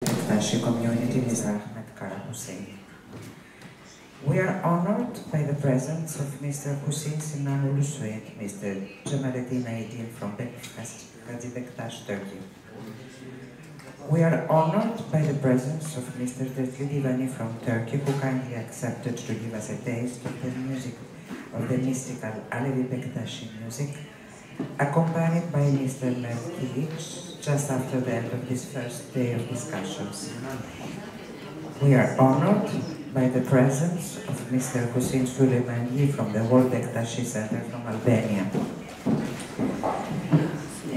Bektashi community is Ahmed Kara Hussein. We are honored by the presence of Mr. Hussein Sinan Ulusoy, Mr. Jamaluddin Aydin from Bektaş, Turkey. We are honored by the presence of Mr. Detli Divani from Turkey, who kindly accepted to give us a taste of the music of the mystical Alevi Bektashi music, accompanied by Mr. Alevilik just after the end of this first day of discussions. We are honored by the presence of Mr. Hussein Suleimani from the World Bektashi Center from Albania.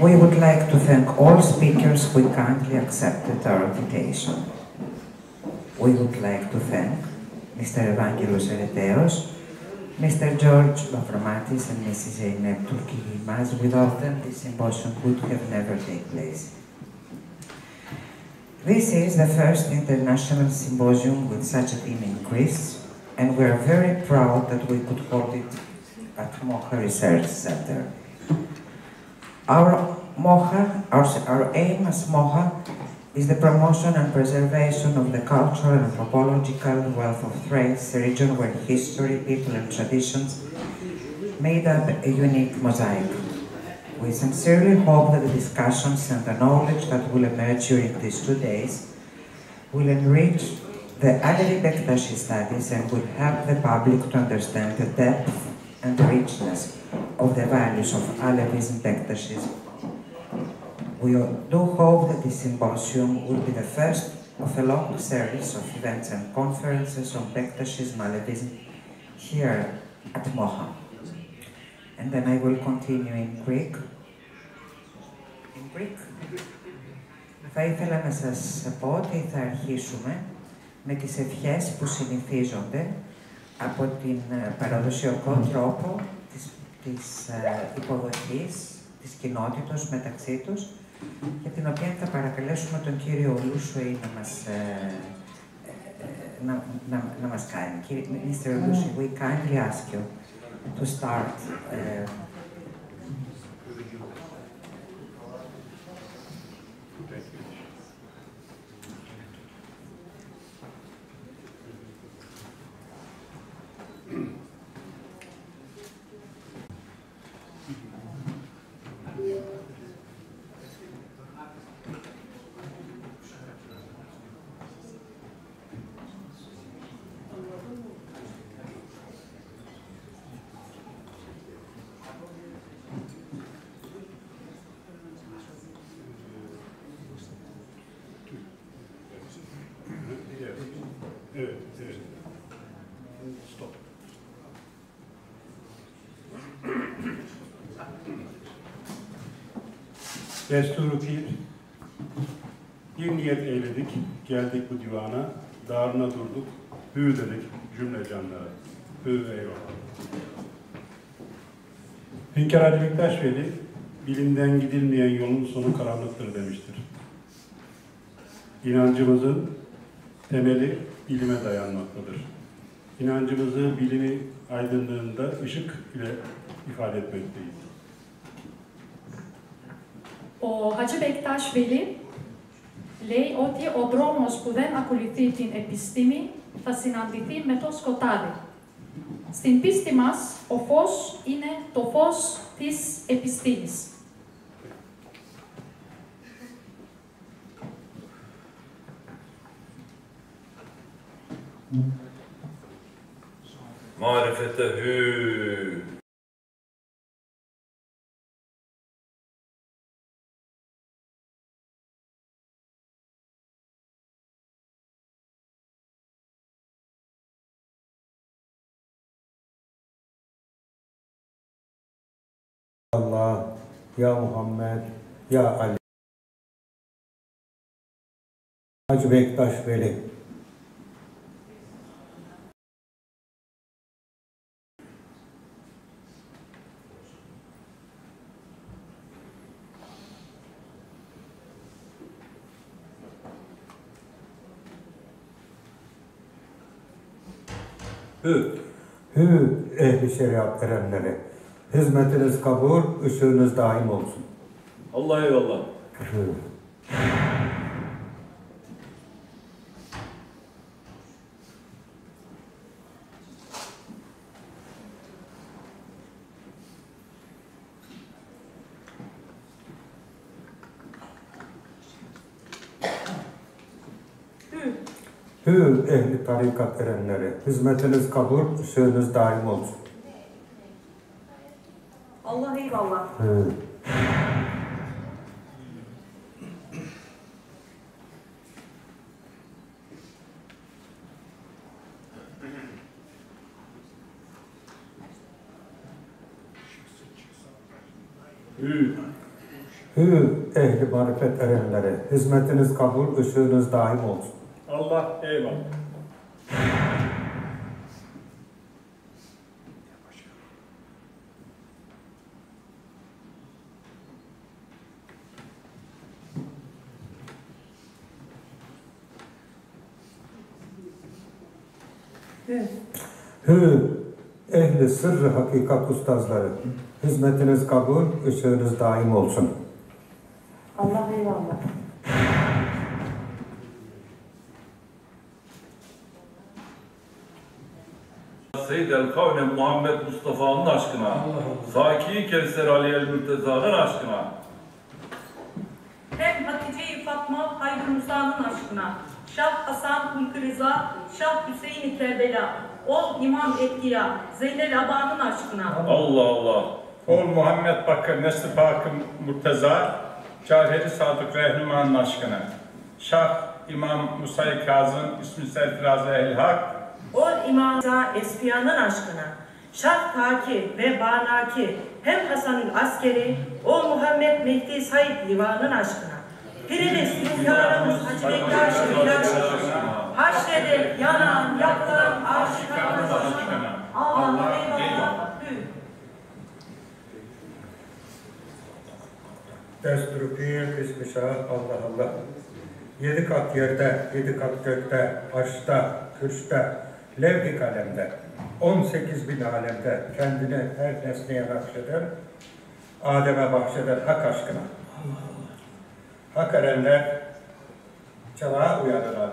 We would like to thank all speakers who kindly accepted our invitation. We would like to thank Mr. Evangelos Ereteos, Mr. George Mavromatis and Mrs. Zeynep Turki-Yilmaz. Without them, this symposium would have never taken place. This is the first international symposium with such a theme in Greece, and we are very proud that we could hold it at Mocha Research Center. Our aim as Mocha is the promotion and preservation of the cultural and anthropological wealth of Thrace, a region where history, people and traditions made up a unique mosaic. We sincerely hope that the discussions and the knowledge that will emerge during these 2 days will enrich the Alevi Bektashi studies and will help the public to understand the depth and the richness of the values of Alevism and Bektashism. We do hope that this symposium will be the first of a long series of events and conferences on Bektashism, Alevism here at Mocha. And then I will continue in Greek. Θα ήθελα να σας πω ότι θα αρχίσουμε με τις ευχές που συνηθίζονται από την παραδοσιακό τρόπο της υποδοχής της κοινότητας μεταξύ τους, για την οποία θα παρακαλέσουμε τον κύριο Ulusoy να μας κάνει. Mr. Ulusoy, we kindly ask you to start. Stop. Desturu pir, bir niyet eyledik, geldik bu divana, darına durduk, hü dedik cümle canlara, hü eyvallah. Hünkâr Ali Bektaş Veli, bilimden gidilmeyen yolun sonu karanlıktır demiştir. İnancımızın temeli bilime dayanmaktadır. İnancımızı bilimi aydınlığında ışık ile ifade etmekteyiz. Ο Χατζη Μπεκτάς Βελί λέει ότι ο δρόμος που δεν ακολουθεί την επιστήμη θα συναντηθεί με το σκοτάδι. Στην πίστη μας, ο φως είναι το φως της επιστήμης. Marifete Allah, Ya Muhammed, Ya Ali. Hacı Bektaş Veli. Hü ehli şeriat erenleri. Hizmetiniz kabul, ışığınız daim olsun. Allah eyvallah. Hü ehli tarikat erenleri, hizmetiniz kabul, ışığınız daim olsun. Allah eyvallah. Hü ehli marifet erenleri, hizmetiniz kabul, ışığınız daim olsun. Allah eyvallah. Hü ehli sırrı hakikat ustazları, hizmetiniz kabul, ışığınız daim olsun. Allah eyvallah. Seyyid el-Kavne Muhammed Mustafa'nın aşkına, Zaki Kevser Ali el-Mürteza'nın aşkına, Hem Hatice-i Fatma Haydar Musa'nın aşkına, Şah Hasan Hulkü Rıza, Şah Hüseyin-i Kerbela, Ol İmam Etkiya, Zeynel Aba'nın aşkına. Allah Allah. Ol Muhammed Bakır Nesli Pakı Murteza, Caheri Sadık Rehnuman'ın aşkına, Şah İmam Musa-i Kazım İsmi Serfiraz Ehl-i Hak, Ol İmam Rıza Espiyanın aşkına, Şah Taki ve Banaki, hem Hasan'ın askeri, Ol Muhammed Mehdi Said Livan'ın aşkına, Pirimiz, hünkârımız Hacı Bektaş haşrede yanan, yakılan aşıklarımız aşkına. Allah eyvallah. Destur-u Pir, Bismi Şah, Allah Allah. 7 kat yerde, 7 kat gökte, arşta, kürşte, levh-i kalemde, 18 bin alemde kendini her nesneye nakşeden, Adem'e bahşeden hak aşkına. Hak erenler, çabağa uyanılan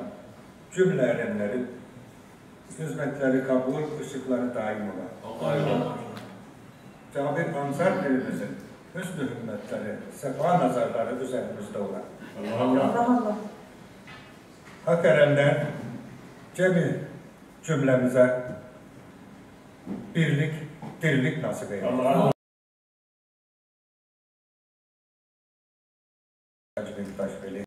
cümle erenlerin hizmetleri kabul, ışıkları daim olan. Cabir Ansar Pirimizin hüsnü hümmetleri, sefa nazarları üzerimizde olan. Allah Allah. Hak erenler cümlemize birlik, dirlik nasip eylesin. Hacı Bektaş Veli.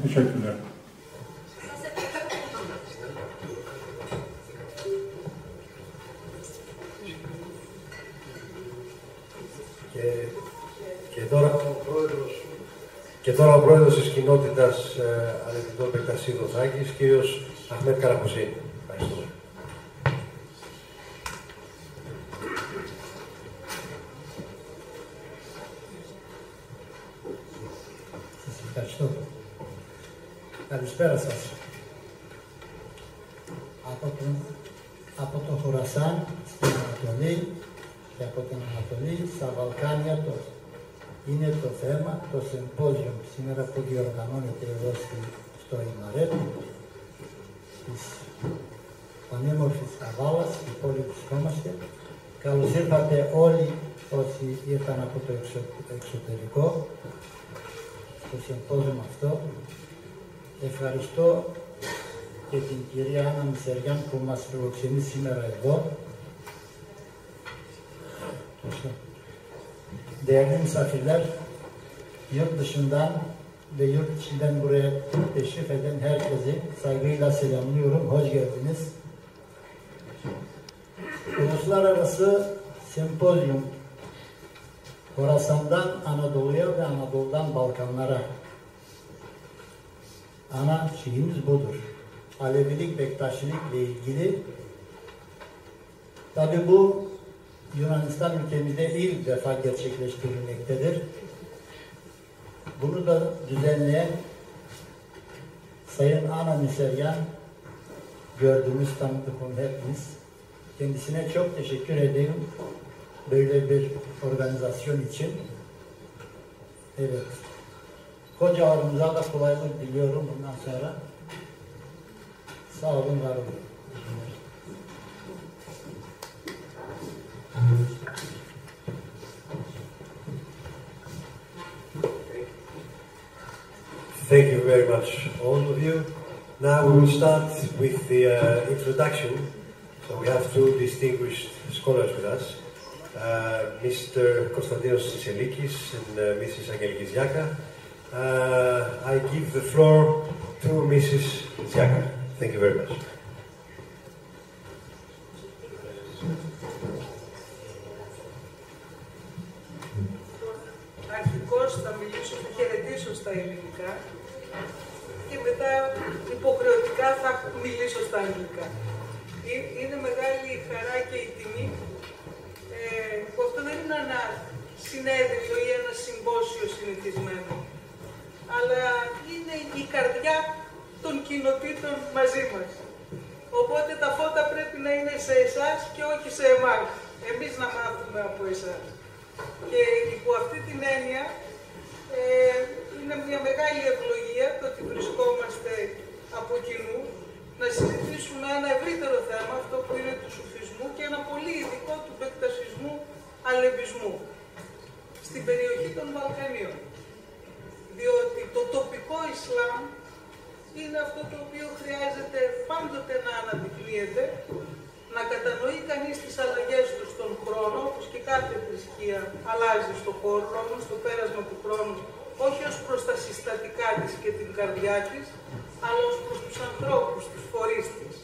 Teşekkürler. Και τώρα ο πρόεδρος της κοινότητας Αλευτικών Μπεκτασίδων Θάκης, κύριος Αχμέτ Καραποσίνη. Ευχαριστούμε. Σας ευχαριστώ. Καλησπέρα σας. Από το Χορασάν στην Ανατολή και από την Ανατολή στα Βαλκάνια είναι το θέμα, το συμπόζιο σήμερα που διοργανώνεται εδώ στο Ιμαρέτ της πανέμορφης Καβάλας, η πόλη που βρισκόμαστε. Καλώς ήρθατε όλοι όσοι ήρθαν από το εξωτερικό στο συμπόζιο αυτό. Ευχαριστώ και την κυρία Άννα Μισεριάν που μας φιλοξενεί σήμερα εδώ. Değerli misafirler, yurt dışından ve yurt içinden buraya teşrif eden herkesi saygıyla selamlıyorum. Hoş geldiniz. Uluslararası sempozyum, Horasan'dan Anadolu'ya ve Anadolu'dan Balkanlara. Ana şeyimiz budur. Alevilik, Bektaşilikle ilgili. Tabi bu Yunanistan ülkemizde ilk defa gerçekleştirilmektedir. Bunu da düzenleyen Sayın Ana Miseryan, gördüğümüz, tanıdık onu hepimiz. Kendisine çok teşekkür ederim böyle bir organizasyon için. Evet. Hocalarımıza da kolaylık diliyorum bundan sonra. Sağ olun, var olun. Thank you very much, all of you. Now we will start with the introduction. So we have two distinguished scholars with us, Mr. Konstantinos Siselikis and Mrs. Angelikis Ziaka. I give the floor to Mrs. Ziaka. Thank you very much. Αρχικώς θα μιλήσω, θα χαιρετήσω στα ελληνικά και μετά υποχρεωτικά θα μιλήσω στα αγγλικά. Είναι μεγάλη η χαρά και η τιμή που αυτό δεν είναι ένα συνέδριο ή ένα συμπόσιο συνηθισμένο, αλλά είναι η καρδιά των κοινοτήτων μαζί μας. Οπότε τα φώτα πρέπει να είναι σε εσάς και όχι σε εμάς. Εμείς να μάθουμε από εσάς. Και υπό αυτή την έννοια είναι μια μεγάλη ευλογία το ότι βρισκόμαστε από κοινού να συζητήσουμε ένα ευρύτερο θέμα, αυτό που είναι του σουφισμού και ένα πολύ ειδικό του μπεκτασισμού αλεβισμού στην περιοχή των Βαλκανίων. Διότι το τοπικό Ισλάμ είναι αυτό το οποίο χρειάζεται πάντοτε να αναδεικνύεται, να κατανοεί κανείς τις αλλαγές του στον χρόνο, όπως και κάθε θρησκεία αλλάζει στον χρόνο, στο πέρασμα του χρόνου, όχι ως προς τα συστατικά της και την καρδιά της, αλλά ως προς τους ανθρώπους, τους φορείς της.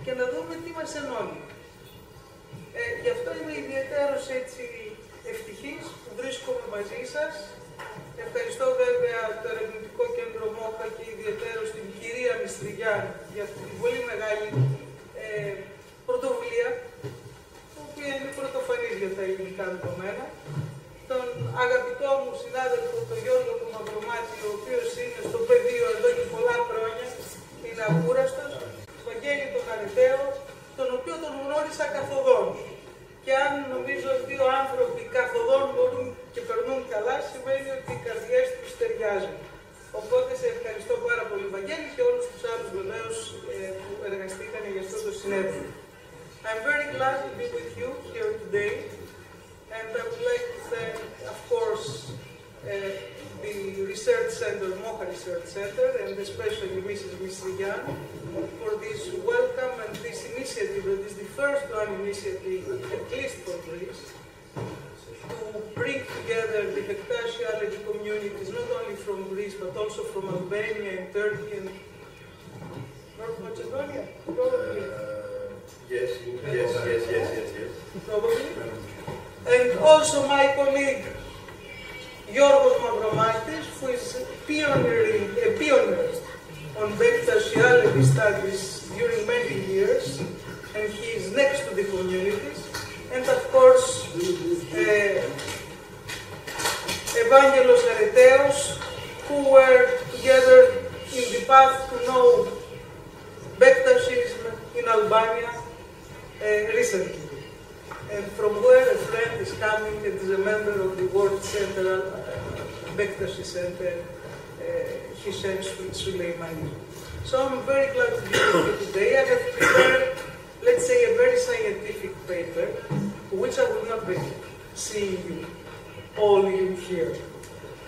Και να δούμε τι μας ενώνει. Γι' αυτό είμαι ιδιαίτερος έτσι ευτυχής που βρίσκομαι μαζί σας. Ευχαριστώ βέβαια το Ερευνητικό Κέντρο ΜΟΧΑ και ιδιαίτερος την κυρία Μιστριγιάν για αυτή την πολύ μεγάλη πρωτοβουλία, που οποία είναι πρωτοφανής για τα ελληνικά δεδομένα. Τον αγαπητό μου συνάδελφο, τον Γιώργο του Μαυρομάτη, ο οποίος είναι στο πεδίο εδώ και πολλά χρόνια, είναι ακούραστος, Βαγγέλη τον Αρεταίο, τον οποίο τον γνώρισα καθοδόν. Και αν νομίζω ότι δύο άνθρωποι καθοδόν μπορούν και περνούν καλά, σημαίνει ότι οι καρδιές τους ταιριάζουν. Οπότε σε ευχαριστώ πάρα πολύ, Βαγγέλη, και όλους τους άλλους βεβαίως που εργαστήκαν για αυτό το συνέδριο. I'm very glad to be with you here today, and I would like to thank, of course, the Research Center, MOHA Research Center, and especially Mrs. Mistrigian, for this welcome and this initiative. It is the first one initiative, at least for Greece, communities, not only from Greece, but also from Albania and Turkey and North Macedonia, probably. Yes. Probably. And also my colleague, Yorgos Mavromatis, who is a pioneer on Bektaşilik studies during many years, and he is next to the communities. And of course, Evangelos Areteos, who were together in the path to know Bektaşism in Albania recently. And from where a friend is coming and is a member of the World Central Bektaşi Center, Hisham Suleimani. So I'm very glad to be with you today. I have prepared, let's say, a very scientific paper, which I will not be seeing you, all you here.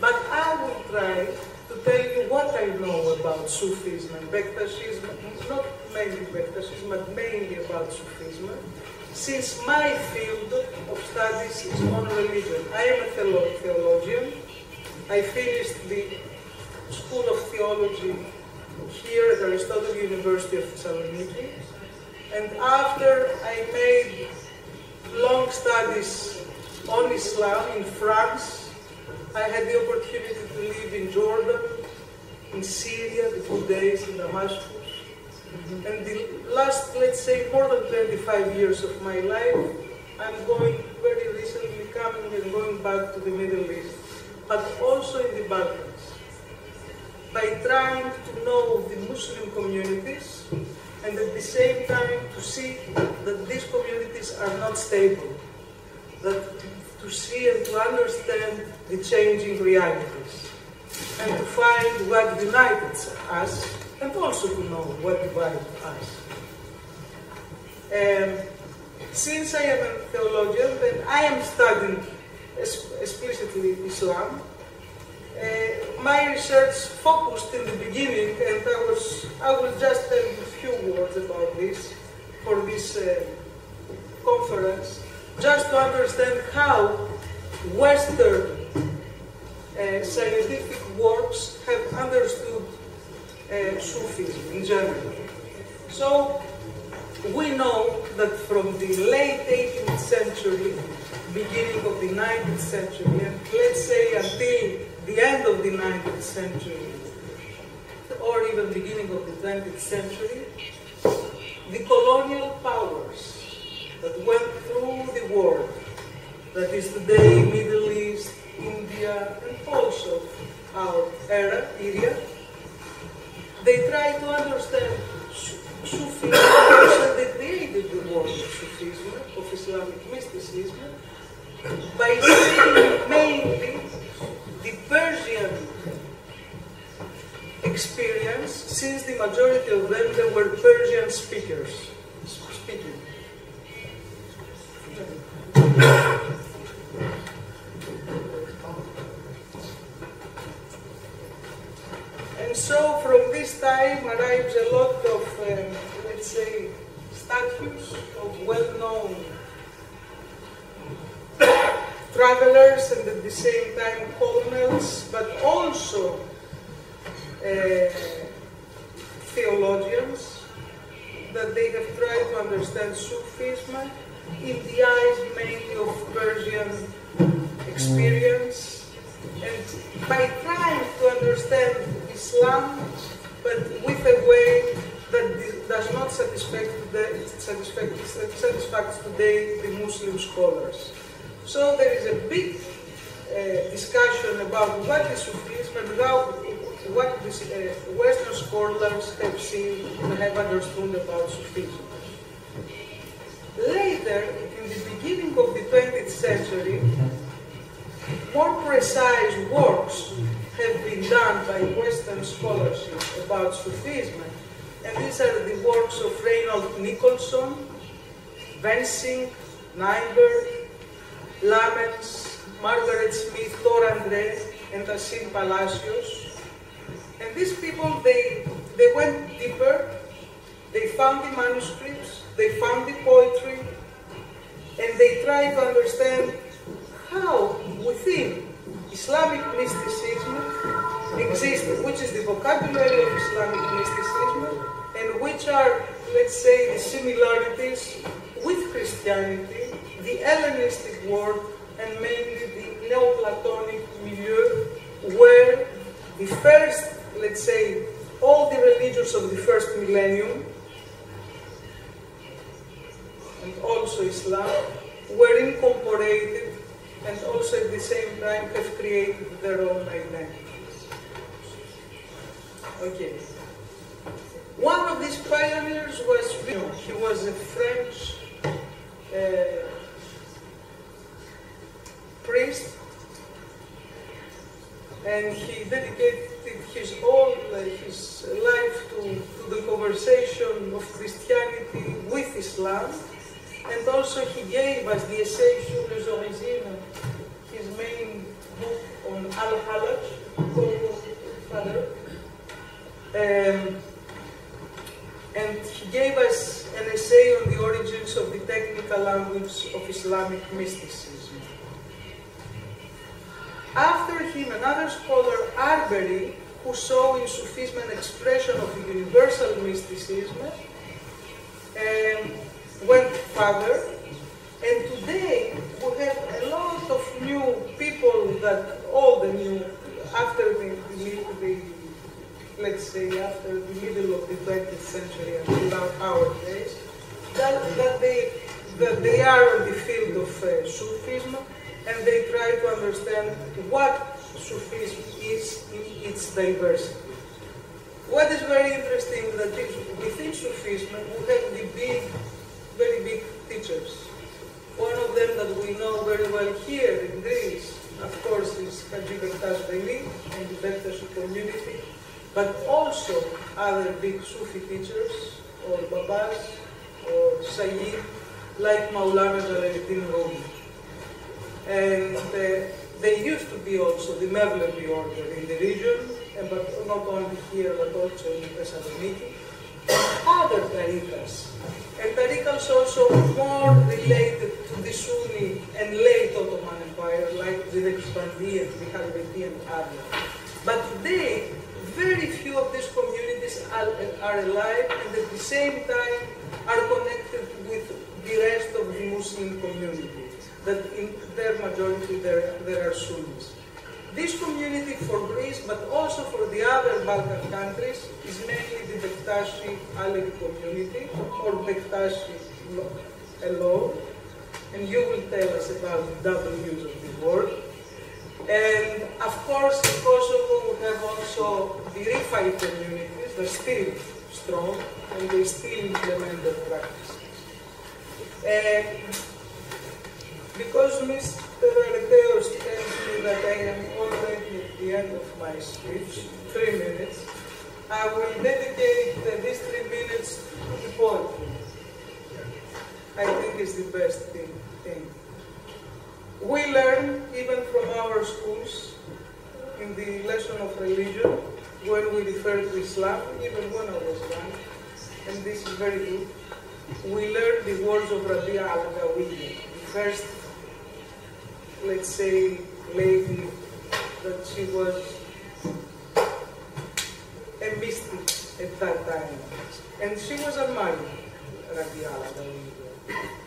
But I will try to tell you what I know about Sufism and Bektaşism, not mainly Bektaşism, but mainly about Sufism, since my field of studies is on religion. I am a theologian. I finished the School of Theology here at Aristotle University of Thessaloniki. And after I made long studies on Islam in France, I had the opportunity to live in Jordan, in Syria, the good days in Damascus. And the last, let's say, more than 25 years of my life, I'm going very recently coming and going back to the Middle East, but also in the Balkans, by trying to know the Muslim communities and at the same time to see that these communities are not stable, that to see and to understand the changing realities, and to find what unites us, and also to know what divides us. Since I am a theologian, then I am studying explicitly Islam. My research focused in the beginning, and I will just tell you a few words about this for this conference, just to understand how Western scientific works have understood Sufism in general. So we know that from the late 18th century, beginning of the 19th century, and let's say until the end of the 19th century, or even beginning of the 20th century, the colonial powers that went through the world, that is today Middle East, India, and also our area, they try to understand Sufism, and they created the word of Sufism, of Islamic mysticism, by studying mainly the Persian experience, since the majority of them, they were Persian speaking. And so from this time arrives a lot of, let's say, statues of well-known travelers and at the same time colonels, but also theologians, that they have tried to understand Sufism in the eyes mainly of Persian experience, and by trying to understand Islam, but with a way that does not satisfact today the Muslim scholars. So there is a big discussion about what is Sufism and what these Western scholars have seen and have understood about Sufism. Later, in the beginning of the 20th century, more precise works have been done by Western scholarship about Sufism, and these are the works of Reinhold Nicholson, Vensing, Nyberg, Lamens, Margaret Smith, Thor Andre, and Asim Palacios. And these people, they went deeper, they found the manuscripts, they found the poetry, and they tried to understand how within Islamic mysticism vocabulary of Islamic mysticism and which are, let's say, the similarities with Christianity, the Hellenistic world, and mainly the Neoplatonic milieu, where the first, let's say, all the religions of the first millennium, and also Islam, were incorporated and also at the same time have created their own identity. Okay. One of these pioneers was Villon. He was a French priest, and he dedicated his whole his life to the conversation of Christianity with Islam, and also he gave us the essay sur les origines, his main book on Al-Halaj, father. And he gave us an essay on the origins of the technical language of Islamic mysticism. After him, another scholar, Arbery, who saw in Sufism an expression of the universal mysticism, went further. And today, we have a lot of new people that all the new, after let's say, after the middle of the 20th century until our days, that they are in the field of Sufism, and they try to understand what Sufism is in its diversity. What is very interesting that within Sufism we have the very big teachers. One of them that we know very well here in Greece, of course, is Bektaşilik and the Bektaşi community, but also other big Sufi teachers, or Babas, or Sayyid, like Maulana Jalaluddin Rumi. And they used to be also the Mevlevi order in the region, but not only here, but also in Thessaloniki, and other tariqas. And tariqas also more related to the Sunni and late Ottoman Empire, like the Naqshbandi and the Halveti and others. But today, very few of these communities are alive, and at the same time are connected with the rest of the Muslim community, that in their majority there are Sunnis. This community for Greece, but also for the other Balkan countries, is mainly the Bektashi Alevi community, or Bektashi alone, and you will tell us about the double use of the word. And of course, in Kosovo, we have also the Rifai communities, they're still strong, and they still implement their practices. And because Mr. Arteos tells me that I am already at the end of my speech, 3 minutes, I will dedicate these 3 minutes to the poetry. I think it's the best thing. We learn, even from our schools, in the lesson of religion, when we refer to Islam, even when I was young, and this is very good, we learn the words of Rabia al-Gawiyya, the first, let's say, lady that she was a mystic at that time. And she was a Mali, Rabia al-Gawiyya.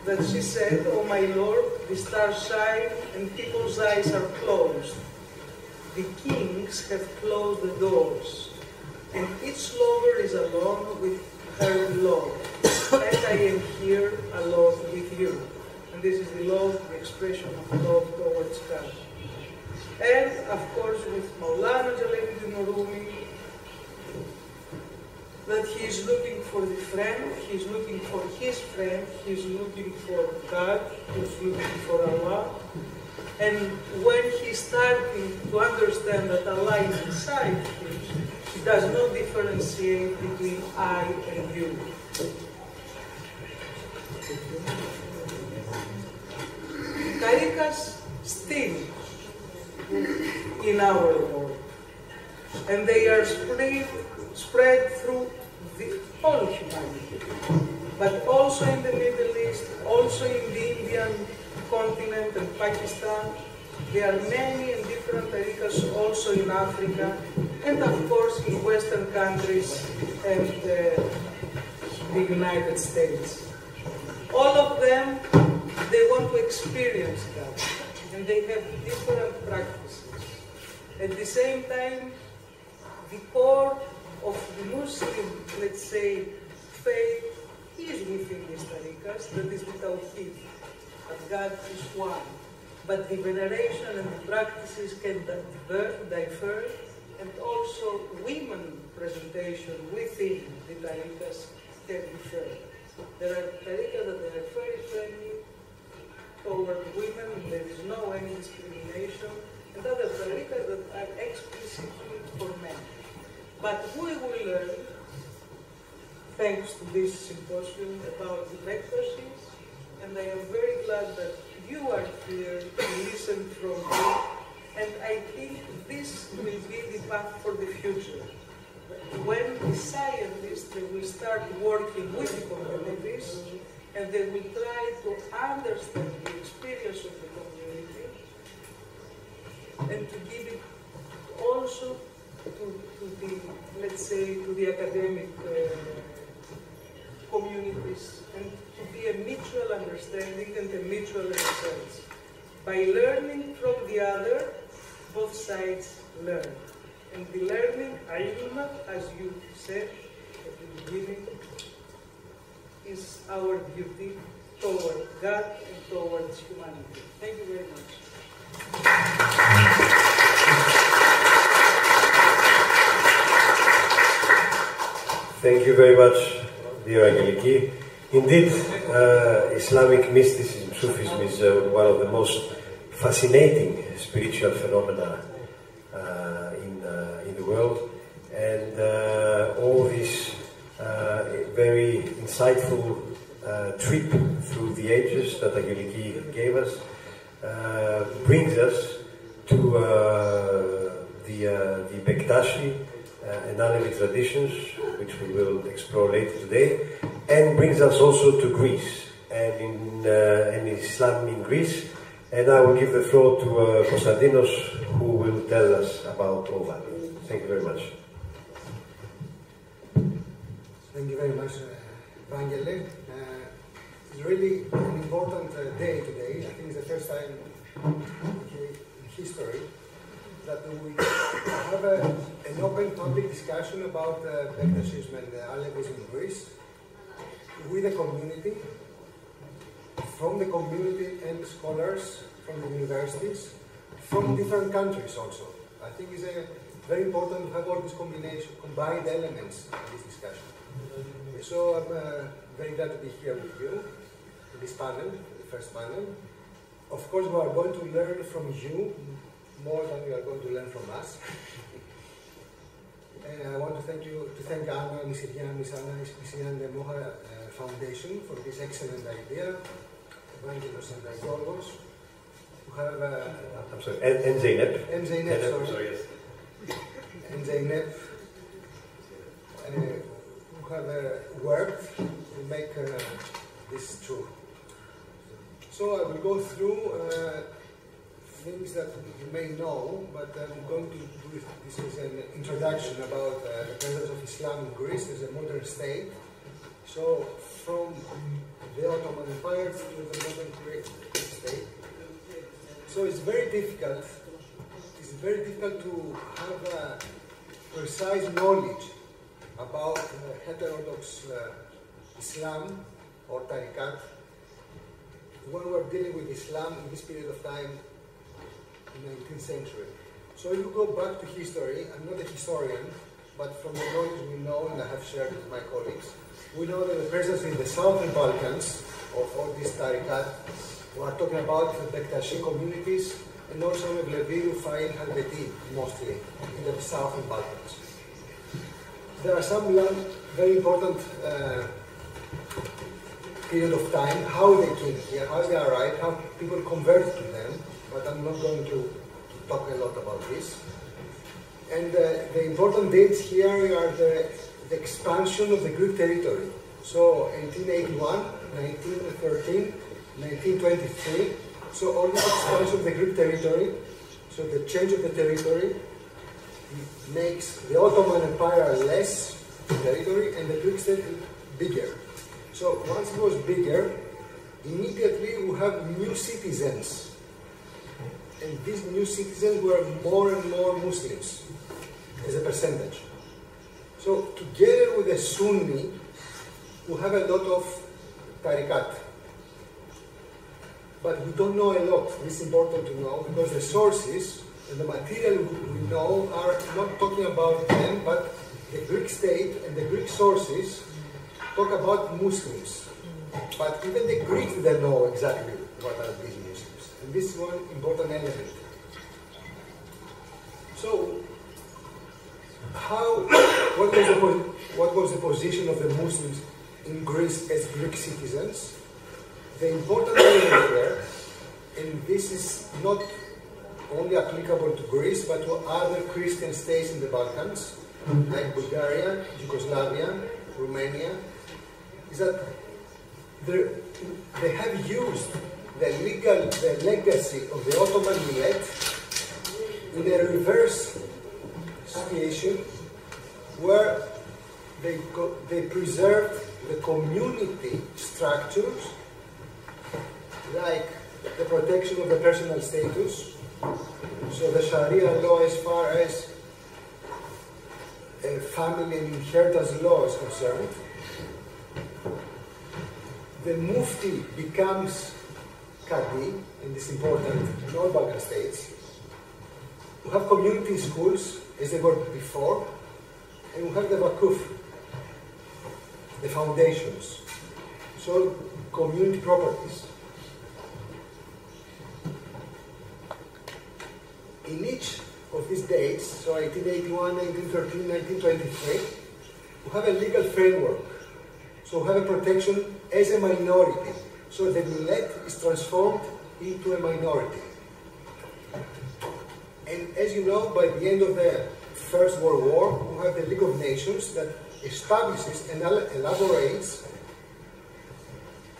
That she said, "Oh my Lord, the stars shine and people's eyes are closed. The kings have closed the doors, and each lover is alone with her love. And I am here alone with you." And this is the love, the expression of love towards God. And of course, with Maulana Jalaluddin Rumi, that he is looking for the friend, he is looking for his friend, he is looking for God, he is looking for Allah. And when he is starting to understand that Allah is inside him, he does not differentiate between I and you. Tariqas still in our world, and they are spread through all humanity, but also in the Middle East, also in the Indian continent and Pakistan, There are many and different tariqas also in Africa, and of course in Western countries and the United States. All of them, they want to experience that, and they have different practices. At the same time, the core of the Muslim, let's say, faith is within these tariqas, that is the Tawheed, that God is one. But the veneration and the practices can differ, and also women presentation within the tariqas can differ. There are tariqas that are very friendly toward women, and there is no any discrimination, and other tariqas that are explicitly for men. But we will learn, thanks to this symposium, about the Bektaşilik, and I am very glad that you are here to listen from me, and I think this will be the path for the future. When the scientists will start working with the communities, and they will try to understand the experience of the community, and to give it also to the, let's say, to the academic communities, and to be a mutual understanding and a mutual research. By learning from the other, both sides learn. And the learning, ilm, as you said at the beginning, is our duty toward God and towards humanity. Thank you very much. Thank you very much, dear Angeliki. Indeed, Islamic mysticism, Sufism, is one of the most fascinating spiritual phenomena in the world, and all this very insightful trip through the ages that Angeliki gave us brings us to the Bektashi and Alevi traditions, which we will explore later today, and brings us also to Greece and in Islam in Greece. And I will give the floor to Konstantinos, who will tell us about all that. Thank you very much. Thank you very much, Vangeli. It's really an important day today. I think it's the first time in history that we have an open public discussion about Bektaşism and Alevism in Greece with the community, from the community and scholars from the universities, from different countries also. I think it's very important to have all these combined elements in this discussion. So I'm very glad to be here with you in this panel, the first panel. Of course, we are going to learn from you more than you are going to learn from us. And I want to thank Anna, Miss Anna, and the Moha Foundation for this excellent idea. Evangelos and Yorgos, who have I'm sorry, and Zeynep. And Zeynep, sorry, yes. And Zeynep, who have worked to make this true. So I will go through things that you may know, but I'm going to do this as an introduction about the presence of Islam in Greece as a modern state. So from the Ottoman Empire to the modern Greek state. So it's very difficult to have precise knowledge about heterodox Islam or tariqat when we're dealing with Islam in this period of time in the 19th century. So if you go back to history, I'm not a historian, but from the knowledge we know and I have shared with my colleagues, we know that the presence in the southern Balkans of all these tariqat, we are talking about the Bektashi communities and also Mevlevi, Rufai, Halveti, mostly in the southern Balkans. There are some very important period of time, how they came here, how they arrived, how people converted to them, but I'm not going to talk a lot about this. And the important dates here are the expansion of the Greek territory. So 1881, 1913, 1923, So all this expansion of the Greek territory, so the change of the territory makes the Ottoman Empire less territory and the Greek state bigger. So once it was bigger, immediately we have new citizens. And these new citizens were more and more Muslims as a percentage. So together with the Sunni, we have a lot of tariqat. But we don't know a lot. It's important to know because the sources and the material we know are not talking about them, but the Greek state and the Greek sources talk about Muslims. But even the Greeks didn't know exactly what are these Muslims. And this is one important element. So, what was the position of the Muslims in Greece as Greek citizens? The important element here, and this is not only applicable to Greece, but to other Christian states in the Balkans, like Bulgaria, Yugoslavia, Romania, is that they have used the legacy of the Ottoman millet in a reverse situation where they preserved the community structures, like the protection of the personal status, so the Sharia law as far as family and inheritance law is concerned. The Mufti becomes Qadi, and this is important in all Balkan states. We have community schools, as they were before, and we have the Vakuf, the foundations, so community properties. In each of these dates, so 1881, 1913, 1923, we have a legal framework. So we have a protection as a minority. So the millet is transformed into a minority. And as you know, by the end of the First World War, we have the League of Nations that establishes and elaborates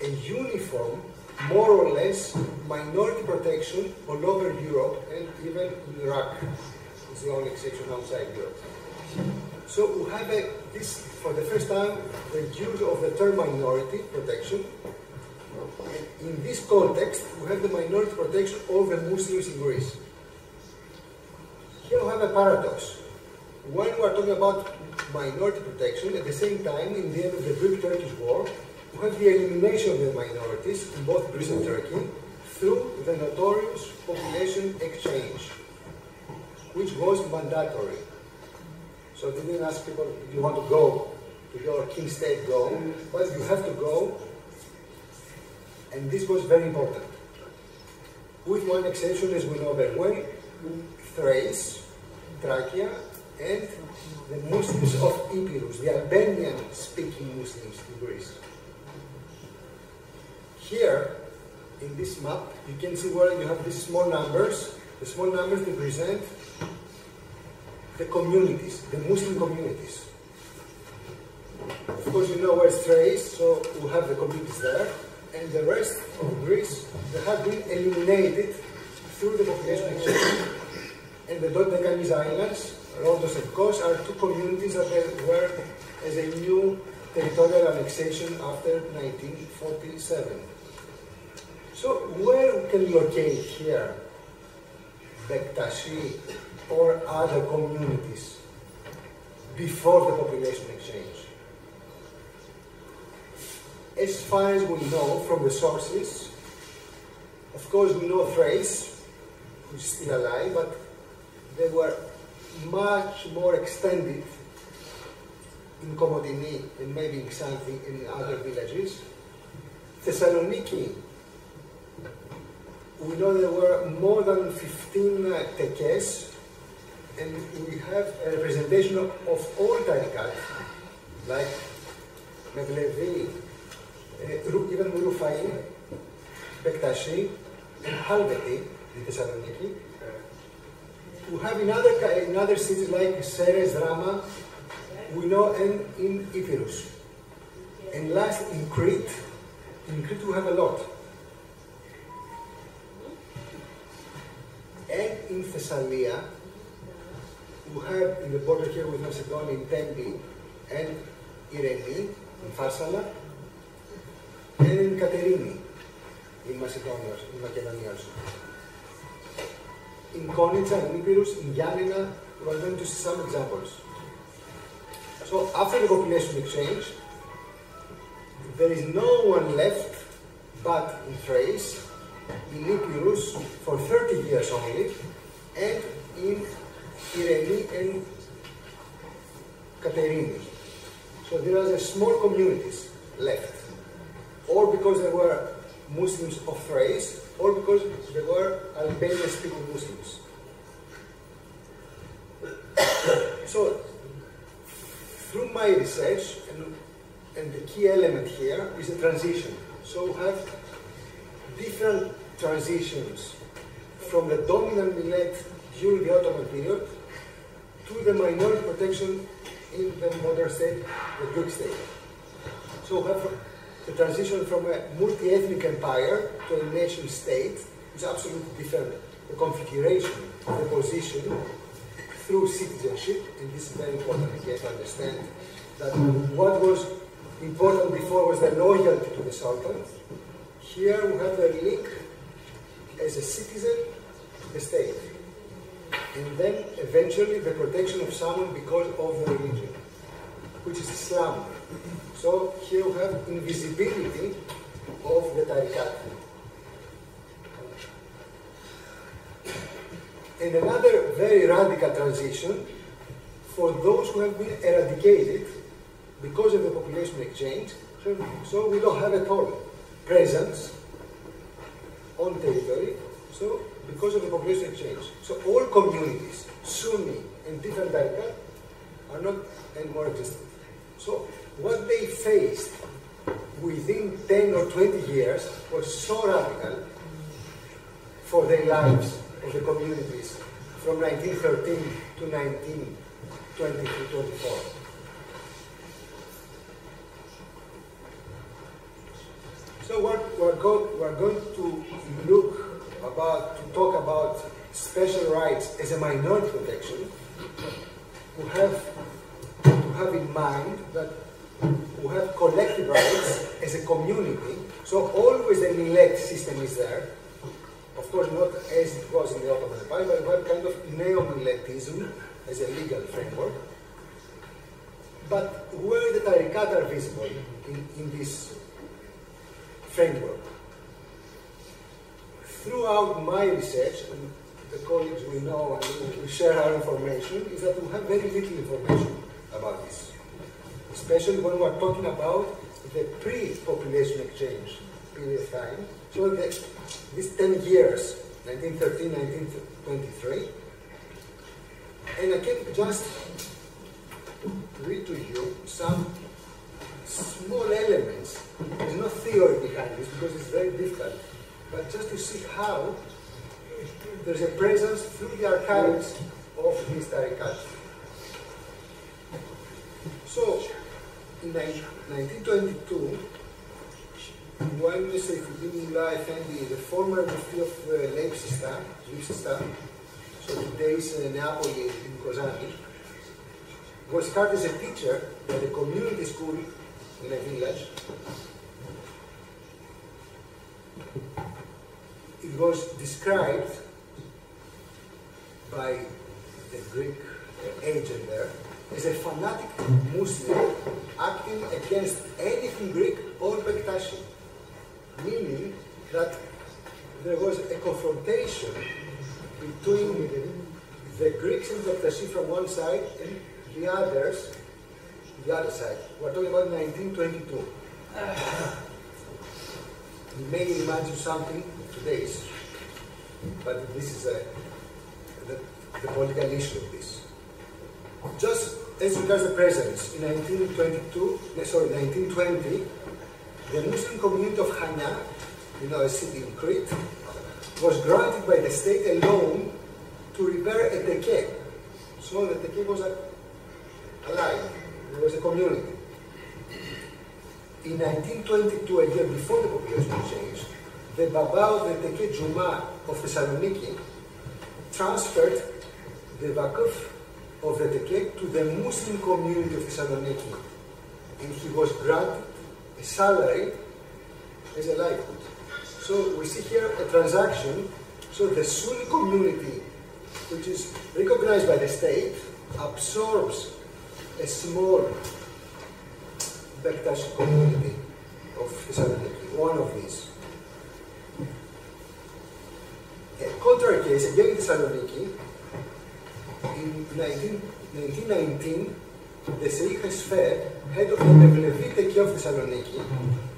a uniform, more or less, minority protection all over Europe and even in Iraq. It's the only exception outside Europe. So we have this, for the first time, the use of the term minority protection. And in this context, we have the minority protection over Muslims in Greece. Here we have a paradox. When we are talking about minority protection, at the same time, in the end of the Greek-Turkish War, we have the elimination of the minorities in both Greece and Turkey through the notorious population exchange, which was mandatory. So they didn't ask people, if you want to go to your king state, go, but you have to go, and this was very important. With one exception, as we know very well, Thrace, Thracia, and the Muslims of Epirus, the Albanian-speaking Muslims in Greece. Here, in this map, you can see where you have these small numbers. The small numbers represent the communities, the Muslim communities. Of course, you know where's Thrace, so we have the communities there. And the rest of Greece, they have been eliminated through the population exchange. And the Dodecanese Islands, Rhodos and Kos, are two communities that were as a new territorial annexation after 1947. So where we can locate here Bektashi or other communities before the population exchange? As far as we know from the sources, of course we know Thrace, who's still alive, but they were much more extended in Komotini and maybe in Xanthi and in other villages. Thessaloniki, we know there were more than 15 tekes, and we have a representation of all tariqat, like Mevlevi, even Murufai, Bektashi, and Halveti in Thessaloniki. We have in other cities like Ceres, Drama, we know, and in Epirus. And last, in Crete we have a lot. in Thessalia, we have in the border here with Macedonia in Tempe and Irene in Pharsala, and in Katerini in Macedonia, in Macedonia also. In Konitsa, in Epirus, in Yanina, we are going to see some examples. So after the population exchange, there is no one left but in Thrace, in Epirus for 30 years only, and in Irene and Katerini. So there are small communities left, or because there were Muslims of Thrace, or because there were Albanian-speaking Muslims. So, through my research, and the key element here is the transition. So we have different transitions from the dominant millet during the Ottoman period to the minority protection in the modern state, the Greek state. So we have the transition from a multi-ethnic empire to a nation state is absolutely different. The configuration, the position through citizenship, and this is very important again to understand that what was important before was the loyalty to the Sultan. Here we have the link as a citizen to the state. And then eventually the protection of someone because of the religion, which is Islam. So here we have invisibility of the tariqat. And another very radical transition for those who have been eradicated because of the population exchange. So we don't have at all presence on territory. So because of the population exchange. So all communities, Sunni and different tariqat, are not anymore existent. So what they faced within 10 or 20 years was so radical for their lives of the communities from 1913 to 1920 to 24. So we're going to talk about special rights as a minority protection. We have to have in mind that we have collective rights as a community. So always the millet system is there. Of course, not as it was in the Ottoman Empire, but we have kind of neo-milletism as a legal framework. But where the tariqat are visible in this framework? Throughout my research, and the colleagues we know and we share our information, is that we have very little information about this. Especially when we are talking about the pre-population exchange period of time. So these 10 years, 1913, 1923, and I can just read to you some small elements. There's no theory behind this because it's very difficult, but just to see how there's a presence through the archives of this tariqat. So, in 1922, when Seyfuddin Mullah Effendi, the former mufti of Lefsistan, so today's Neapoli in Kozani, was hired as a teacher at a community school in a village. It was described by the Greek agent there as a fanatic Muslim acting against anything Greek or Bektashi, meaning that there was a confrontation between the Greeks and Bektashi from one side and the others, the other side. We're talking about 1922. You may imagine something today's, but this is the political issue of this. Just as regards the presence, in 1920, the Muslim community of Hania, a city in Crete, was granted by the state a loan to repair a teke. So the teke was alive, there was a community. In 1922, a year before the population change, the Baba of the Teke Juma of Thessaloniki transferred the vakuf of the teke to the Muslim community of Thessaloniki, and he was granted a salary as a livelihood. So we see here a transaction. So the Sunni community, which is recognized by the state, absorbs a small Bektashi community of Thessaloniki, one of these. A contrary case, again in Thessaloniki, in 1919, the Sheikh Esfer, head of the Mevlevi Teke of Thessaloniki,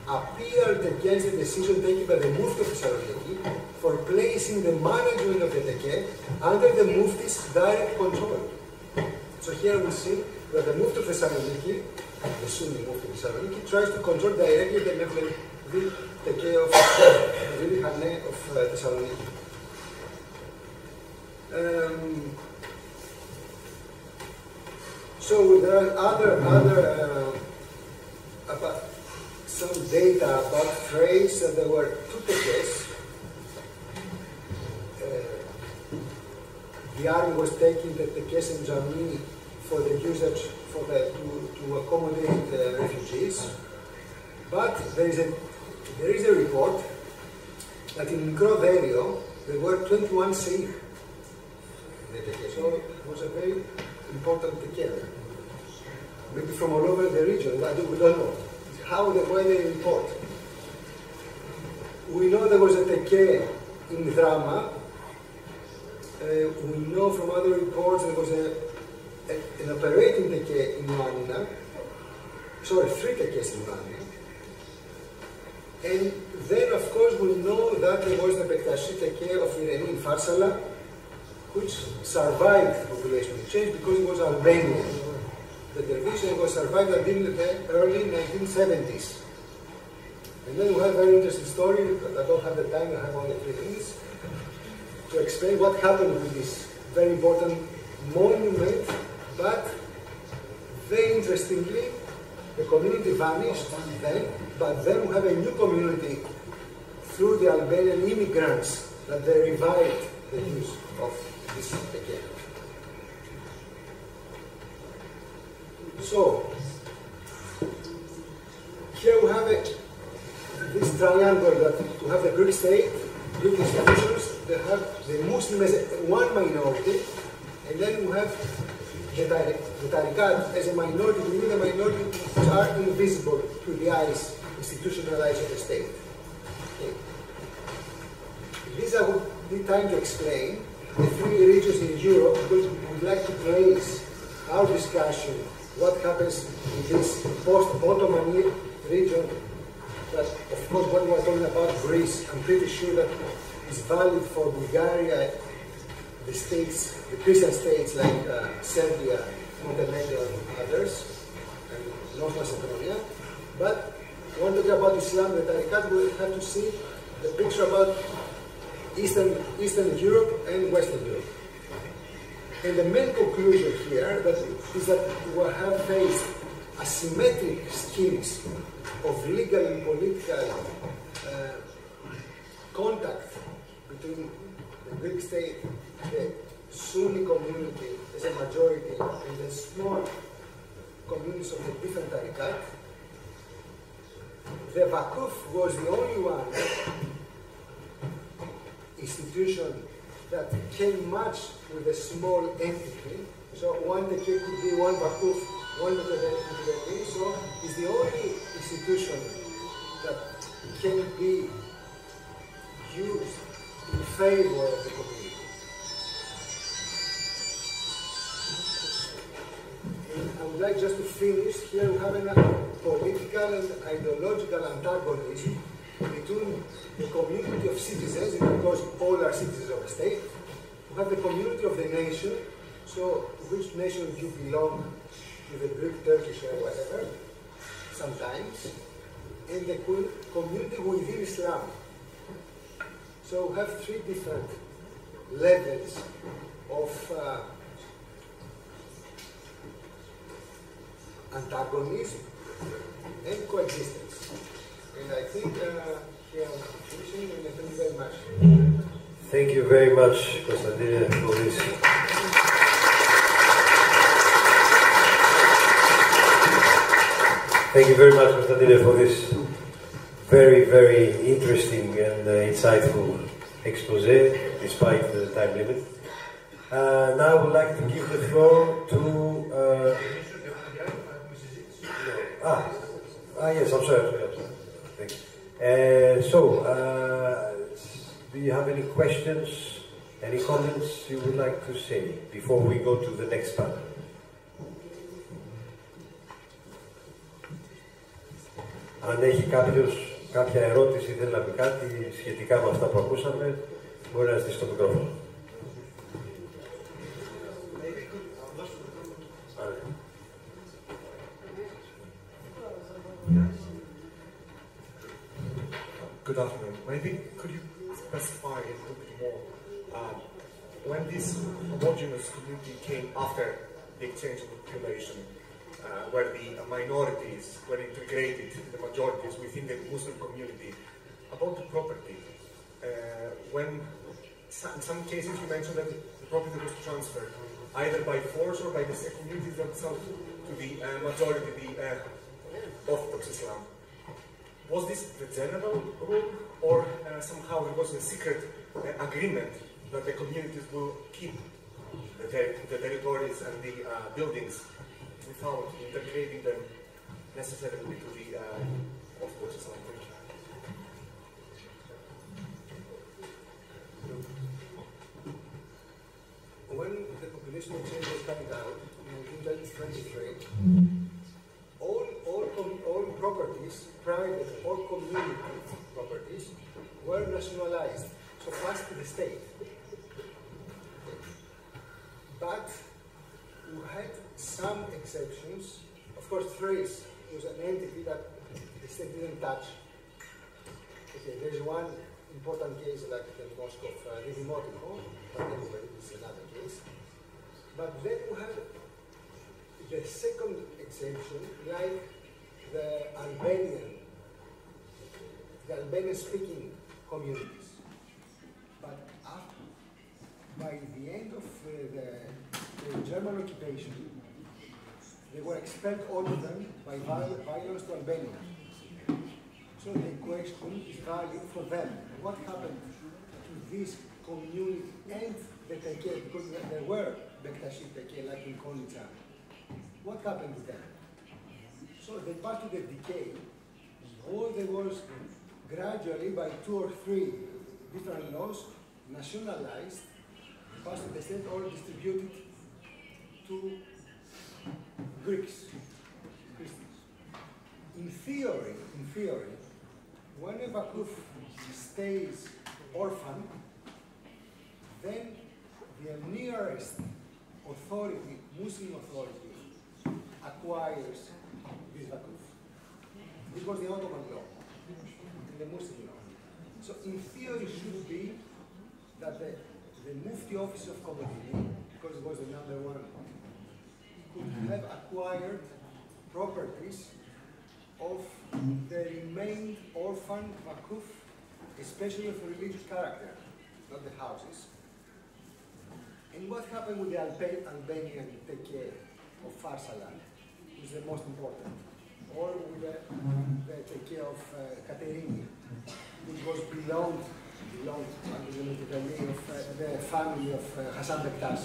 appeared against the decision taken by the Mufti of Thessaloniki for placing the management of the Teke under the Mufti's direct control. So here we see that the Mufti of Thessaloniki, the Sunni Mufti of Thessaloniki, tries to control directly the Mevlevi Teke of Thessaloniki. So there are other about some data about trades, that there were two tekes. The army was taking the tekes in Jamni for the usage to accommodate refugees, but there is a report that in Groverio there were 21 Sheikh. So it was a very important teke. Maybe from all over the region, we don't know. Why they report. We know there was a teke in Drama. We know from other reports there was an operating teke in Manina. Sorry, 3 tekes in Manina. And then, of course, we know that there was the Bektashi teke of Irene in Farsala, which survived population change because it was Albanian. The division was survived until the early 1970s. And then we have a very interesting story, but I don't have the time, I have only 3 minutes, to explain what happened with this very important monument, but very interestingly, the community vanished then, but then we have a new community through the Albanian immigrants that they revived the use of this again. So, here we have this triangle that to have the Greek state, Greek institutions, they have the Muslim as one minority, and then we have the Tariqat as a minority, within the minority which are invisible to the eyes, institutional eyes of the state. Okay. These I would need time to explain. The 3 regions in Europe, because we would like to place our discussion what happens in this post-Ottoman region, that of course when we are talking about Greece, I'm pretty sure that is valid for Bulgaria, the states, the Christian states like Serbia, Montenegro and others, and North Macedonia. But when talking about Islam, the Tariqat, we have to see the picture about Eastern Europe and Western Europe. And the main conclusion here is that we have faced asymmetric schemes of legal and political contact between the Greek state, the Sunni community as a majority, and the small communities of the different tariqat. The Vakuf was the only one institution that came much with a small entity. So one teke could be one Vakuf, one Mutadeni. So it's the only institution that can be used in favor of the community. And I would like just to finish. Here we have a political and ideological antagonism between the community of citizens, because all are citizens of the state. We have the community of the nation, so which nation you belong, to the Greek, Turkish, or whatever, sometimes, and the community within Islam. So we have 3 different levels of antagonism and coexistence. And I think here I'm finishing, and thank you very much. Thank you very much, Konstantinos, for this. Thank you very much, Konstantinos, for this very, very interesting and insightful expose, despite the time limit. Now I would like to give the floor to... yes, I'm sorry. Thank you. Do you have any questions, any comments you would like to say before we go to the next panel? Αν έχει κάποια ερώτηση, θέλει να πει κάτι σχετικά με αυτά που ακούσαμε, μπορεί να ζητήσει το μικρόφωνο. Good afternoon. Maybe could you specify a little bit more when this homogeneous community came after the exchange of population, where the minorities were integrated, the majorities within the Muslim community, about the property? When in some cases you mentioned that the property was transferred either by force or by the communities themselves to the majority, the Orthodox Islam. Was this the general rule, or somehow it was a secret agreement that the communities will keep the territories and the buildings without integrating them necessarily to the Orthodox Islam? When the population exchange was carried out in 1923, all properties, private or community properties, were nationalized, so passed to the state. But we had some exceptions. Of course, Thrace was an entity that the state didn't touch. Okay, there's one important case like the mosque of Dimotiko, but anyway, it's another case. But then we had the second exemption, like the Albanian-speaking communities. But by the end of the German occupation, they were expelled, all of them, by violence to Albania. So the question is valid for them. What happened to this community and the Teke, because there were Bektaşilik Teke, like in Konica. What happened to them? So they passed to the decay, or there was gradually, by 2 or 3 different laws, nationalized, passed to the state, or distributed to Greeks, Christians. In theory, when a Vakuf stays orphan, then the nearest authority, Muslim authority, acquires this Vakuf. This was the Ottoman law, and the Muslim law. So in theory, it should be that the Mufti office of Komodini, because it was the #1, could have acquired properties of the remained orphan Vakuf, especially of religious character, not the houses. And what happened with the Albanian Teke of Farsalan, which is the most important, or with the Teke of Katerini, which was belonged under the Mediterranean of the family of Hassan Bektaş.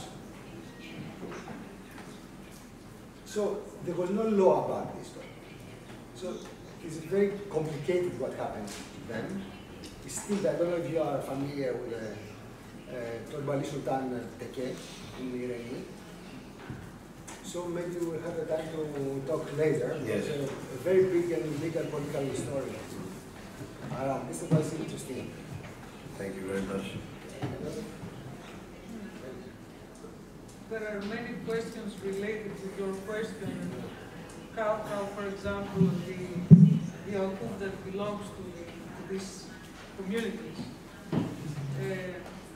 So there was no law about this. So it's very complicated what happened then. It's still, I don't know if you are familiar with Torbali Sultan Teke in Irani. So maybe we'll have the time to talk later. Yes. It's a very big and legal political story around. This was interesting. Thank you very much. There are many questions related to your question. How for example, the Alkuf that belongs to these communities,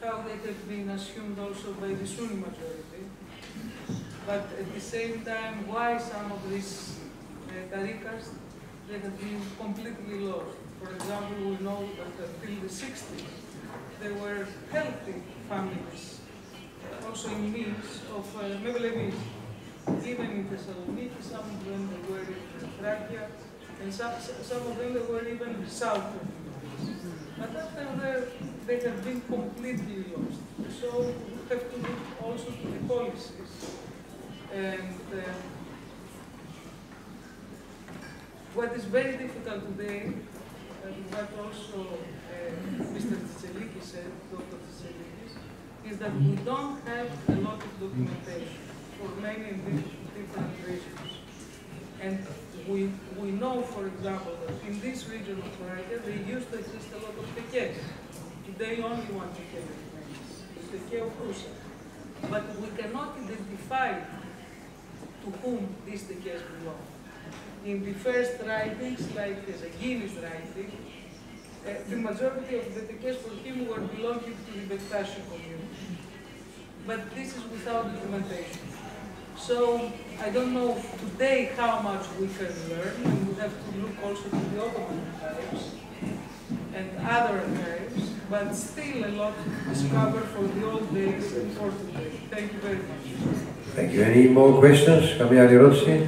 how they have been assumed also by the Sunni majority. But at the same time, why some of these tariqas, they have been completely lost. For example, we know that until the 60s, there were healthy families, also in needs of Mevlevis. Even in Thessaloniki, some of them they were in Thracia, and some of them they were even south of Greece. But after they have been completely lost. So we have to look also to the policies. And what is very difficult today, what also Mr. Tsitselikis said, Dr. Tsitselikis, is that we don't have a lot of documentation for many different reasons. And we know, for example, that in this region of Thracia, there used to exist a lot of tekes. Today only one teke remains, the teke of Rusa. But we cannot identify to whom these tekes belong. In the first writings, like Zagini's writing, the majority of the tekes for him were belonging to the Bektashi community. But this is without documentation. So I don't know today how much we can learn, and we have to look also to the Ottoman archives and other archives, but still a lot to discover for the old days and for today. Thank you very much. Thank you. Any more questions? Καμία άλλη ερώτηση?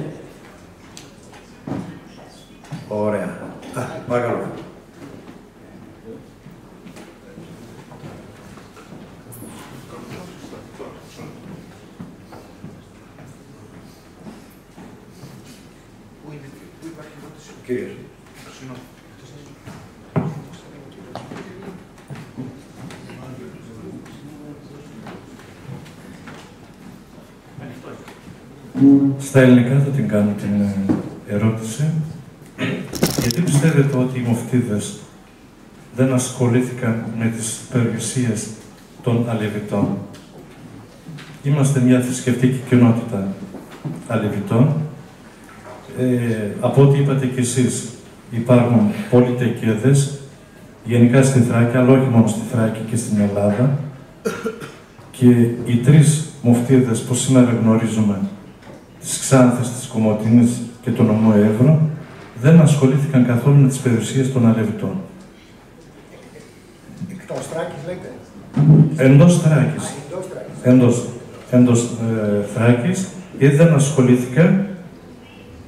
Ωραία. Παρακαλώ. Κύριε. Στα ελληνικά θα την κάνω την ερώτηση. Γιατί πιστεύετε ότι οι μουφτίδες δεν ασχολήθηκαν με τις περιουσίες των Αλεβιτών? Είμαστε μια θρησκευτική κοινότητα Αλεβιτών. Από ό,τι είπατε κι εσείς, υπάρχουν πολλοί τεκέδες, γενικά στην Θράκη, αλλά όχι μόνο στη Θράκη και στην Ελλάδα. Και οι τρεις μουφτίδες που σήμερα γνωρίζουμε, της Ξάνθης, της Κομοτίνης και τον νομό Εύρο, δεν ασχολήθηκαν καθόλου με τις περιουσίες των Αλεβιτών. Εκτός Θράκης λέτε? Εντός Θράκης. Εντός Θράκης, γιατί δεν ασχολήθηκαν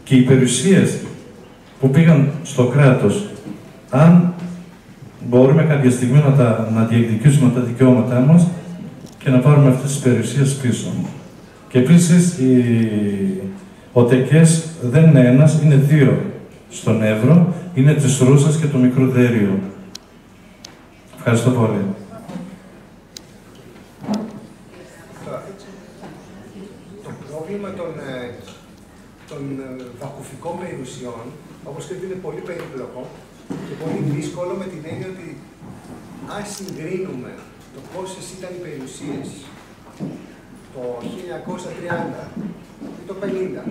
και οι περιουσίες που πήγαν στο κράτος, αν μπορούμε κάποια στιγμή να διεκδικήσουμε τα δικαιώματά μας και να πάρουμε αυτές τις περιουσίες πίσω. Και επίσης, ο τεκές δεν είναι ένας, είναι δύο στον Εύρο, είναι της Ρούσας και του Μικρού Δέριου. Ευχαριστώ πολύ. Το πρόβλημα των βακουφικών περιουσιών, όπως και είναι πολύ περίπλοκο και πολύ δύσκολο, με την έννοια ότι αν συγκρίνουμε το πόσες ήταν οι περιουσίες το 1930 ή το 50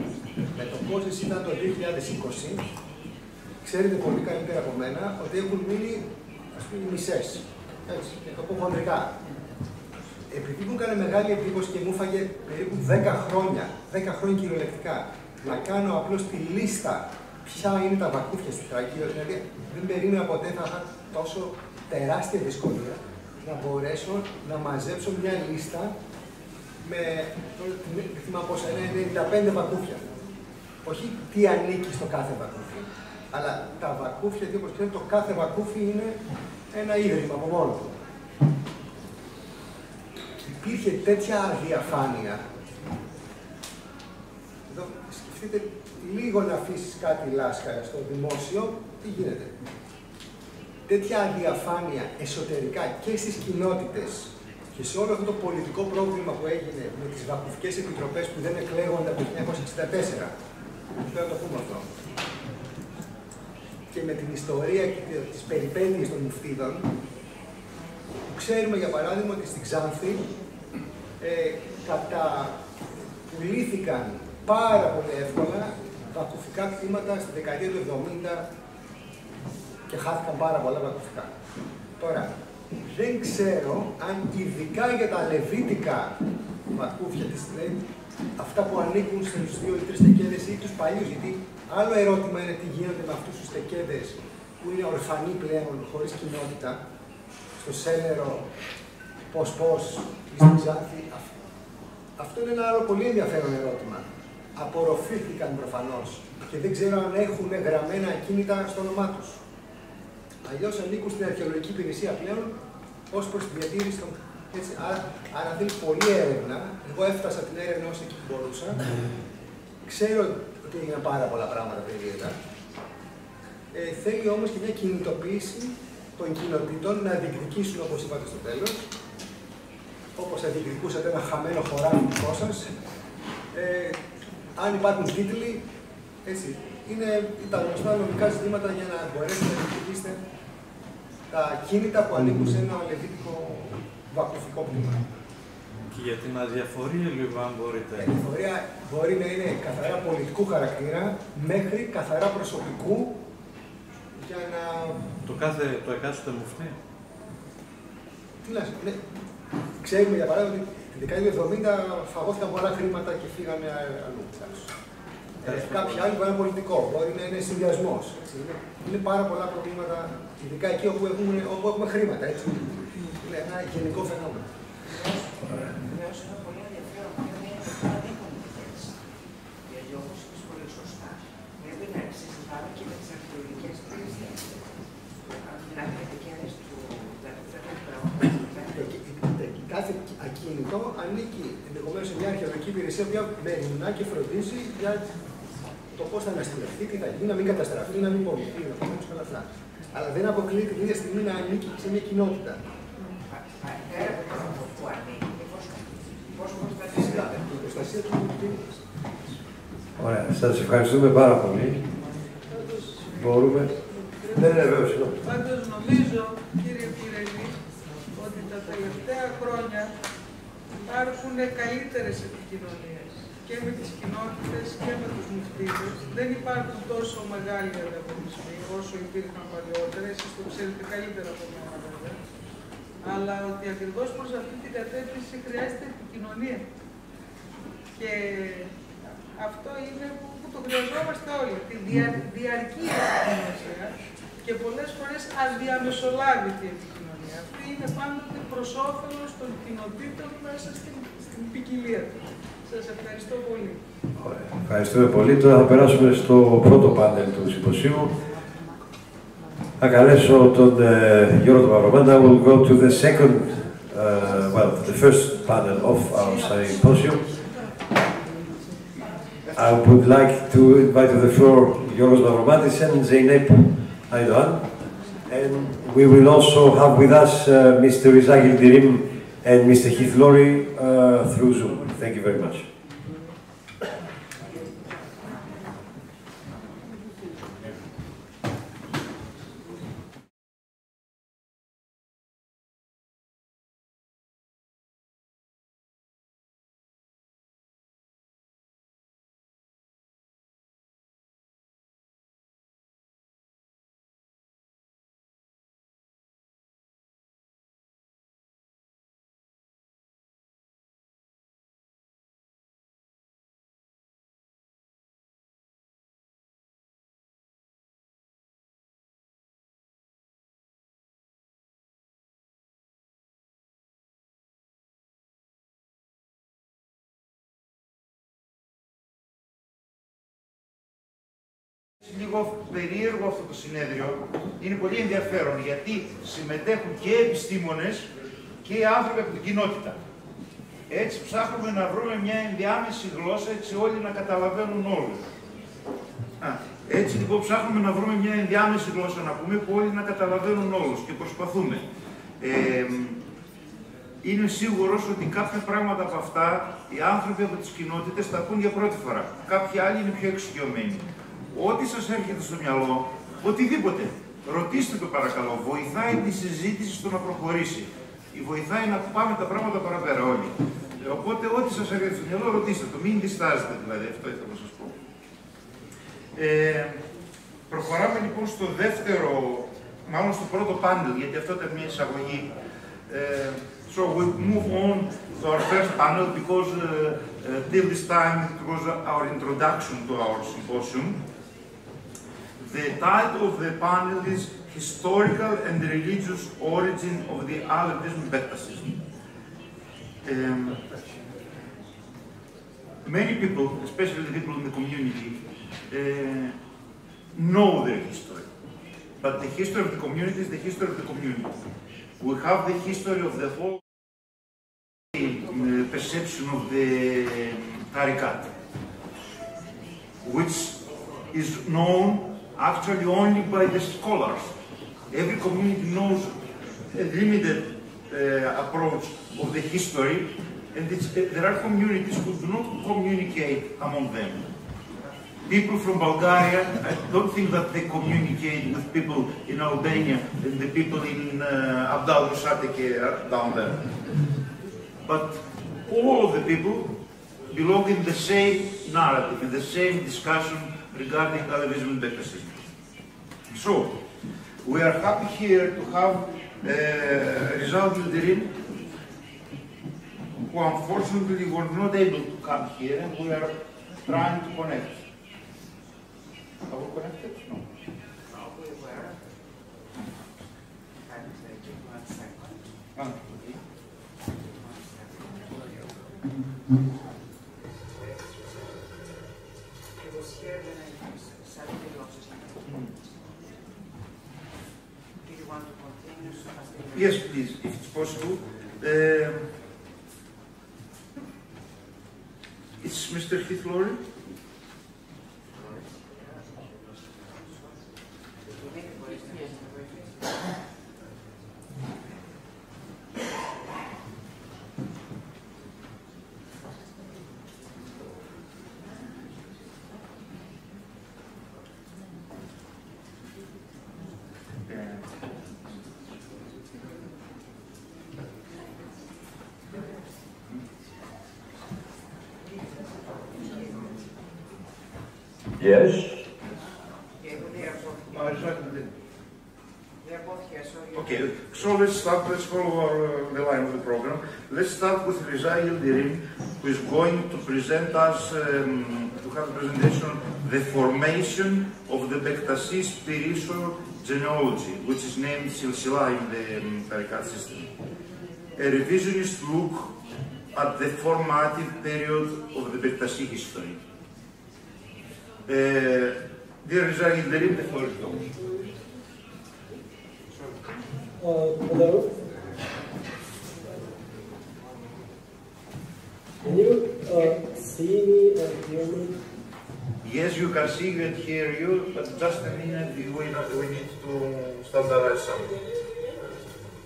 με το πόσες ήταν το 2020, ξέρετε πολύ καλύτερα από μένα ότι έχουν μείνει, ας πούμε, οι μισές. Έτσι, το πω χοντρικά. Επειδή μου έκανε μεγάλη εντύπωση και μου έφαγε περίπου 10 χρόνια κυριολεκτικά, να κάνω απλώς τη λίστα ποια είναι τα βακούφια στη Θράκη, δηλαδή δεν περίμενα ποτέ θα είχα τόσο τεράστια δυσκολία να μπορέσω να μαζέψω μια λίστα με, δεν θυμάμαι πόσα, 95 βακούφια. Όχι τι ανήκει στο κάθε βακούφι, αλλά τα βακούφια, γιατί όπως ξέρετε, το κάθε βακούφι είναι ένα ίδρυμα από μόνο του. Υπήρχε τέτοια αδιαφάνεια. Εδώ σκεφτείτε λίγο να αφήσεις κάτι λάσκαρα στο δημόσιο, τι γίνεται. Τέτοια αδιαφάνεια εσωτερικά και στις κοινότητες και σε όλο αυτό το πολιτικό πρόβλημα που έγινε με τις βακουφικές επιτροπές που δεν εκλέγονται από το 1964. Θέλω να το πούμε αυτό. Και με την ιστορία και τις περιπέτειες των μουφτίδων, ξέρουμε για παράδειγμα ότι στην Ξάνθη καταπουλήθηκαν πάρα πολύ εύκολα βακουφικά κτήματα στη δεκαετία του 70 και χάθηκαν πάρα πολλά βακουφικά. Τώρα, δεν ξέρω αν ειδικά για τα λεβίτικα βακούφια της αυτά που ανήκουν στους 2 ή 3 τεκέδες ή τους παλιούς, γιατί άλλο ερώτημα είναι τι γίνεται με αυτούς τους τεκέδες που είναι ορφανοί πλέον, χωρίς κοινότητα, στο Σέλερο, πώς, στην Ξάνθη. Αυτό είναι ένα άλλο πολύ ενδιαφέρον ερώτημα. Απορροφήθηκαν προφανώς και δεν ξέρω αν έχουν γραμμένα ακίνητα στο όνομά τους. Αλλιώς ανήκουν στην αρχαιολογική υπηρεσία πλέον ως προς τη διατήρηση των. Έτσι, άρα θέλει πολλή έρευνα. Εγώ έφτασα την έρευνα όσο εκεί που μπορούσα. Ξέρω ότι έγιναν πάρα πολλά πράγματα περίεργα. Θέλει όμως και μια κινητοποίηση των κοινοτήτων να διεκδικήσουν, όπως είπατε στο τέλος, όπως θα διεκδικούσατε ένα χαμένο χωράφι δικό σας. Αν υπάρχουν τίτλοι, έτσι, είναι τα γνωστά νομικά ζητήματα για να μπορέσετε να διεκδικήσετε τα κίνητα που ανήκουν σε ένα αλεβίτικο βακουφικό πνεύμα. Και για την αδιαφορία, λίγο, αν μπορείτε. Η αδιαφορία μπορεί να είναι καθαρά πολιτικού χαρακτήρα μέχρι καθαρά προσωπικού για να. Το εκάστοτε μουφτή. Τι να ναι. Ξέρουμε για παράδειγμα ότι τη δεκαετία του 70 φαγώθηκαν πολλά χρήματα και φύγανε αλλού. Κάποιοι άλλοι μπορεί να είναι πολιτικό, μπορεί να είναι συνδυασμός. Είναι πάρα πολλά προβλήματα, ειδικά εκεί όπου έχουμε χρήματα. Έτσι. Είναι ένα γενικό φαινόμενο. Βεβαίως είναι πολύ ενδιαφέρον και είναι αντίπολιτες. Γιατί όπως είπες πολύ σωστά, πρέπει να συζητάμε και με τις αρχαιολογικές υπηρεσίες. Αν μιλάμε για δικαίωμες του κάθε ακίνητο ανήκει ενδεχομένως σε μια αρχαιολογική υπηρεσία που μεριμνά και φροντίζει για το πώς θα αναστηλευτεί, τι θα γίνει, να μην καταστραφεί, να μην πονηθεί, ενδεχομένως όλα αυτά. Αλλά δεν αποκλείεται την ίδια στιγμή να ανήκει σε μια κοινότητα. Η προστασία του κοινότητας. Ωραία, σας ευχαριστούμε πάρα πολύ. Μπορούμε. Ναι, βέβαια, συγγνώμη. Πάντως νομίζω, κύριε Πυρελή, ότι τα τελευταία χρόνια υπάρχουν καλύτερες επικοινωνίες και με τις κοινότητες και με τους μουφτίδες. Δεν υπάρχουν τόσο μεγάλοι ανταγωνισμοί όσο υπήρχαν παλαιότερα, εσείς το ξέρετε καλύτερα από μένα βέβαια. Αλλά ότι ακριβώς προς αυτή την κατεύθυνση χρειάζεται επικοινωνία. Και αυτό είναι που το χρειαζόμαστε όλοι, τη διαρκή επικοινωνία και πολλές φορές αδιαμεσολάβητη επικοινωνία. Αυτή είναι πάντοτε προς όφελος των κοινοτήτων μέσα στην ποικιλία τους. Σας ευχαριστώ πολύ. Ωραία. Ευχαριστούμε πολύ. Τώρα θα περάσουμε στο πρώτο πάνελ του συμποσίου. Θα καλέσω τον Γιώργο Παπαδομάντα. I will go to the second, the first panel of our symposium. I would like to invite to the floor Yorgos Mavromatis and Zeynep Aydoğan. And we will also have with us Mr. Isaac Yildirim and Mr. Heath Laurie through Zoom. Thank you very much. Λίγο περίεργο αυτό το συνέδριο, είναι πολύ ενδιαφέρον γιατί συμμετέχουν και επιστήμονες και άνθρωποι από την κοινότητα. Έτσι ψάχνουμε να βρούμε μια ενδιάμεση γλώσσα έτσι όλοι να καταλαβαίνουν όλους. Έτσι λοιπόν ψάχνουμε να βρούμε μια ενδιάμεση γλώσσα να πούμε που όλοι να καταλαβαίνουν όλους και προσπαθούμε. Είναι σίγουρος ότι κάποια πράγματα από αυτά οι άνθρωποι από τις κοινότητες τα ακούν για πρώτη φορά. Κάποιοι άλλοι είναι πιο εξοικειωμένοι. Ό,τι σας έρχεται στο μυαλό, οτιδήποτε, ρωτήστε το παρακαλώ, βοηθάει τη συζήτηση στο να προχωρήσει. Βοηθάει να πάμε τα πράγματα παραπέρα όλοι. Οπότε ό,τι σας έρχεται στο μυαλό, ρωτήστε το, μην διστάζετε δηλαδή, αυτό ήθελα να σας πω. Προχωράμε λοιπόν στο δεύτερο, μάλλον στο πρώτο πάνελ, γιατί αυτό ήταν μια εισαγωγή. So we move on to our first panel because till this time it was our introduction to our symposium. The title of the panel is historical and religious origin of the Alevism Bektaşism. Many people, especially the people in the community, know their history. But the history of the community is the history of the community. We have the history of the whole perception of the tariqat, which is known actually only by the scholars. Every community knows a limited approach of the history, and there are communities who do not communicate among them. People from Bulgaria, I don't think that they communicate with people in Albania and the people in Abdal Musateke down there. But all of the people belong in the same narrative, in the same discussion regarding Alevism and Bektaşism. So, we are happy here to have Rizal Yildirim, who unfortunately were not able to come here, and we are trying to connect. Are we connected? No. We were. And give 1 second. Okay. He was here when I suddenly lost him. Do you want to continue? Yes, please, if it's possible. It's Mr. Hithlori. Yes. Okay, so let's follow the line of the program. Let's start with Riza Yildirim, who is going to present us, to have a presentation, the formation of the Bektaşi spiritual genealogy, which is named Silsila in the Tariqat system. A revisionist look at the formative period of the Bektaşi history. Dear Riza Yildirim, the floor is yours. Hello. Can you see me and hear me? Yes, you can see and hear you, but just a minute, we need to standardize something.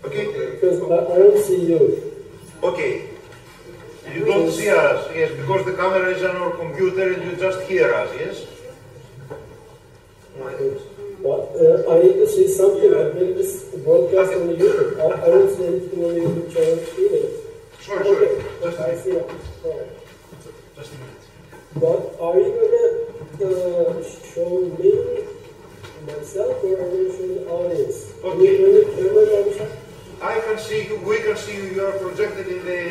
Okay? Because I don't see you. Okay. You don't see us, yes, because the camera is on our computer and you just hear us, yes? But I need to see something. I make this broadcast on the YouTube. I don't see anything on the YouTube channel either. Sorry, okay. Just I see it. Right. Just a minute. But are you going to show me myself or are you going to show the audience? Okay. I can see you, we can see you, you are projected in the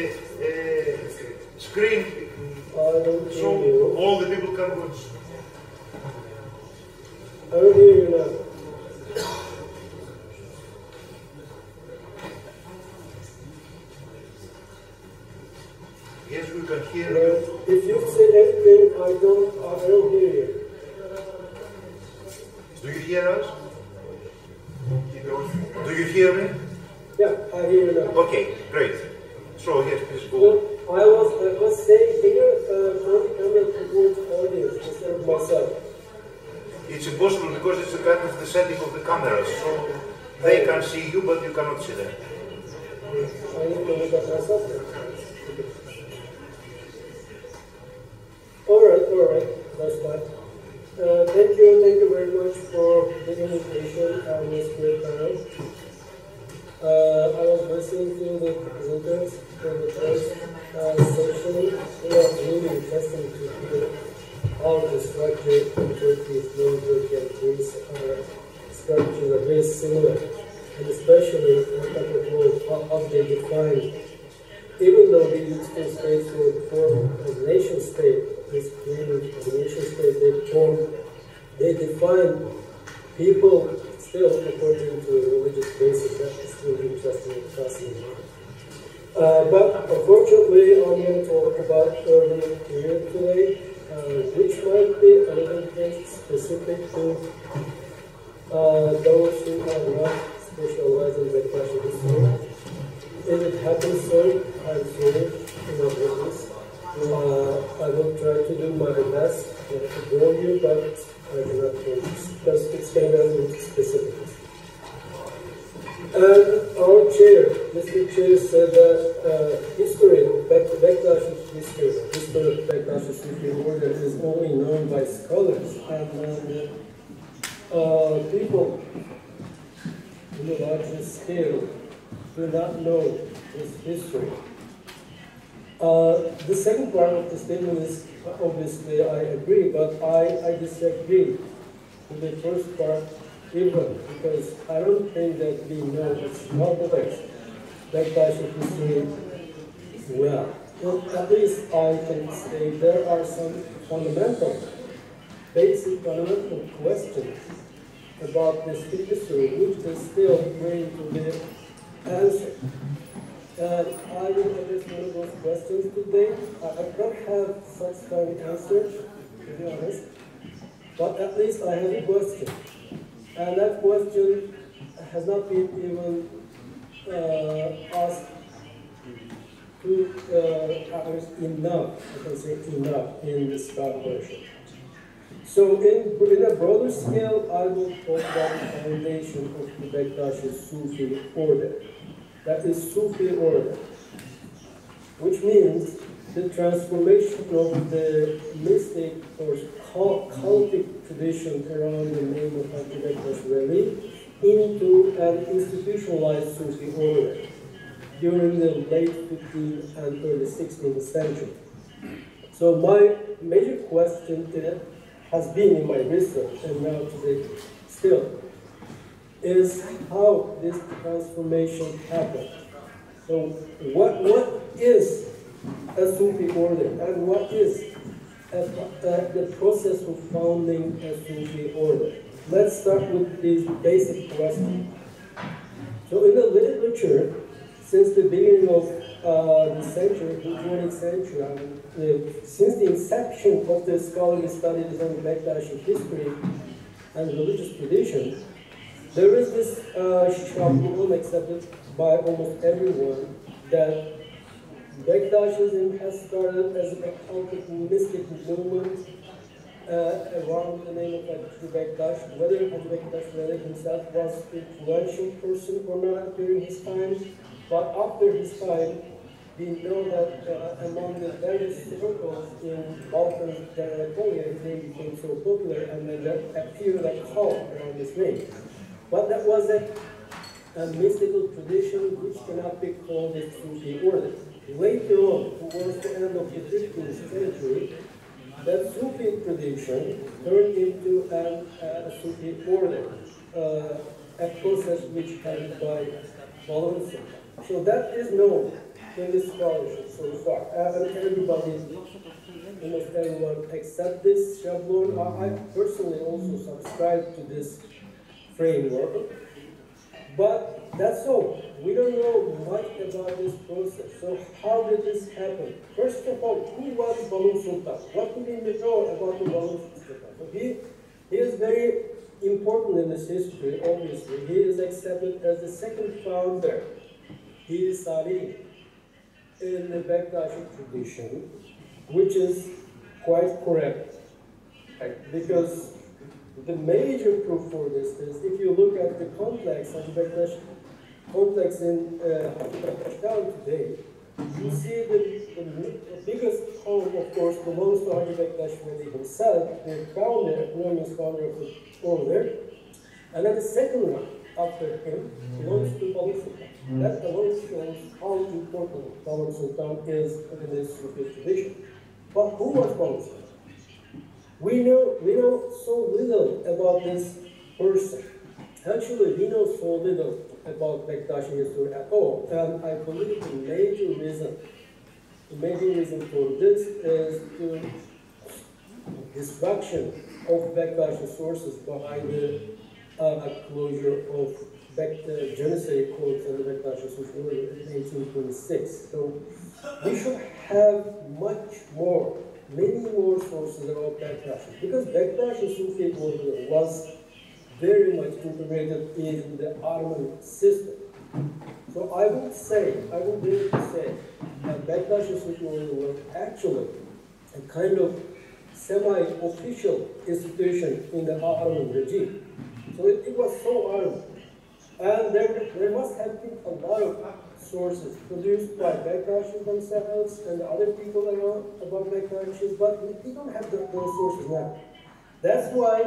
screen. So all the people can watch. I don't hear you now. Yes, we can hear you. If you say anything, I don't hear you. Do you hear us? Do you hear me? Yeah, I hear you now. Okay, great. So yes, please go. I was saying here, how the camera towards the audience instead of myself. It's impossible because it's a kind of the setting of the cameras, so they can see you, but you cannot see them. I need to look at myself. All right, that's fine. Thank you very much for the invitation and this great panel. I was listening to the presenters for the first session. It was really interesting to hear how the structure in Turkey, Northern Turkey and Greece are structures are very similar, and especially how they define. Even though the Egyptian states were formed as a nation state, this created as a nation state, they define people still according history. But unfortunately, I'm going to talk about early period today, which might be a little bit specific to those who are not specialized in Bektashi history. If it happens so, I'm sorry in advance. I will try to do my best not to bore you, but I cannot promise because it's going to be a little specific. And our chair, Mr. Chair, said that history of Bektashi history of Bektashi Sufi order is only known by scholars and people in the larger scale do not know this history. The second part of the statement is obviously I agree, but I disagree with the first part even because I don't think that we know it's not the best Bektashi history well. At least I can say there are some basic fundamental questions about this history which is still waiting to be answered. And I will address one of those questions today. I don't have such strong answers, to be honest, but at least I have a question. And that question has not been even asked to enough, I can say enough, in the Scott version. So in a broader scale, I will talk about the foundation of the Bektashi Sufi order. That is Sufi order, which means the transformation of the mystic or cultic tradition around the name of Hacı Bektaş Veli into an institutionalized Sufi order during the late 15th and early 16th century. So my major question has been in my research and now today still is how this transformation happened. So what is a Sufi order and what is the process of founding a Sufi order? Let's start with these basic questions. So in the literature, since the beginning of the century, the 20th century, since the inception of the scholarly studies on Bektashi history and religious tradition, there is this shabloon accepted by almost everyone that Bektashism has started as a occultic mystic movement around the name of Hacı Bektaş. Whether Hacı Bektaş Veli himself was an influential person or not during his time, but after his time, we know that among the various circles in Balkan and Anatolia, his name became so popular and then there appeared a cult around his name. But that was a mystical tradition which cannot be called a Sufi order. Later on, towards the end of the 15th century, that Sufi tradition turned into a Sufi order, a process which carried by Balkan. So that is known in the scholarship so far. And everybody, almost everyone accepts this shabloon. I personally also subscribe to this framework. But that's all. We don't know much about this process. So how did this happen? First of all, who was Balkan Sultan? What do we know about the Balkan Sultan? So he is very important in this history, obviously. He is accepted as the second founder. He is Sari in the Bektashi tradition, which is quite correct. Because the major proof for this is if you look at the complex, Hacı Bektaş complex in Hacı Bektaş town today, you see the biggest home, of course, belongs to Hacı Bektaş Veli himself, the founder, enormous founder of the order, and then the second one after him belongs to Balkan Sultan. That alone shows how important Balkan Sultan is in this Sufi tradition. But who was Balkan Sultan? We know so little about this person. Actually, we know so little about Bektashi history at all. And I believe the major reason for this is the destruction of Bektashi sources behind the closure of Janissary quotes on the Bektashi Sufi order in 1826. So we should have many more sources about Bektashi, because Bektashi Sufi order was very much integrated in the Ottoman system. So I would dare to say that Bektashi Sufi order was actually a kind of semi-official institution in the Ottoman regime. So it was so Ottoman. And there must have been a lot of sources produced by Bektashis themselves and other people around about Bektashis, but we don't have those sources now. That's why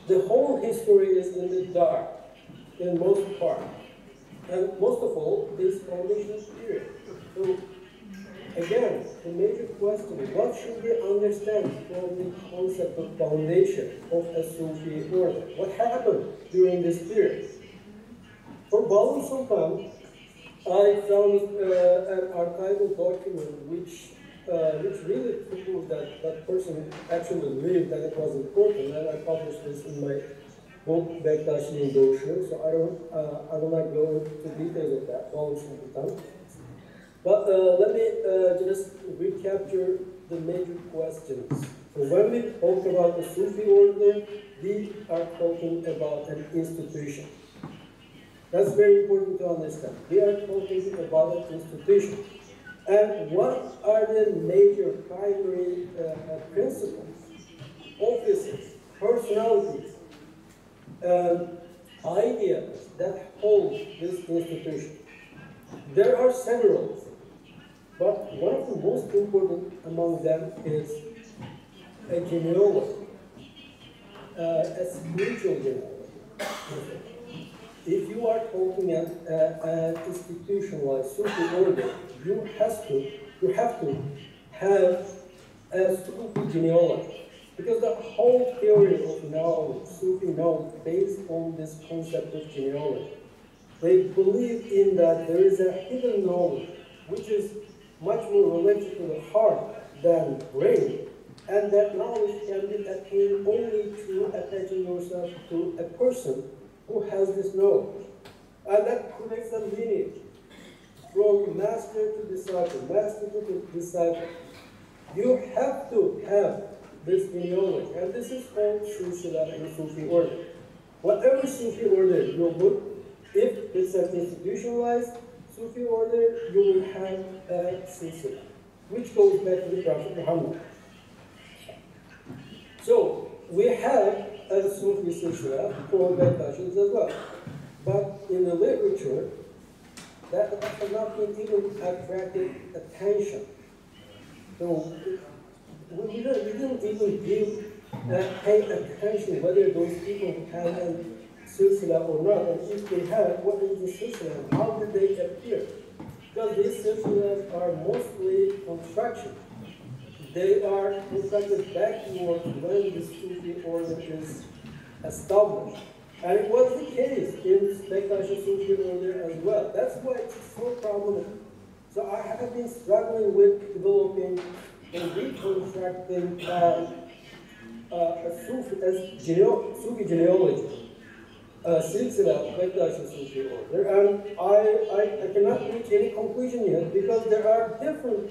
the whole history is in the dark, in most part. And most of all, this foundation period. So again, the major question is, what should we understand from the concept of foundation of a Sufi order? What happened during this period? For Balum Sultan, I found an archival document which really proves that that person actually lived and it was important, and I published this in my book Bektaşilik brochure, so I will not go into details of that, Balum Sultan. But let me just recapture the major questions. So when we talk about the Sufi order, we are talking about an institution. That's very important to understand. We are talking about an institution. And what are the major primary principles, offices, personalities, ideas that hold this institution? There are several, but one of the most important among them is a genealogy, a spiritual genealogy. If you are talking an institutionalized Sufi order, you have to have a Sufi genealogy, because the whole theory of knowledge, Sufi knowledge, based on this concept of genealogy. They believe in that there is a hidden knowledge which is much more related to the heart than brain, and that knowledge can be attained only through attaching yourself to a person who has this knowledge. And that connects a lineage from master to disciple. You have to have this genealogy, and this is called silsila in Sufi order. Whatever Sufi order you look, if it's an institutionalized Sufi order, you will have a silsila, which goes back to the Prophet Muhammad. So we have a Sufi silsila for Bektashis as well. But in the literature, that has not been even attracted attention. So we didn't even pay attention whether those people have a silsila or not, and if they have, what is the silsila and how did they appear? Because these silsilas are mostly construction. They are constructed backwards when the Sufi order is established. And it was the case in Bektashi Sufi order as well. That's why it's so prominent. So I have been struggling with developing and reconstructing a Sufi genealogy, silsila Bektashi Sufi order, and I cannot reach any conclusion yet because there are different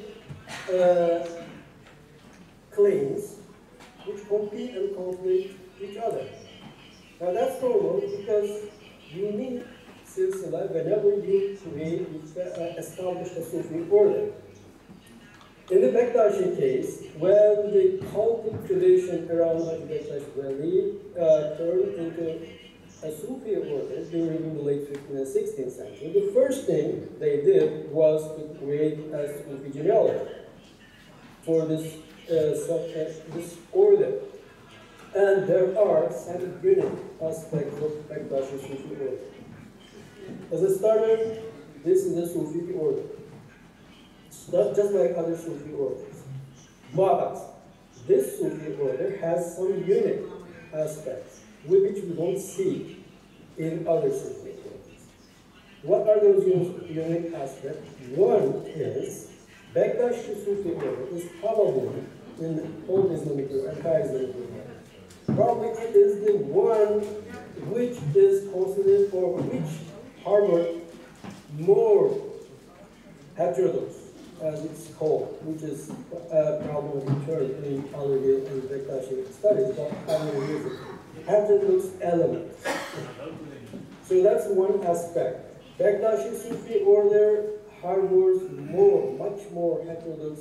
claims which compete and conflict each other. Now that's normal because you need silsila whenever you establish a Sufi order. In the Bektashi case, when the cultic tradition around Hacı Bektaş Veli turned into a Sufi order during the late 15th and 16th century, the first thing they did was to create a Sufi genealogy for this order. And there are some unique aspects of Bektashi Sufi order. As a starter, this is a Sufi order. It's not just like other Sufi orders. But this Sufi order has some unique aspects which we don't see in other Sufi orders. What are those unique aspects? One is Bektashi Sufi order is probably in the whole Islamic world, entire Islamic world. Probably it is the one which is considered, or which harbor more heterodox, as it's called, which is a problem of term in Alevi and Bektaşilik studies, but Alevi heterodox elements. So that's one aspect. Bektaşi Sufi order harbors much more heterodox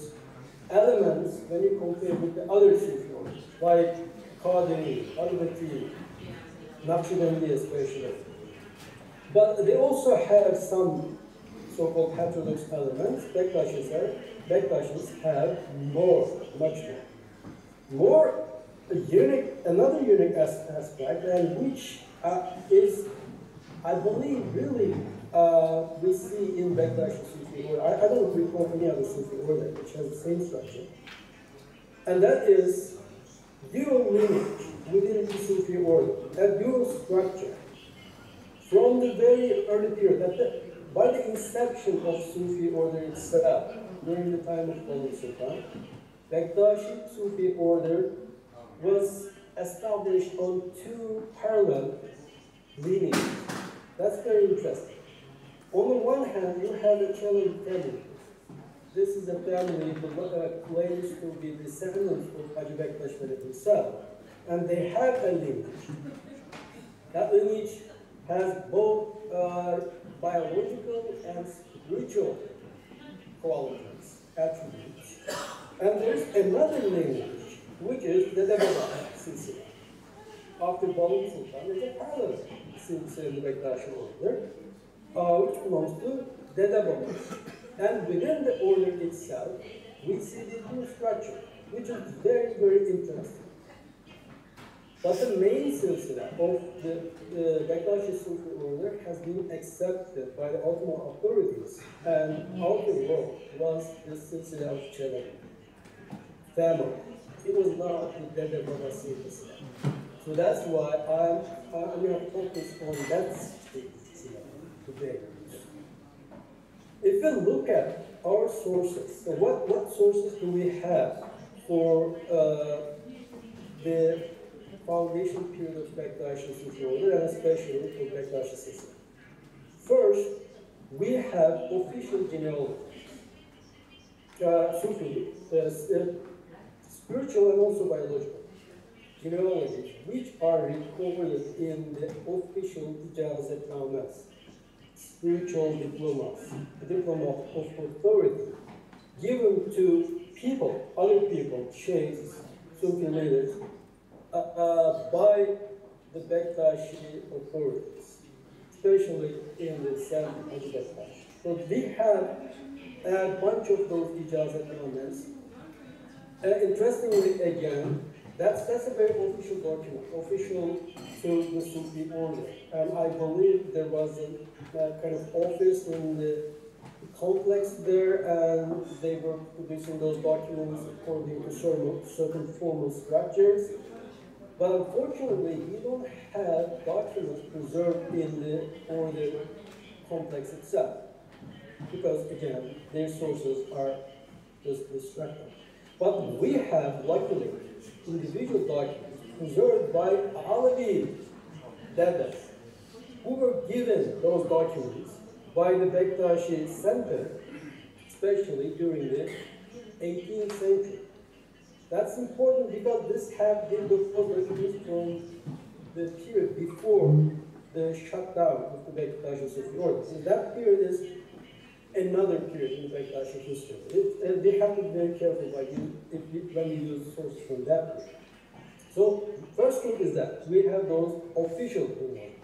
elements when you compare with the other Sufi orders, like Qadiri, Alvati, Naqshbandi especially. But they also have some so-called heterodox elements. Bektaşis have much more. Another unique aspect, and which is, I believe, really we see in Bektashi Sufi order. I don't recall any other Sufi order which has the same structure. And that is dual lineage within the Sufi order, a dual structure. From the very early period, by the inception of Sufi order itself, during the time of Holy Sultan, Bektashi Sufi order was established on two parallel lineages. That's very interesting. On the one hand, you have a Chalabi family. This is a family that claims to be descendants of Hacı Bektaş Veli himself, and they have a lineage. That lineage has both biological and spiritual qualities, attributes. And there's another lineage, which is the Baba silsile. After Balı Sultan, there's a parallel silsile in the Bektaşi order, which belongs to Dede Baba. And within the order itself, we see the new structure, which is very, very interesting. But the main silsile of the Bektaşi Sufi order has been accepted by the Ottoman authorities, and out of the world was the silsile of Çelebi family. It was not the Dede Baba silsile. So that's why I'm going to focus on that silsile today. If we look at our sources, so what sources do we have for the foundation period of Bektaşi Sufi order, and especially for Bektaşi system? First, we have official genealogy, Sufi, spiritual and also biological genealogies, which are recorded in the official ijazetnames, spiritual diplomas, the diploma of authority given to people, other people, sheikhs, Sufi leaders, by the Bektashi authorities, especially in the South of Bektash. So we have a bunch of those ijazetnames. Interestingly, again, that's a very official document, official to the Sufi order. And I believe there was a kind of office in the complex there, and they were producing those documents according to certain formal structures. But unfortunately, we don't have documents preserved in the order complex itself, because again, their sources are just destructive. But we have, luckily, individual documents preserved by Alevi Dedes, who were given those documents by the Bektashi Center, especially during the 18th century. That's important because this had been produced from the period before the shutdown of the Bektashi Sufi order. So that period is another period in the Bektashi history. They have to be very careful when you use sources from that period. So, first thing is that we have those official ones.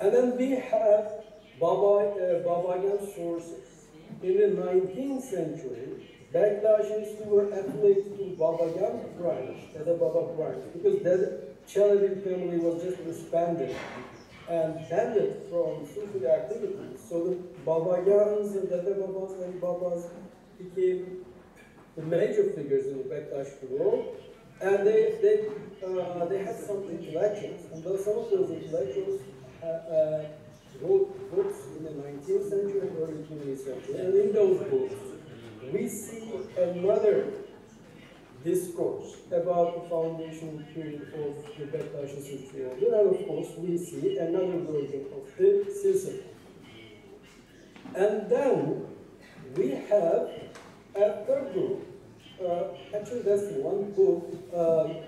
And then we have Babayan sources. In the 19th century, Bektashis who were affiliated to Babayan branch, the Baba branch, because the Çelebi family was just disbanded and banned from Sufi activities. So the Babayans and Dede Babas and Babas became the major figures in the Bektashi world. And they had some intellectuals, and some of those intellectuals wrote books in the 19th century and early 20th century. And in those books, we see another discourse about the foundation period of the Bektashi Sufi order, and of course we see another version of the silsila. And then we have a third group. Actually, that's one book,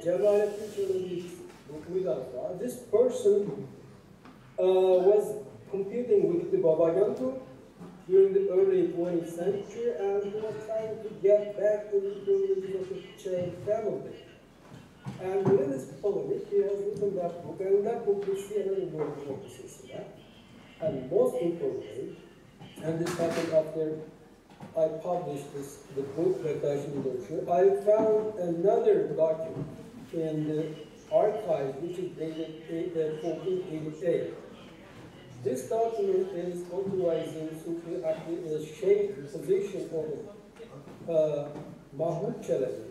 Cemalettin Çelebi's book Müdafaa. This person was competing with the Babagantu during the early 20th century, and he was trying to get back to the privileges of the Çelebi family. And within this polemic, he has written that book, and that book we see another version of the silsila. And most importantly, and this happened after I published the book, Bektaşilik literature, I found another document in the archive which is dated 1488. This document is authorizing Sufi the shape position of Mahmud Çelebi.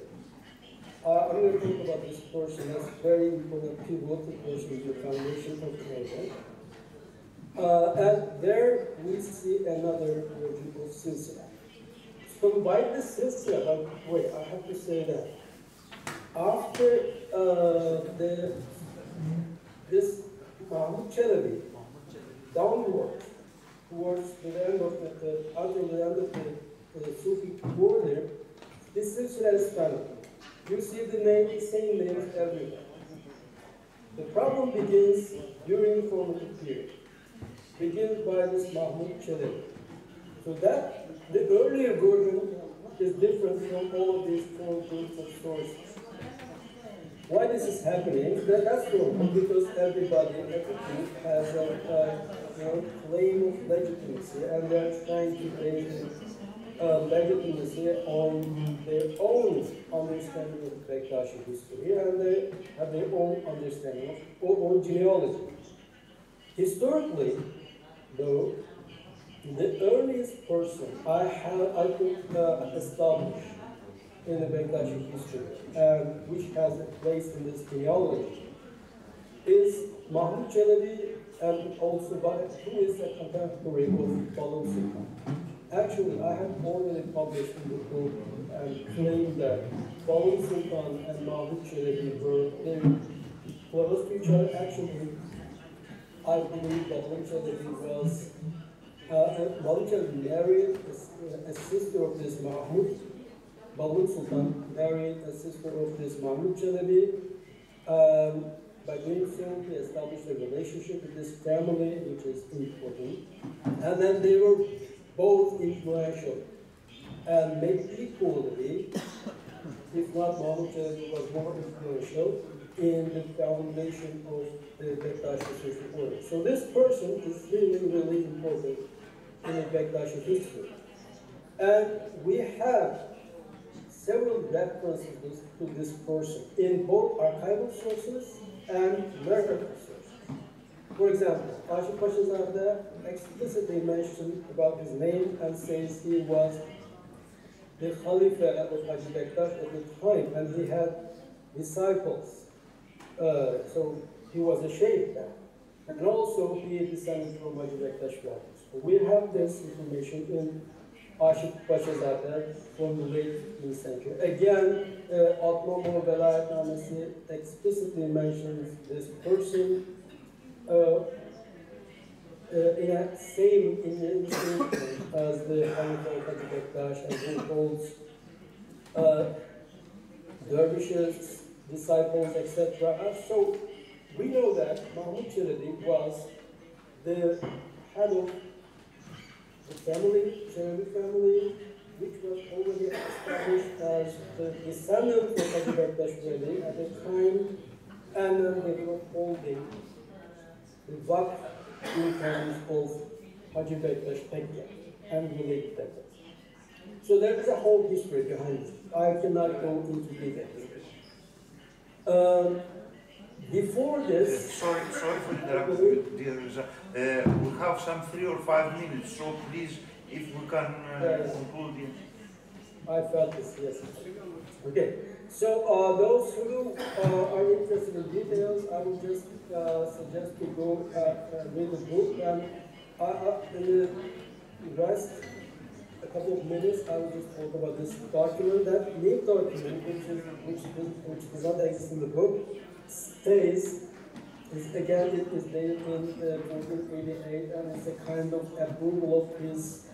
I'm going to talk about this person as very important pivotal person in the foundation of the order. And there we see another version of silsila. So by the silsila, by the way, I have to say that after this Mahmud Çelebi downward towards the end of until the end of the Sufi order, this silsila is found. You see the same names everywhere. The problem begins during the formative period. Begins by this Mahmud Çelebi. So that the earlier version is different from all of these four groups of sources. Why this is happening? That's normal because everybody, everything has a claim of legitimacy, and they're trying to base legitimacy on their own understanding of Bektashi history, and they have their own understanding of own genealogy. Historically, though, the earliest person I could establish in the Bektashi history, which has a place in this genealogy, is Mahmud Çelebi, and also who is a contemporary of Balun Sultan. Actually, I have already published in the book and claimed that Balun Sultan and Mahmud Çelebi were very close to each other. Actually, I believe that Balun Çelebi married a sister of this Mahmud. Balun Sultan married a sister of this Mahmud Çelebi. By doing so, he established a relationship with this family, which is important. And then they were both influential. And maybe equally, if not Mahmud Çelebi was more influential in the foundation of the Bektashi Sufi order. So this person is really, really important in the Bektashi history. And we have several references to this person in both archival sources and narrative sources. For example, Aşık Paşazade explicitly mentioned about his name and says he was the Khalifa of Hacı Bektaş at the time, and he had disciples. So he was a sheikh then. And also he descended from Hacı Bektaş brothers. So we have this information in Aşık Paşazade from the late 15th century. Again, Atmamur Velayetnamesi explicitly mentions this person in the same as the Khalifa of Hacı Bektaş, and who holds dervishes, disciples, etc. So we know that Mahmud Çelebi was the head of the family, Çelebi family, which was already established as the descendant of Hacı Bektaş Veli at the time, and then they were holding the Vakf incomes of Hacı Bektaş Tekke and related texts. So there is a whole history behind it. I cannot go into details. Before this... Sorry for interrupting, dear Riza. We have some 3 or 5 minutes, so please, if we can conclude it. I felt this, yes. Okay, so those who are interested in details, I would just suggest to go read the book, and in the rest, a couple of minutes, I will just talk about this document. That new document, which does not exist in the book, states, again, it is dated in 1488, and it's a kind of approval of his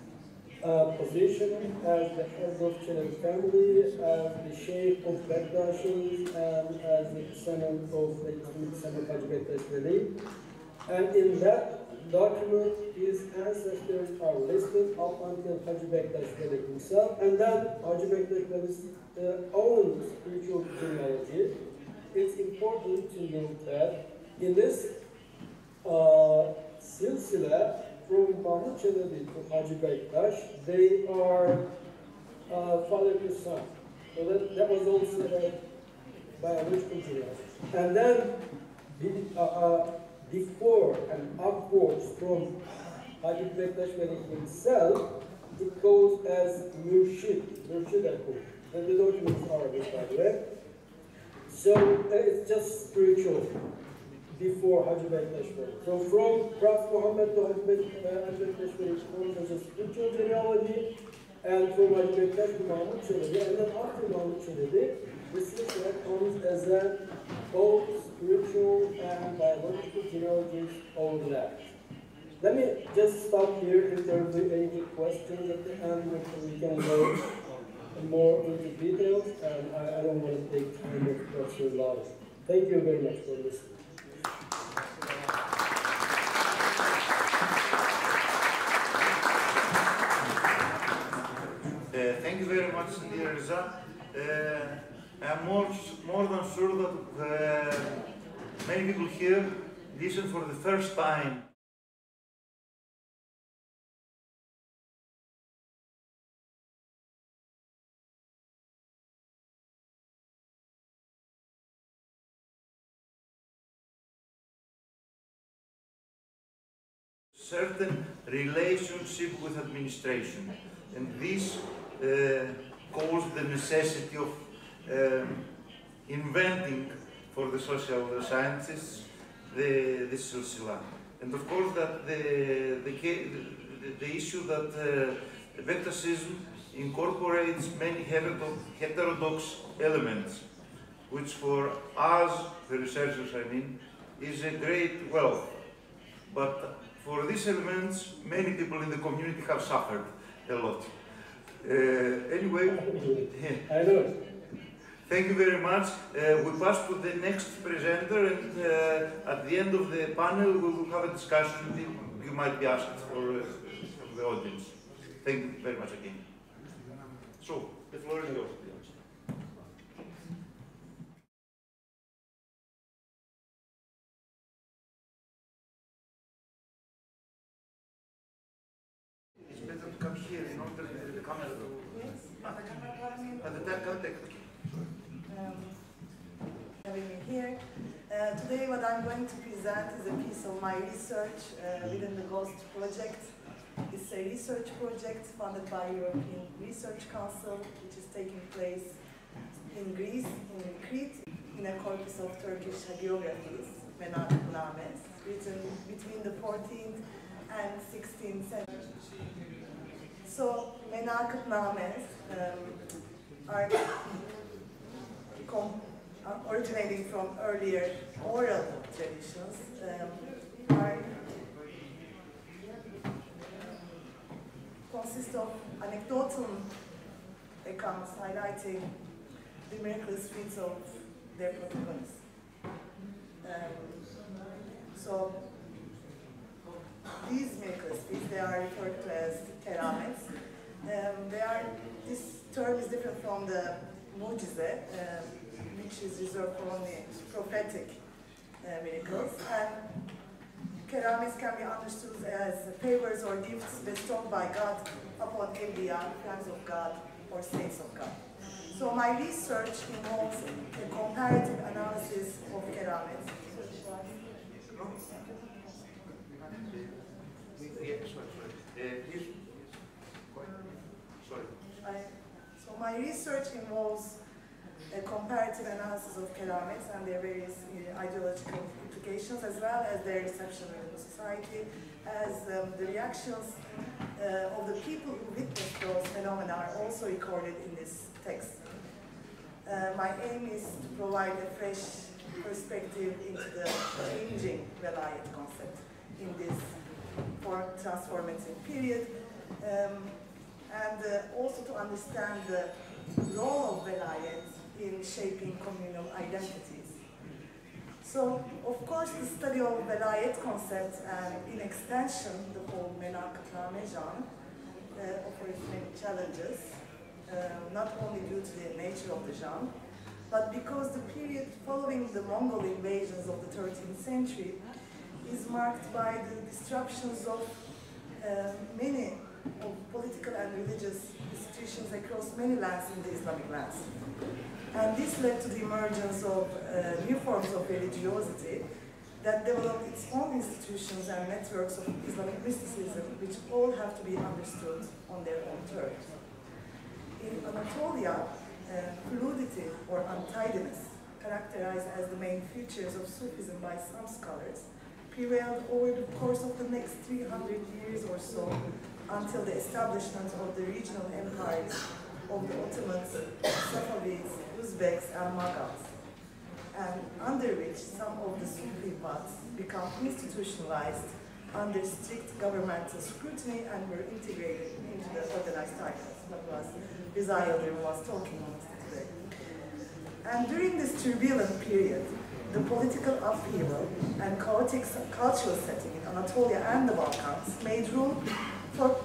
position as the head of Çelebi family, as the Sheikh of Bektaşilik, and as the descendant of Hacı Bektaş Veli. And in that document, his ancestors are listed up until Hacı Bektaş Veli himself, and then Hacı Bektaş Veli's own spiritual genealogy. It's important to note that in this silsile, from Mahmud Çelebi to Hacı Bektaş, they are father to son. So that was also a biological genealogy. And then before and upwards from Hacı Bektaş Veli himself, it goes as Mürşid Akul. And the documents are this, by the way. So it's just spiritual before Hacı Bektaş Veli. So from Prophet Muhammad to Hacı Bektaş Veli comes as a spiritual genealogy, and from Hacı Bektaş to Mahmud Çelebi, and then after Mahmud Çelebi, this comes as a both spiritual and biological genealogies overlap. Let me just stop here. If there will be any questions at the end, we can go more into details, and I don't want to take time of Dr. Lawrence. Thank you very much for listening. Thank you very much, dear Reza. I'm more than sure that many people here listen for the first time. Certain relationship with administration, and this caused the necessity of inventing for the social sciences this silsila. And of course that the issue that Bektaşism incorporates many heterodox elements, which for us, the researchers I mean, is a great wealth. But for these elements, many people in the community have suffered a lot. Anyway, I know. Thank you very much. We pass to the next presenter, and at the end of the panel, we will have a discussion. You might be asked from the audience. Thank you very much again. So, the floor is yours. It's better to come here in order to the camera. Yes. Having me here. Today what I'm going to present is a piece of my research within the GHOST project. It's a research project funded by European Research Council, which is taking place in Greece, in Crete, in a corpus of Turkish hagiographies, menakıbnames, written between the 14th and 16th century. So, menakıbnames are originating from earlier oral traditions, consist of anecdotal accounts highlighting the miraculous feats of their protagonists. So these miraculous feats, they are referred to as keramets. This term is different from the mucize, which is reserved for only prophetic miracles. And keramets can be understood as favors or gifts bestowed by God upon Evliya, friends of God, or saints of God. So my research involves a comparative analysis of keramets. So my research involves a comparative comparative analysis of keramets and their various ideological implications, as well as their reception within the society, as the reactions of the people who witnessed those phenomena are also recorded in this text. My aim is to provide a fresh perspective into the changing velayet concept in this transformative period, and also to understand the role of velayet in shaping communal identities. So, of course, the study of velayet concept and, in extension, the whole menakıbname genre offers many challenges, not only due to the nature of the genre, but because the period following the Mongol invasions of the 13th century is marked by the disruptions of many political and religious institutions across many lands in the Islamic lands. And this led to the emergence of new forms of religiosity that developed its own institutions and networks of Islamic mysticism, which all have to be understood on their own terms. In Anatolia, fluidity or untidiness, characterized as the main features of Sufism by some scholars, prevailed over the course of the next 300 years or so, until the establishment of the regional empires of the Ottomans, Safavids, Uzbeks, and Mughals, and under which some of the Sufi paths become institutionalized under strict governmental scrutiny and were integrated into the organized titles, that was Rıza Yıldırım was talking about today. And during this turbulent period, the political upheaval and chaotic cultural setting in Anatolia and the Balkans made room for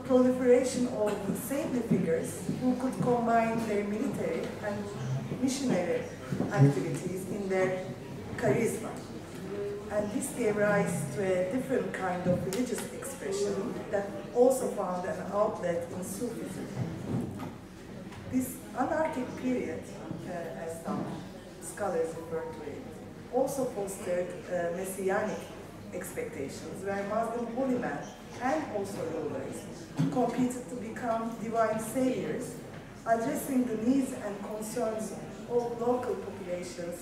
proliferation of saintly figures who could combine their military and missionary activities in their charisma. And this gave rise to a different kind of religious expression that also found an outlet in Sufism. This anarchic period, as some scholars refer to it, also fostered messianic expectations, where Muslim holy men and also rulers competed to become divine saviors, addressing the needs and concerns of local populations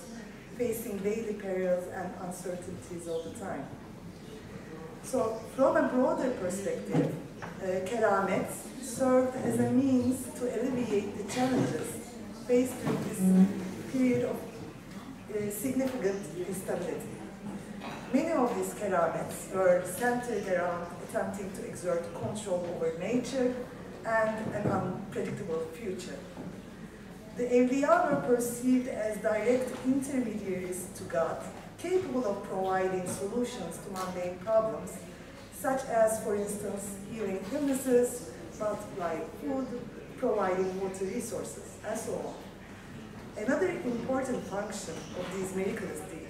facing daily perils and uncertainties all the time. So, from a broader perspective, keramet served as a means to alleviate the challenges faced during this period of significant instability. Many of these keramets were centered around attempting to exert control over nature and an unpredictable future. The Evliya were perceived as direct intermediaries to God, capable of providing solutions to mundane problems, such as, for instance, healing illnesses, multiplying food, providing water resources, and so on. Another important function of these miraculous deeds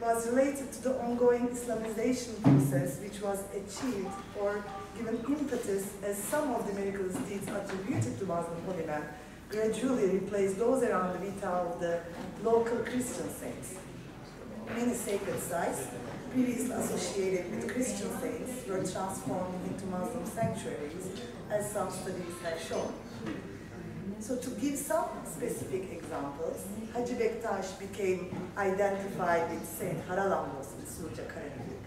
was related to the ongoing Islamization process, which was achieved or given impetus as some of the miraculous deeds attributed to Muslim holy men gradually replaced those around the vita of the local Christian saints. Many sacred sites previously associated with Christian saints were transformed into Muslim sanctuaries, as some studies have shown. So to give some specific examples, Hacı Bektaş became identified with Saint Haralambos in Suruca, Alevilik,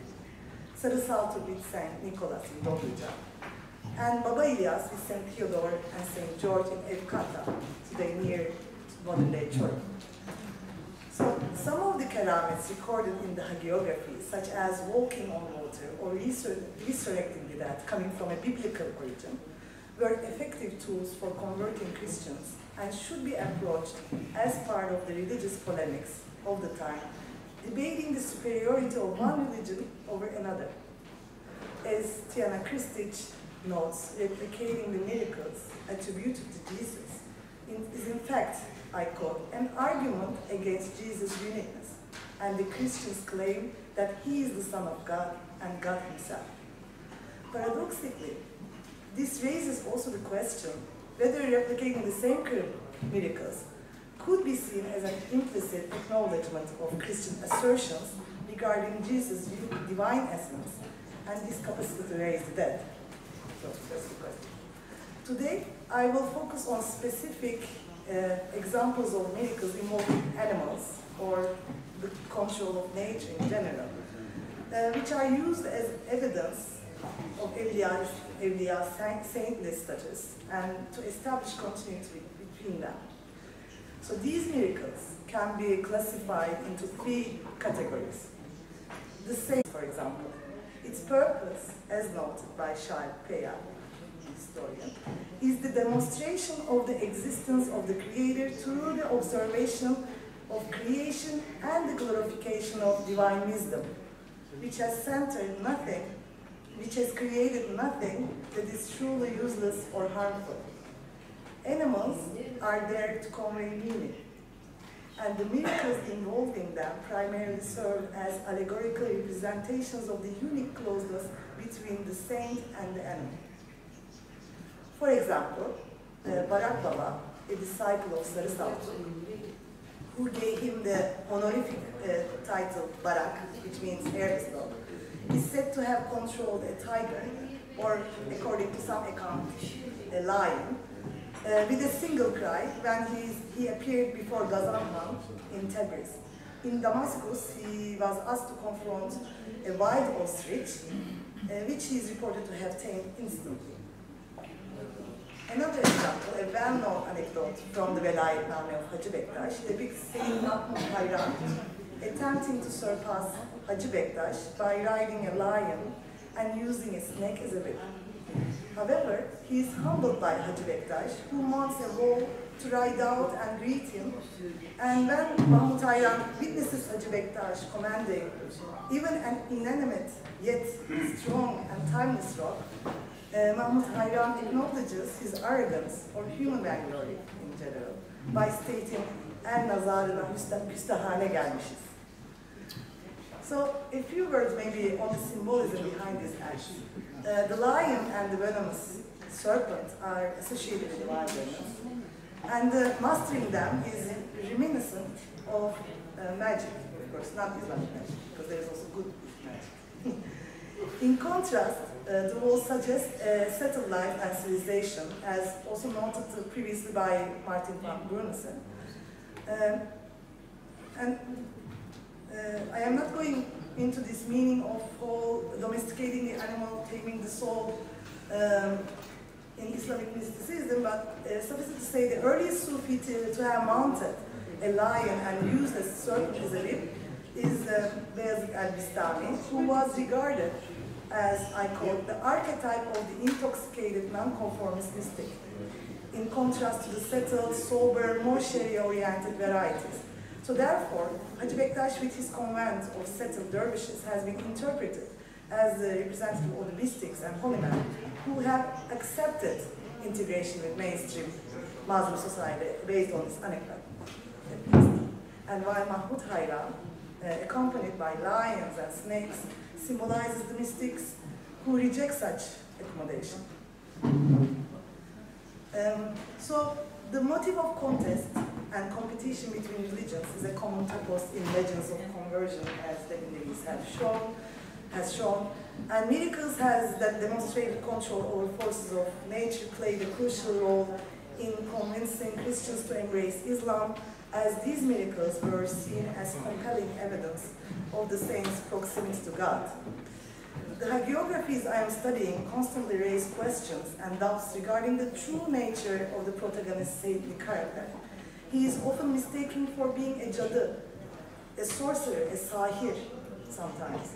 Sarı Salto with Saint Nicholas in Dobruca, and Baba İlyas with Saint Theodore and Saint George in Evkata, today near modern-day Çorum. So some of the keramets recorded in the hagiography, such as walking on water or resurrecting the dead, coming from a biblical origin, were effective tools for converting Christians and should be approached as part of the religious polemics of the time, debating the superiority of one religion over another. As Tiana Kristic notes, replicating the miracles attributed to Jesus is in fact, I quote, an argument against Jesus' uniqueness and the Christians' claim that he is the Son of God and God himself. Paradoxically, this raises also the question whether replicating the same miracles could be seen as an implicit acknowledgement of Christian assertions regarding Jesus' divine essence and his capacity to raise the dead. So that's the question. Today, I will focus on specific examples of miracles involving animals or the control of nature in general, which are used as evidence of Evliya saintly status and to establish continuity between them. So these miracles can be classified into 3 categories. The saint, for example, its purpose, as noted by Şair Peya, historian, is the demonstration of the existence of the Creator through the observation of creation and the glorification of divine wisdom, which has centered nothing, which has created nothing that is truly useless or harmful. Animals are there to convey meaning, and the miracles involving them primarily serve as allegorical representations of the unique closeness between the saint and the animal. For example, Barak Baba, a disciple of Sarı Saltuk, who gave him the honorific title Barak, which means hairless dog, is said to have controlled a tiger, or according to some account, a lion, with a single cry when he appeared before Gazan Khan in Tabriz. In Damascus, he was asked to confront a wild ostrich, which he is reported to have tamed instantly. Another example, a well-known anecdote from the Velayetname of Hacı Bektaş, depicts Sayyid Mahmud Hayran attempting to surpass Hacı Bektaş by riding a lion and using a snake as a whip. However, he is humbled by Hacı Bektaş, who mounts a bull to ride out and greet him, and when Mahmud Hayran witnesses Hacı Bektaş commanding even an inanimate yet strong and timeless rock, Mahmud Hayran acknowledges his arrogance or human vainglory in general by stating, "En nazarına müstahane gelmişiz." So, a few words maybe on the symbolism behind this act. The lion and the venomous serpent are associated with divine venomous, and mastering them is reminiscent of magic, of course, not Islamic magic, because there is also good magic. In contrast, the wall suggests a settled life and civilization, as also noted previously by Martin van Brunissen. I am not going into this meaning of whole domesticating the animal, taming the soul in Islamic mysticism, but suffice it to say the earliest Sufi to have mounted a lion and used a serpent as a whip is Bayezid al-Bistami, who was regarded as, I quote, the archetype of the intoxicated non-conformist mystic, in contrast to the settled, sober, more Sharia-oriented varieties. So therefore, Hacı Bektaş, with his convent of settled dervishes, has been interpreted as the representative of the mystics and holy men who have accepted integration with mainstream Muslim society based on this anecdote. And while Mahmud Hayran, accompanied by lions and snakes, symbolizes the mystics who reject such accommodation. So the motive of contest and competition between religions is a common topos in legends of conversion, as the Hindus has shown, and miracles that demonstrated control over forces of nature played a crucial role in convincing Christians to embrace Islam, as these miracles were seen as compelling evidence of the saints' proximity to God. The hagiographies I am studying constantly raise questions and doubts regarding the true nature of the protagonist's saintly character. He is often mistaken for being a cadı, a sorcerer, a sahir sometimes,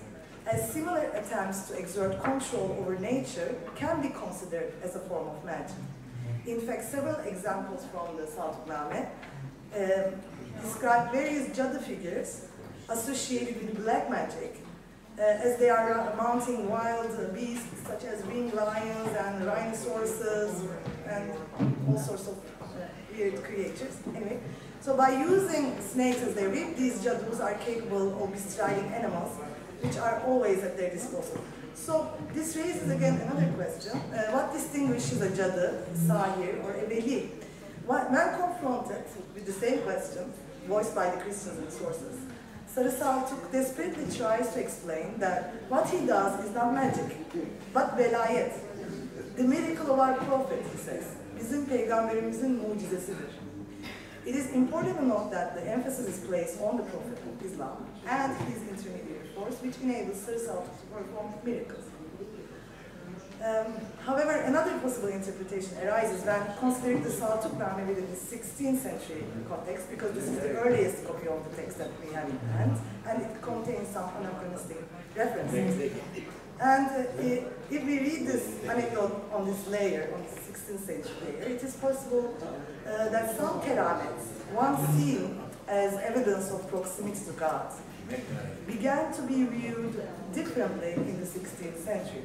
as similar attempts to exert control over nature can be considered as a form of magic. In fact, several examples from the Saltukname describe various cadı figures associated with black magic, as they are mounting wild beasts such as winged lions and rhinoceroses and all sorts of weird creatures. Anyway, so by using snakes as their whip, these cadus are capable of bestriding animals, which are always at their disposal. So this raises again another question: what distinguishes a cadı, sahir, or a veli? When confronted with the same question voiced by the Christians in sources, Sarı Saltuk desperately tries to explain that what he does is not magic, but velayet. The miracle of our prophet, he says, bizim peygamberimizin mucizesidir. It is important to note that the emphasis is placed on the Prophet of Islam and his intermediary force, which enables Sarı Saltuk to perform miracles. However, another possible interpretation arises when considering the Saltukname within the 16th century context, because this is the earliest copy of the text that we have in hand, and it contains some anachronistic references. And if we read this anecdote on this layer, on the 16th century layer, it is possible that some keramets, once seen as evidence of proximity to God, began to be viewed differently in the 16th century.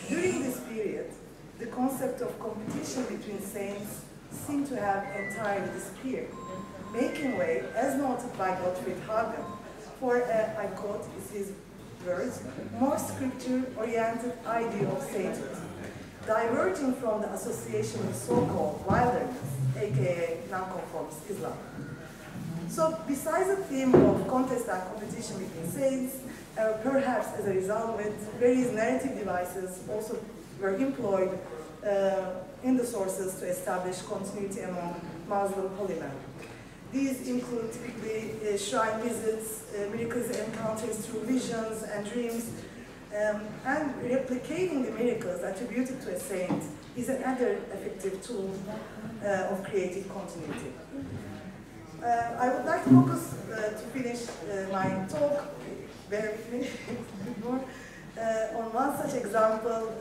During this period, the concept of competition between saints seemed to have entirely disappeared, making way, as noted by Gottfried Hagen, for, I quote, his words, more scripture-oriented idea of sainthood, diverging from the association with so-called wilderness, aka nonconformist Islam. So, besides the theme of contest and competition between saints, perhaps as a result, various narrative devices also were employed in the sources to establish continuity among Muslim holy men. These include typically shrine visits, miracles encounters through visions and dreams, and replicating the miracles attributed to a saint is another effective tool of creative continuity. I would like to focus, to finish my talk, bear with me on one such example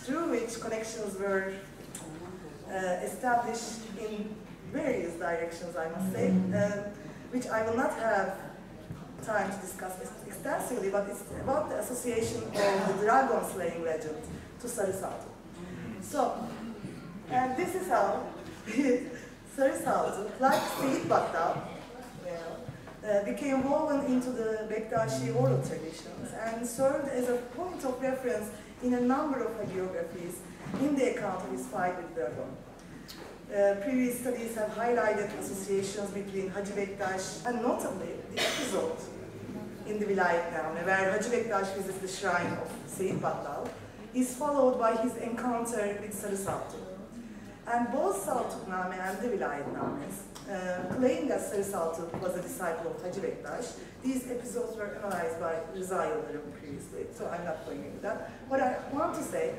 through which connections were established in various directions, I must say, which I will not have time to discuss extensively, but it's about the association of the dragon slaying legend to Sarı Saltuk. So, and this is how Sarı Saltuk, like Seyit Battal, became woven into the Bektashi oral traditions and served as a point of reference in a number of hagiographies in the account of his fight with Dragon. Previous studies have highlighted associations between Hacı Bektaş and notably the episode in the Vilayetname where Hacı Bektaş visits the shrine of Seyit Battal is followed by his encounter with Sarı Saltuk. And both Saltukname and the Vilayetnames claim that Sarı Saltuk was a disciple of Hacı Bektaş. These episodes were analyzed by Rıza Yıldırım previously, so I'm not going into that. What I want to say,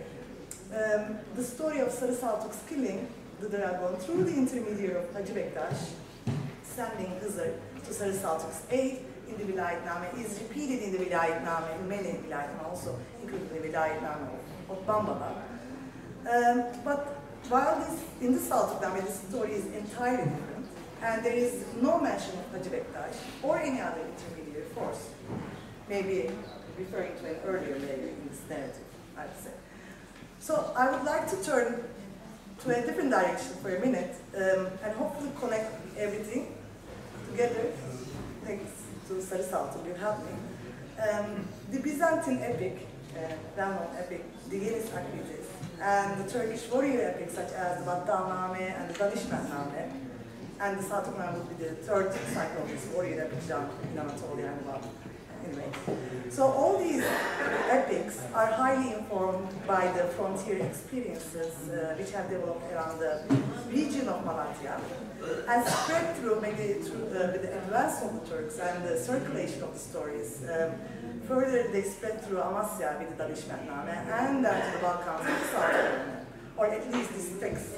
the story of Sarı Saltuk's killing the dragon through the intermediary of Hacı Bektaş, sending Hızır to Sarı Saltuk's aid in the Vilayetname, is repeated in the Vilayetname, in many Vilayetname also, including the Vilayetname of Bambala. But while in the Saltukname the story is entirely different, and there is no mention of Hacı Bektaş or any other intermediary force, maybe referring to an earlier layer in this narrative, I'd say. So I would like to turn to a different direction for a minute and hopefully connect everything together, thanks to Sarı Saltuk, you helped me. The Byzantine epic, well-known epic, the Yeniz Akritis, and the Turkish warrior epics such as the Battalname and the Danişmentname, and the Saltukname would be the third cycle of this warrior epic genre in Anatolia and about. Anyway, so all these epics are highly informed by the frontier experiences which have developed around the region of Malatya and spread through, maybe through with the advance of the Turks and the circulation of the stories. Further, they spread through Amasya with the Danişmentname and then to the Balkans with the Saltukname, or at least these texts,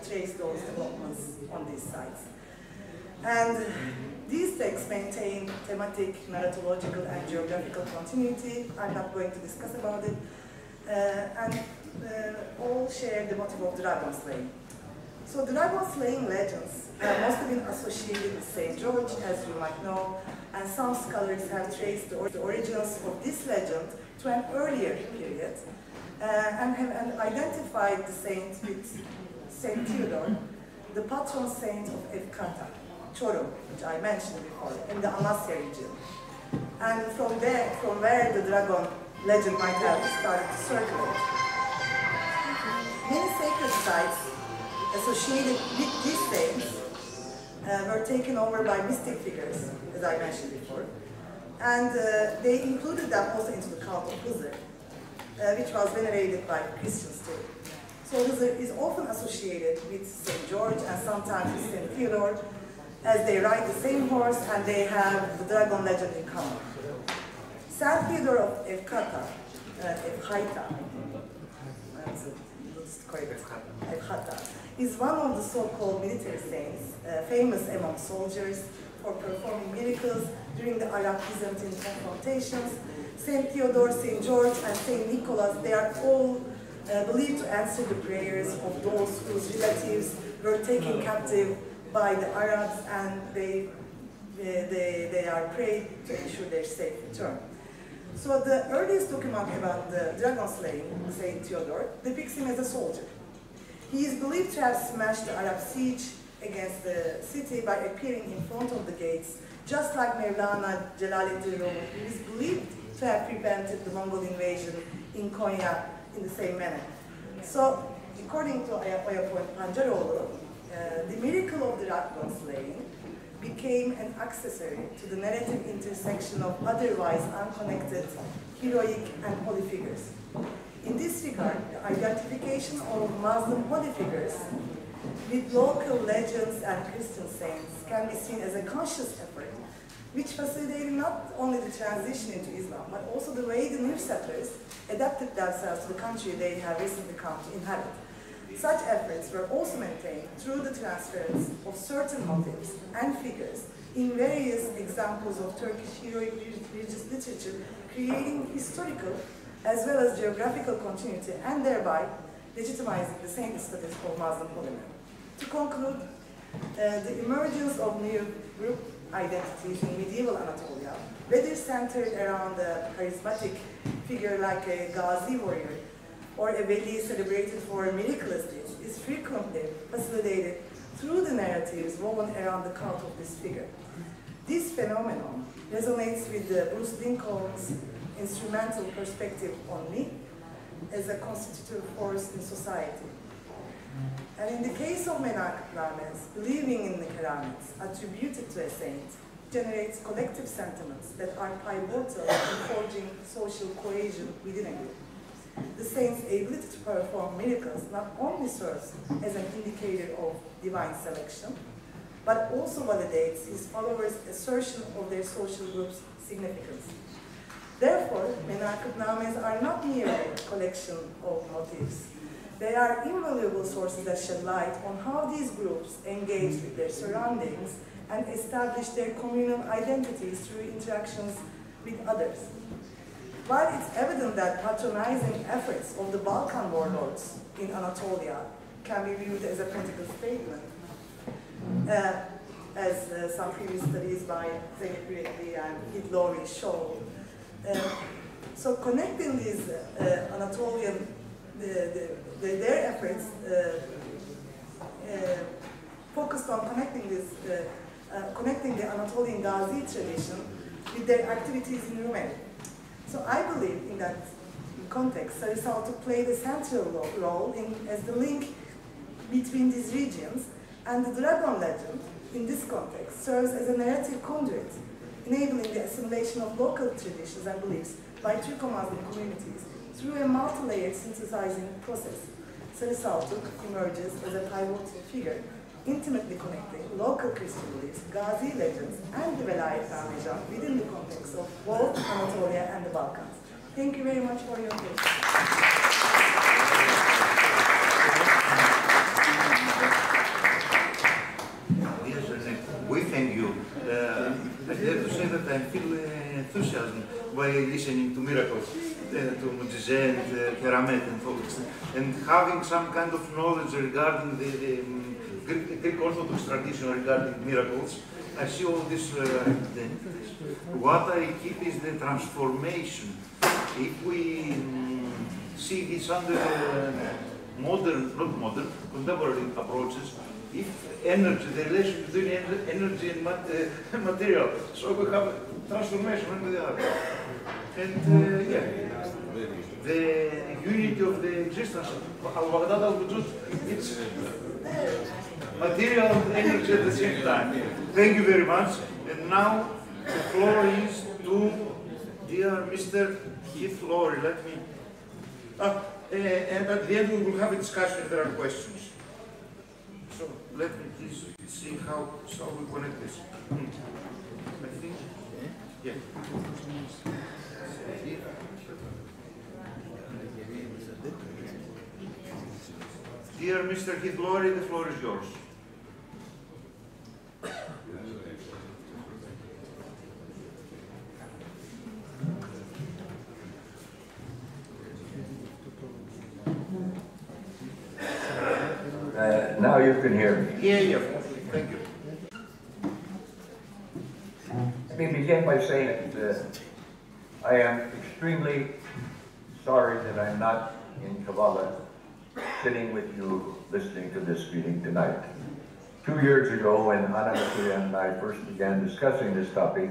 trace those developments on these sites. And these texts maintain thematic, narratological, and geographical continuity. I'm not going to discuss about it. And all share the motive of dragon slaying. So dragon slaying legends have mostly been associated with St. George, as you might know, and some scholars have traced the origins of this legend to an earlier period and have identified the saint with St. Theodore, the patron saint of Efkata, Çorum, which I mentioned before, in the Amasya region. And from where the dragon legend might have started to circulate. Many sacred sites associated with these saints were taken over by mystic figures, as I mentioned before. And they included them also into the cult of Hızır, which was venerated by Christians too. So it is often associated with St. George and sometimes with St. Theodore, as they ride the same horse and they have the dragon legend in common. St. Theodore of Efkata, is one of the so-called military saints, famous among soldiers for performing miracles during the Arab-Byzantine confrontations. St. Theodore, St. George, and St. Nicholas, they are all believed to answer the prayers of those whose relatives were taken captive by the Arabs, and they are prayed to ensure their safe return. So the earliest document about the dragon slaying, St. Theodore, depicts him as a soldier. He is believed to have smashed the Arab siege against the city by appearing in front of the gates, just like Mevlana Celaleddin Rumi, who is believed to have prevented the Mongol invasion in Konya in the same manner. So, according to Oyapol Pancaroğlu, the miracle of the dragon slaying became an accessory to the narrative intersection of otherwise unconnected, heroic, and holy figures. In this regard, the identification of Muslim holy figures with local legends and Christian saints can be seen as a conscious effort, which facilitated not only the transition into Islam, but also the way the new settlers adapted themselves to the country they have recently come to inhabit. Such efforts were also maintained through the transference of certain motifs and figures in various examples of Turkish heroic religious literature, creating historical as well as geographical continuity and thereby legitimizing the saintly status of Muslim holy men. To conclude, the emergence of new group identities in medieval Anatolia, whether centered around a charismatic figure like a Ghazi warrior or a Veli celebrated for miraculous deeds, is frequently facilitated through the narratives woven around the cult of this figure. This phenomenon resonates with Bruce Lincoln's instrumental perspective on me as a constitutive force in society. And in the case of Menakıb-names, believing in the keramets attributed to a saint generates collective sentiments that are pivotal in forging social cohesion within a group. The saint's ability to perform miracles not only serves as an indicator of divine selection, but also validates his followers' assertion of their social group's significance. Therefore, Menakıb-names are not merely a collection of motifs. They are invaluable sources that shed light on how these groups engage with their surroundings and establish their communal identities through interactions with others. While it's evident that patronizing efforts of the Balkan warlords in Anatolia can be viewed as a political statement, as some previous studies by Zeynep Yürekli and Hidlovi show. So connecting these Anatolian, their efforts focused on connecting the Anatolian Ghazi tradition with their activities in Romania. So I believe in that context, Sarı Saltuk played a central role as the link between these regions, and the dragon legend, in this context, serves as a narrative conduit, enabling the assimilation of local traditions and beliefs by Turco-Muslim communities through a multi-layered synthesizing process. Sarı Saltuk emerges as a pivotal figure, intimately connecting local Christian beliefs, Ghazi legends, and the Velayet Ramazan within the context of both Anatolia and the Balkans. Thank you very much for your attention. We thank you. I have to say that I feel enthusiasm by listening to miracles, to Mucizeh and Keramet and folks, and having some kind of knowledge regarding the Greek Orthodox tradition regarding miracles. I see all these identities. What I keep is the transformation. If we see this under contemporary approaches, if energy, the relation between energy and material, so we have transformation one with the other. And yeah, the unity of the existence, al-Baghdad al-Wujud, it's material and energy at the same time. Thank you very much. And now the floor is to dear Mr. Keith Lowry. Let me... and at the end we will have a discussion if there are questions. So let me please see how shall we connect this. I think, yeah. Dear Mr. Hithlori, the floor is yours. Now you can hear me. Yeah, thank you. Let me begin by saying that I am extremely sorry that I'm not in Kavala sitting with you listening to this meeting tonight. 2 years ago, when Anna Maria and I first began discussing this topic,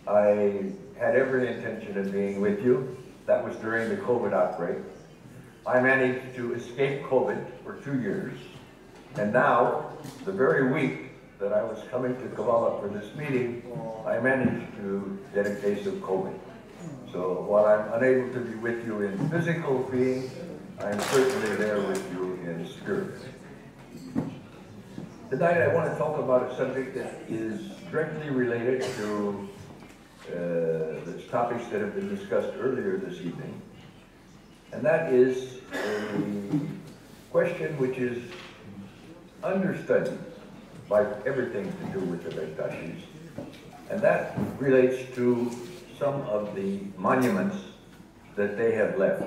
I had every intention of being with you. That was during the COVID outbreak. I managed to escape COVID for 2 years. And now, the very week that I was coming to Kavala for this meeting, I managed to get a case of COVID. So while I'm unable to be with you in physical being, I'm certainly there with you in spirit. Tonight I want to talk about a subject that is directly related to the topics that have been discussed earlier this evening. And that is a question which is understudied by everything to do with the Bektashis, and that relates to some of the monuments that they have left.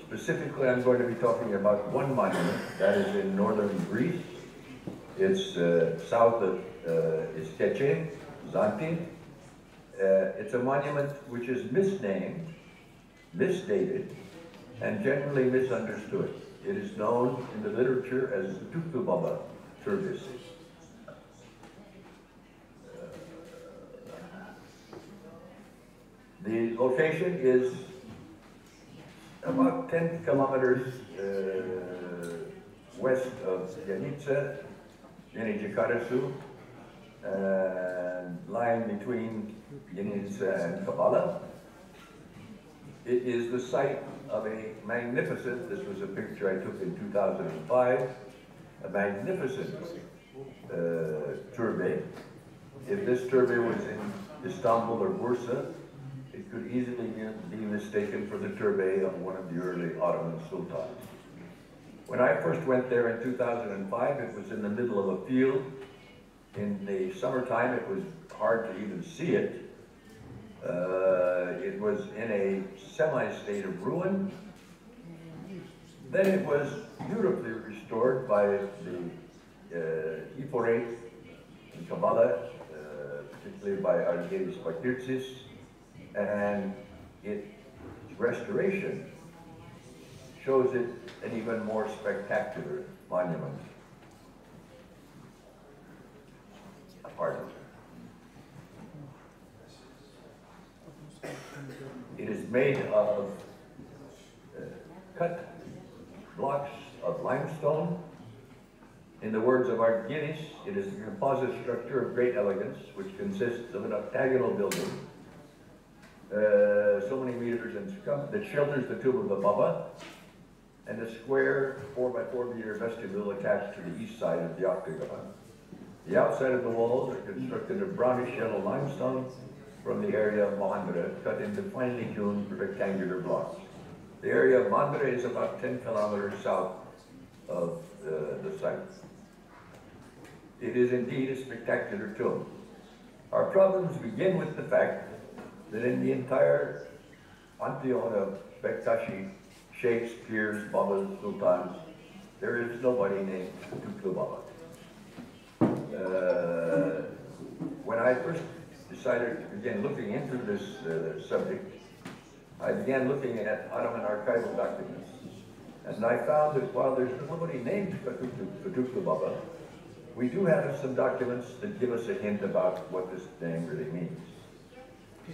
Specifically, I'm going to be talking about one monument that is in northern Greece. It's south of Iskeche, Zanti. It's a monument which is misnamed, misdated, and generally misunderstood. It is known in the literature as the Tuklu Baba Turbis. The location is about 10 kilometers west of Yanitsa, Yenijikarasu, and lying between Yanitsa and Kavala. It is the site of a magnificent, this was a picture I took in 2005, a magnificent turbe. If this turbe was in Istanbul or Bursa, it could easily be mistaken for the turbe of one of the early Ottoman sultans. When I first went there in 2005, it was in the middle of a field. In the summertime, it was hard to even see it. It was in a semi-state of ruin. Then it was beautifully restored by the Iporate in Kavala, particularly by Argelis Bakirtsis, and its restoration shows it an even more spectacular monument. Pardon. It is made of cut blocks of limestone. In the words of Argelis, it is a composite structure of great elegance, which consists of an octagonal building, so many meters in circumference, that shelters the tomb of the Baba, and a square 4 by 4 meter vestibule attached to the east side of the octagon. The outside of the walls are constructed of brownish yellow limestone from the area of Mandra, cut into finely hewn rectangular blocks. The area of Mandra is about 10 kilometers south of the site. It is indeed a spectacular tomb. Our problems begin with the fact that in the entire pantheon of Bektashi, sheikhs, pirs, babas, sultans, there is nobody named Tuklu Baba. When I first decided to begin looking into this subject, I began looking at Ottoman archival documents, and I found that while there's nobody named Tuklu Baba, we do have some documents that give us a hint about what this name really means.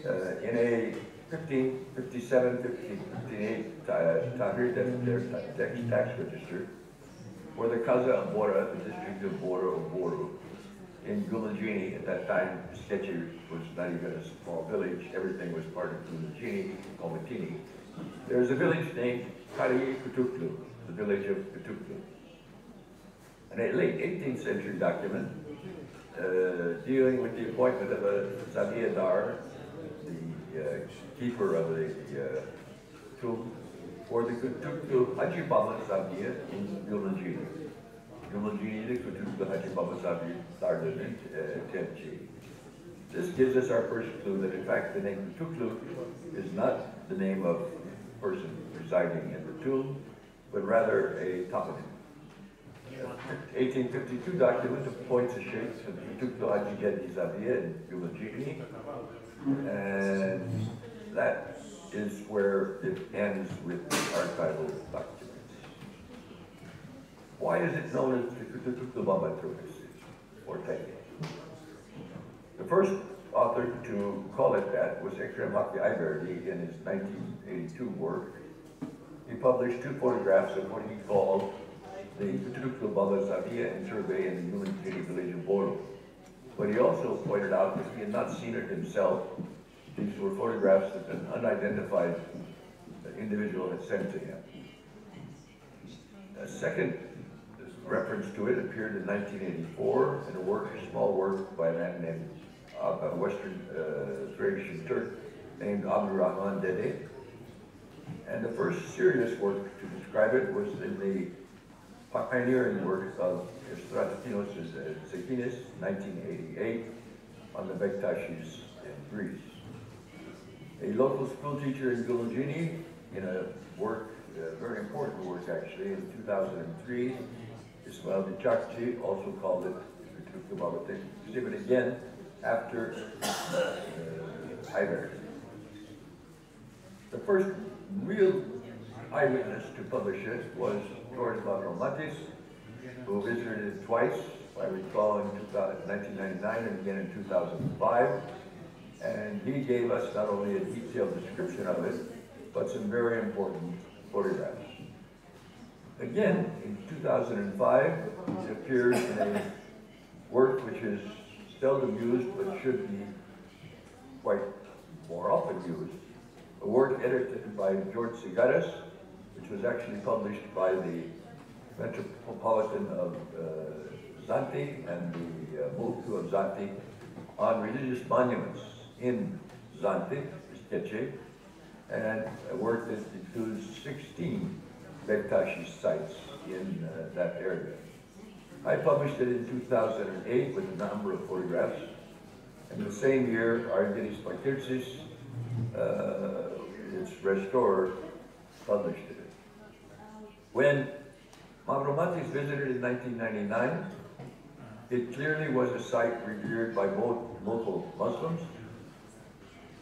In a 1557, 1558 Tahrir tax register, for the Kaza of Bora, the district of Bora or Boru, in Gulagini, at that time, Sketchy was not even a small village, everything was part of Gulagini, Komatini. There's a village named Kariye Kutuklu, the village of Kutuklu. A late 18th century document dealing with the appointment of a Zaviyadar, the keeper of the tomb, for the Kutuklu Haji Baba Zaviya in Yulajini. Yulajini, the Kutuklu Haji Baba Zaviya started in Temchi. This gives us our first clue that in fact the name Kutuklu is not the name of a person residing in the tomb, but rather a toponym. 1852 document appoints a sheikh to Kutuklu Haji Gedi Zaviya in Yulajini, and that is where it ends with the archival documents. Why is it known as the Kutuklu Baba Turkisi, or Teke? The first author to call it that was Ekrem Hakkı Ayverdi in his 1982 work. He published 2 photographs of what he called the Kutuklu Baba Zaviya and survey in the Yulajini village of Bolu. But he also pointed out that he had not seen it himself. These were photographs that an unidentified individual had sent to him. A second reference to it appeared in 1984 in a small work by a man named a Western Turkish Turk named Abdurrahman Dede. And the first serious work to describe it was in the pioneering work of Stratekinos Zekinis, 1988, on the Bektaşis in Greece. A local school teacher in Yulajini, in a work, a very important work actually, in 2003, Ismail Bıçakçı also called it Kutuklu Baba Exhibit again after Ayverdi. The first real eyewitness to publish it was George Mavromatis, who visited it twice, I recall in 1999 and again in 2005. And he gave us not only a detailed description of it, but some very important photographs. Again, in 2005, it appeared in a work which is seldom used, but should be quite more often used. A work edited by George Sigaris, which was actually published by the Metropolitan of Zante and the Mufti of Zante on religious monuments in Zante, Sketche, and a work that includes 16 Bektashi sites in that area. I published it in 2008 with a number of photographs, and the same year, Argenis Pakirtsis, its restorer, published it. When Mavromatis visited in 1999, it clearly was a site revered by both local Muslims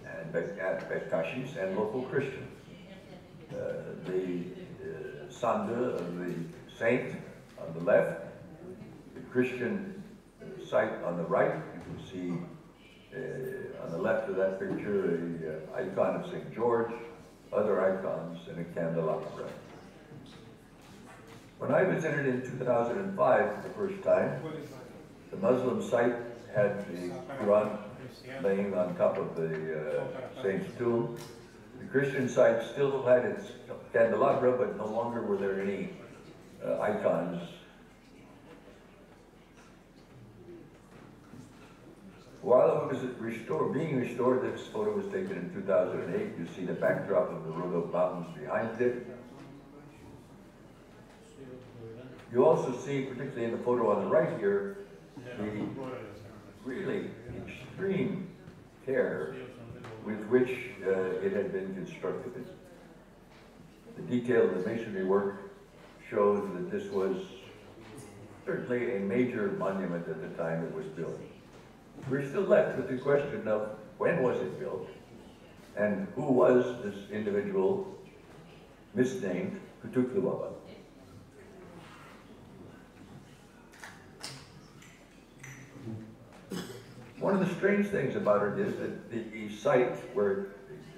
and Bektashis and local Christians. The Sanda of the saint on the left, the Christian site on the right. You can see on the left of that picture an icon of St. George, other icons, and a candelabra. When I visited in 2005 for the first time, the Muslim site had the Quran laying on top of the saint's tomb. The Christian site still had its candelabra, but no longer were there any icons. While it was being restored, this photo was taken in 2008. You see the backdrop of the Rhodope Mountains behind it. You also see, particularly in the photo on the right here, the really extreme care with which it had been constructed. The detail of the masonry work shows that this was certainly a major monument at the time it was built. We're still left with the question of when was it built and who was this individual misnamed Kutuklu Baba. One of the strange things about it is that the site where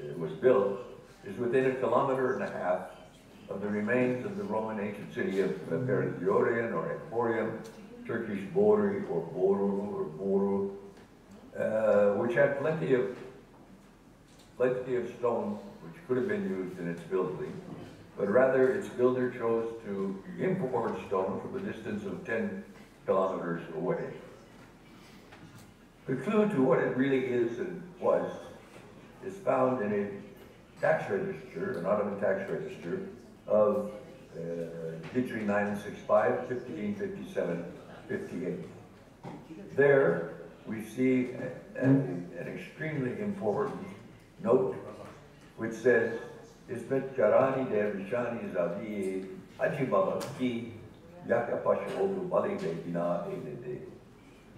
it was built is within 1.5 kilometers of the remains of the Roman ancient city of Peridiorion or Emporium, Turkish Bori or Boru, which had plenty of plenty of stone which could have been used in its building, but rather its builder chose to import stone from a distance of 10 kilometers away. The clue to what it really is and was is found in a tax register, an Ottoman tax register, of Hijri 965, 1557, 58. There we see an extremely important note which says, Ismet Karani Dervishani Zavi Haji Baba Ki Yaka Pasha Odu Bali Bina Eidede.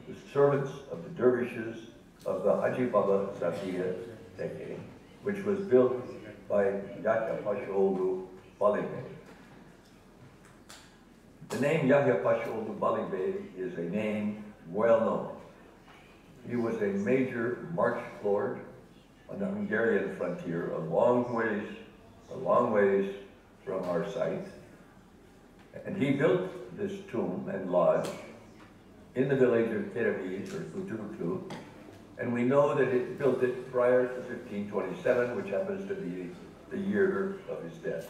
The servants of the dervishes of the Haji Baba Zaviya Teke, which was built by Yaka Pasha Odu Bali Bey. The name Yahya Pasha Odu Bali Bey is a name well known. He was a major march lord on the Hungarian frontier, a long ways from our site. And he built this tomb and lodge in the village of Kereviz, or Kutuklu, and we know that it built it prior to 1527, which happens to be the year of his death.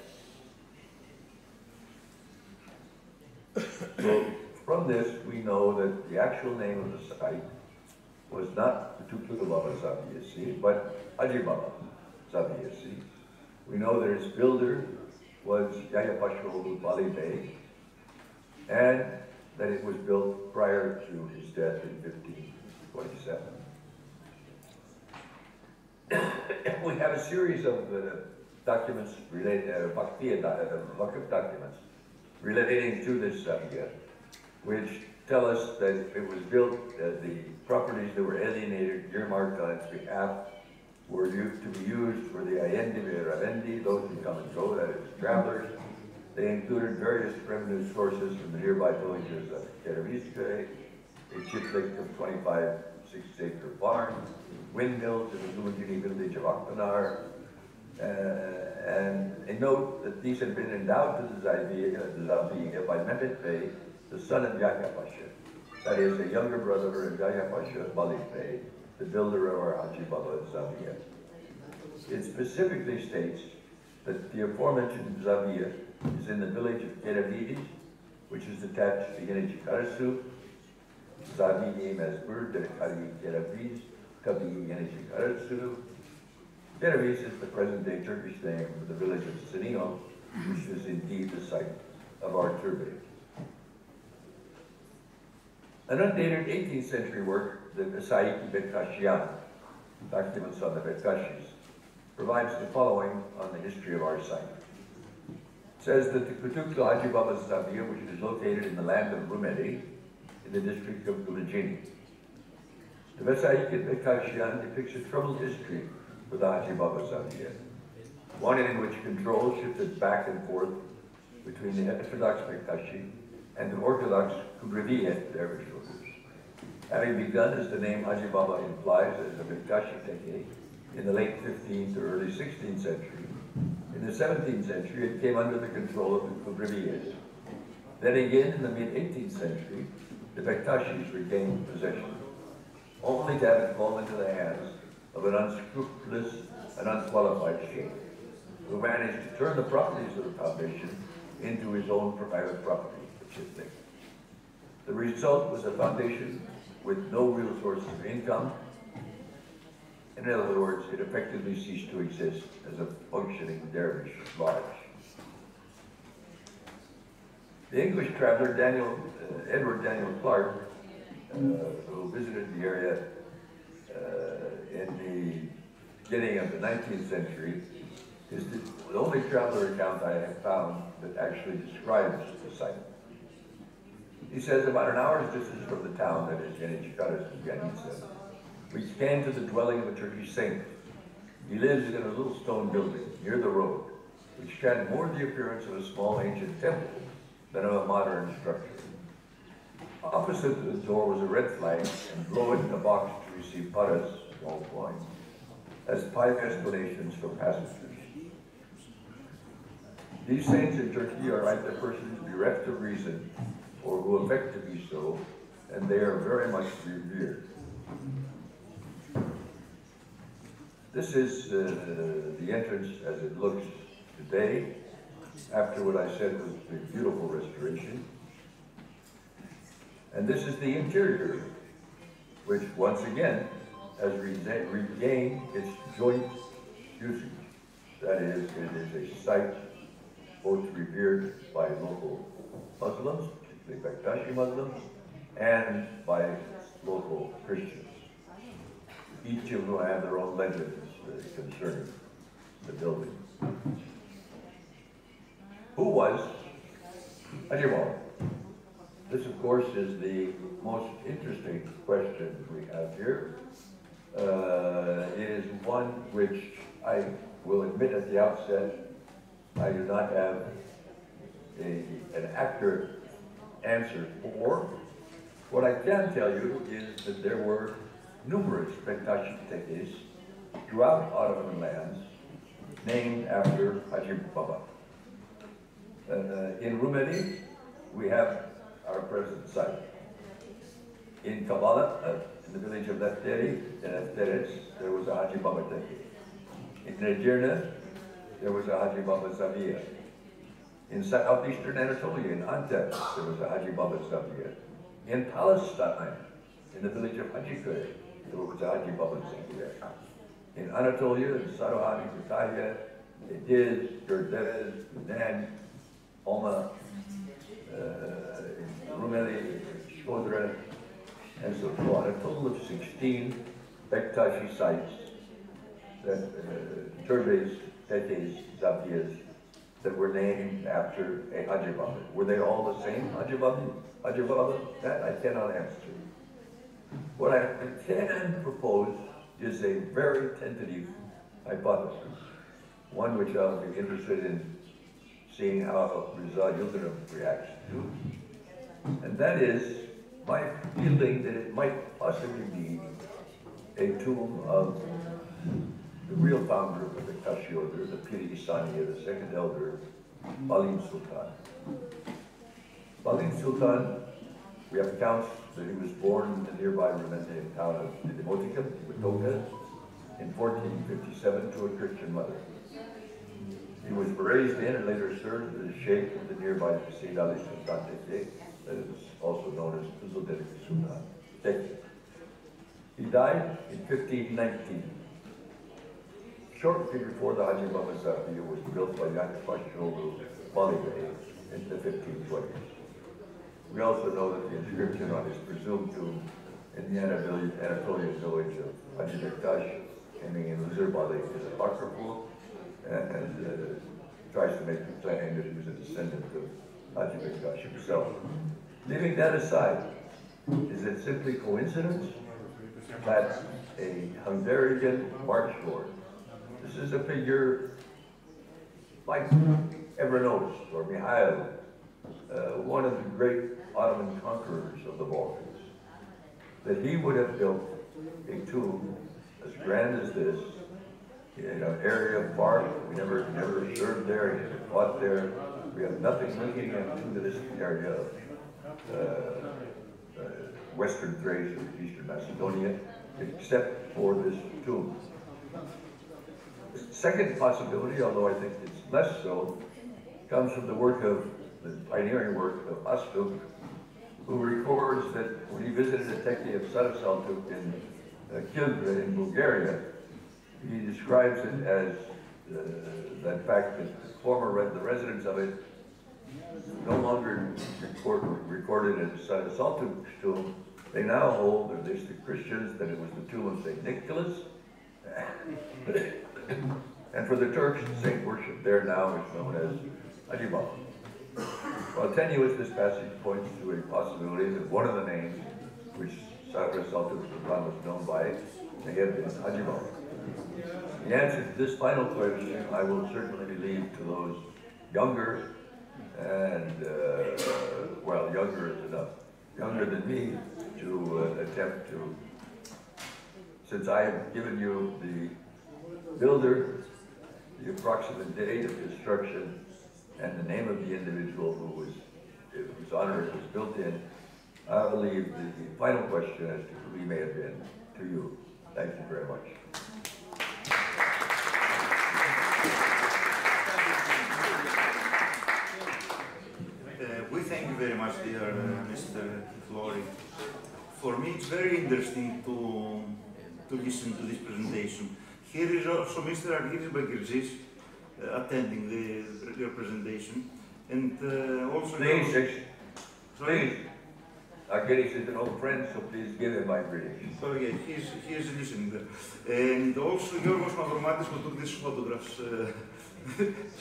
So from this, we know that the actual name of the site was not Kutuklu Baba Zaviyesi, but Haji Baba Zaviyesi. We know that its builder was Yahya Pasha Odu Bali Bey, and that it was built prior to his death in 1527. We have a series of documents documents relating to this Zawiya, which tell us that it was built, the properties that were alienated, earmarked on its behalf, were to be used for the Ayendi Ravendi, those who come and go, that is, travelers. They included various revenue sources from the nearby villages of Kerevice, a chiplik of 25 6-acre farm, windmills in the Lumajini village of Akbanar, and a note that these had been endowed to the Zawiya by Mehmet Bey, the son of Yahya Pasha. That is, a younger brother of Yahya Pasha, Bali Bey, the builder of our Haji Baba Zawiya. It specifically states that the aforementioned Zawiya is in the village of Kereviz, which is attached to Yenici Karasu, Zawiya Mezbur, Derekari Kereviz, Kabi Yenici Karasu. Kereviz is the present-day Turkish name for the village of Sinio, which is indeed the site of our turbine. An undated 18th century work, the Saiki Bektaşiyan, documents on the Bektaşis, provides the following on the history of our site. It says that the Kutuklu Haji Baba Zawiya, which is located in the land of Rumeli, in the district of Gulajini. The Saiki Bektaşiyan depicts a troubled history for the Haji Baba Zawiya, one in which control shifted back and forth between the Orthodox Bektashi and the Orthodox Kubriviye dervish rulers. Having begun, as the name Haji Baba implies, as a Bektashi Teke in the late 15th or early 16th century, in the 17th century it came under the control of the Kubriviyes. Then again, in the mid-18th century, the Bektashis regained possession, only to have it fall into the hands of an unscrupulous and unqualified sheikh, who managed to turn the properties of the foundation into his own private property. The result was a foundation with no real sources of income. In other words, it effectively ceased to exist as a functioning dervish lodge. The English traveler Edward Daniel Clark, who visited the area in the beginning of the 19th century, is the only traveler account I have found that actually describes the site. He says, about an hour's distance from the town, that is Yenici Karasu, we came to the dwelling of a Turkish saint. He lives in a little stone building near the road, which had more the appearance of a small ancient temple than of a modern structure. Opposite the door was a red flag, and below it a box to receive paras, small coins, as pious donations from passengers. These saints in Turkey are either persons bereft of reason or who affect to be so, and they are very much revered. This is the entrance as it looks today, after what I said was the beautiful restoration. And this is the interior, which once again has regained its joint usage. That is, it is a site both revered by local Muslims, particularly Bektashi Muslims, and by local Christians. Each of whom have their own legends concerning the building. Who was Haji Baba? This, of course, is the most interesting question we have here. It is one which I will admit at the outset I do not have an accurate answer for. What I can tell you is that there were numerous Bektashi throughout Ottoman lands named after Haji Baba. In Rumeli, we have our present site. In Kavala, in the village of Lefteri, there was a Haji Baba Teki. In Edirne, there was a Haji Baba Zavia. In southeastern Anatolia, in Antep, there was a Haji Baba Zavia. In Palestine, in the village of Hajikure, there was a Haji Baba Zavia. In Anatolia, in Saruhan, in Kütahya, Ediz, Gerdevez, Nan, Homa, Rumeli, Shkodra, and so on. A total of 16 Bektashi sites that turbes, tekes, zavias that were named after a Haji Baba. Were they all the same Haji Baba? Haji Baba? That I cannot answer. What I can propose is a very tentative hypothesis, one which I'll be interested in seeing how Rizal Yildirim reacts to. And that is my feeling that it might possibly be a tomb of the real founder of the Bektashi order, the Piri Isaniya, the second elder, Balin Sultan. Balin Sultan, we have accounts that he was born in the nearby Romanian town of Didimotica, in 1457 to a Christian mother. He was raised in and later served as the sheikh of the nearby Sayyid Ali Sultan Teke, that is also known as Uzudin Sultan Teke. He died in 1519. Shortly before the Haji Baba Zavia was built by Yakupashoglu Balibay in the 1520s. We also know that the inscription on his presumed tomb in the Anatolian village of Haji Bektash, ending in Uzurbali, is apocryphal and tries to make the claim that he was a descendant of Haji Bektash himself. Leaving that aside, is it simply coincidence that a Hungarian march lord, this is a figure like Evrenos or Mihail, one of the great Ottoman conquerors of the Balkans, that he would have built a tomb as grand as this in an area of bark. We never served there, he never fought there. We have nothing linking him to this area of Western Thrace or Eastern Macedonia, except for this tomb. The second possibility, although I think it's less so, comes from the work of the pioneering work of Astuk, who records that when he visited the Teki of Sarasaltuk in Kilbre in Bulgaria, he describes it as that fact that the residents of it no longer recorded as Sarasaltuk's tomb. They now hold, or at least the Christians, that it was the tomb of St. Nicholas. And for the Turks, the saint worship there now is known as Haji Baba. Well, tenuous, this passage points to a possibility that one of the names which Sarasaltuk Sultan was known by may have been Haji Baba. The answer to this final question I will certainly leave to those younger and, well, younger is enough, younger than me, to attempt to, since I have given you the builder, the approximate date of construction, and the name of the individual whose honor it was built in, I will leave the final question as to who he may have been to you. Thank you very much. very interesting to listen to this presentation. Here is also Mr. Argyris Bakirtzis attending the presentation, and also... Please. Argyris is an old friend, so please give him my greetings. Oh yeah, he is listening there. And also Giorgos Mavromatis, who took these photographs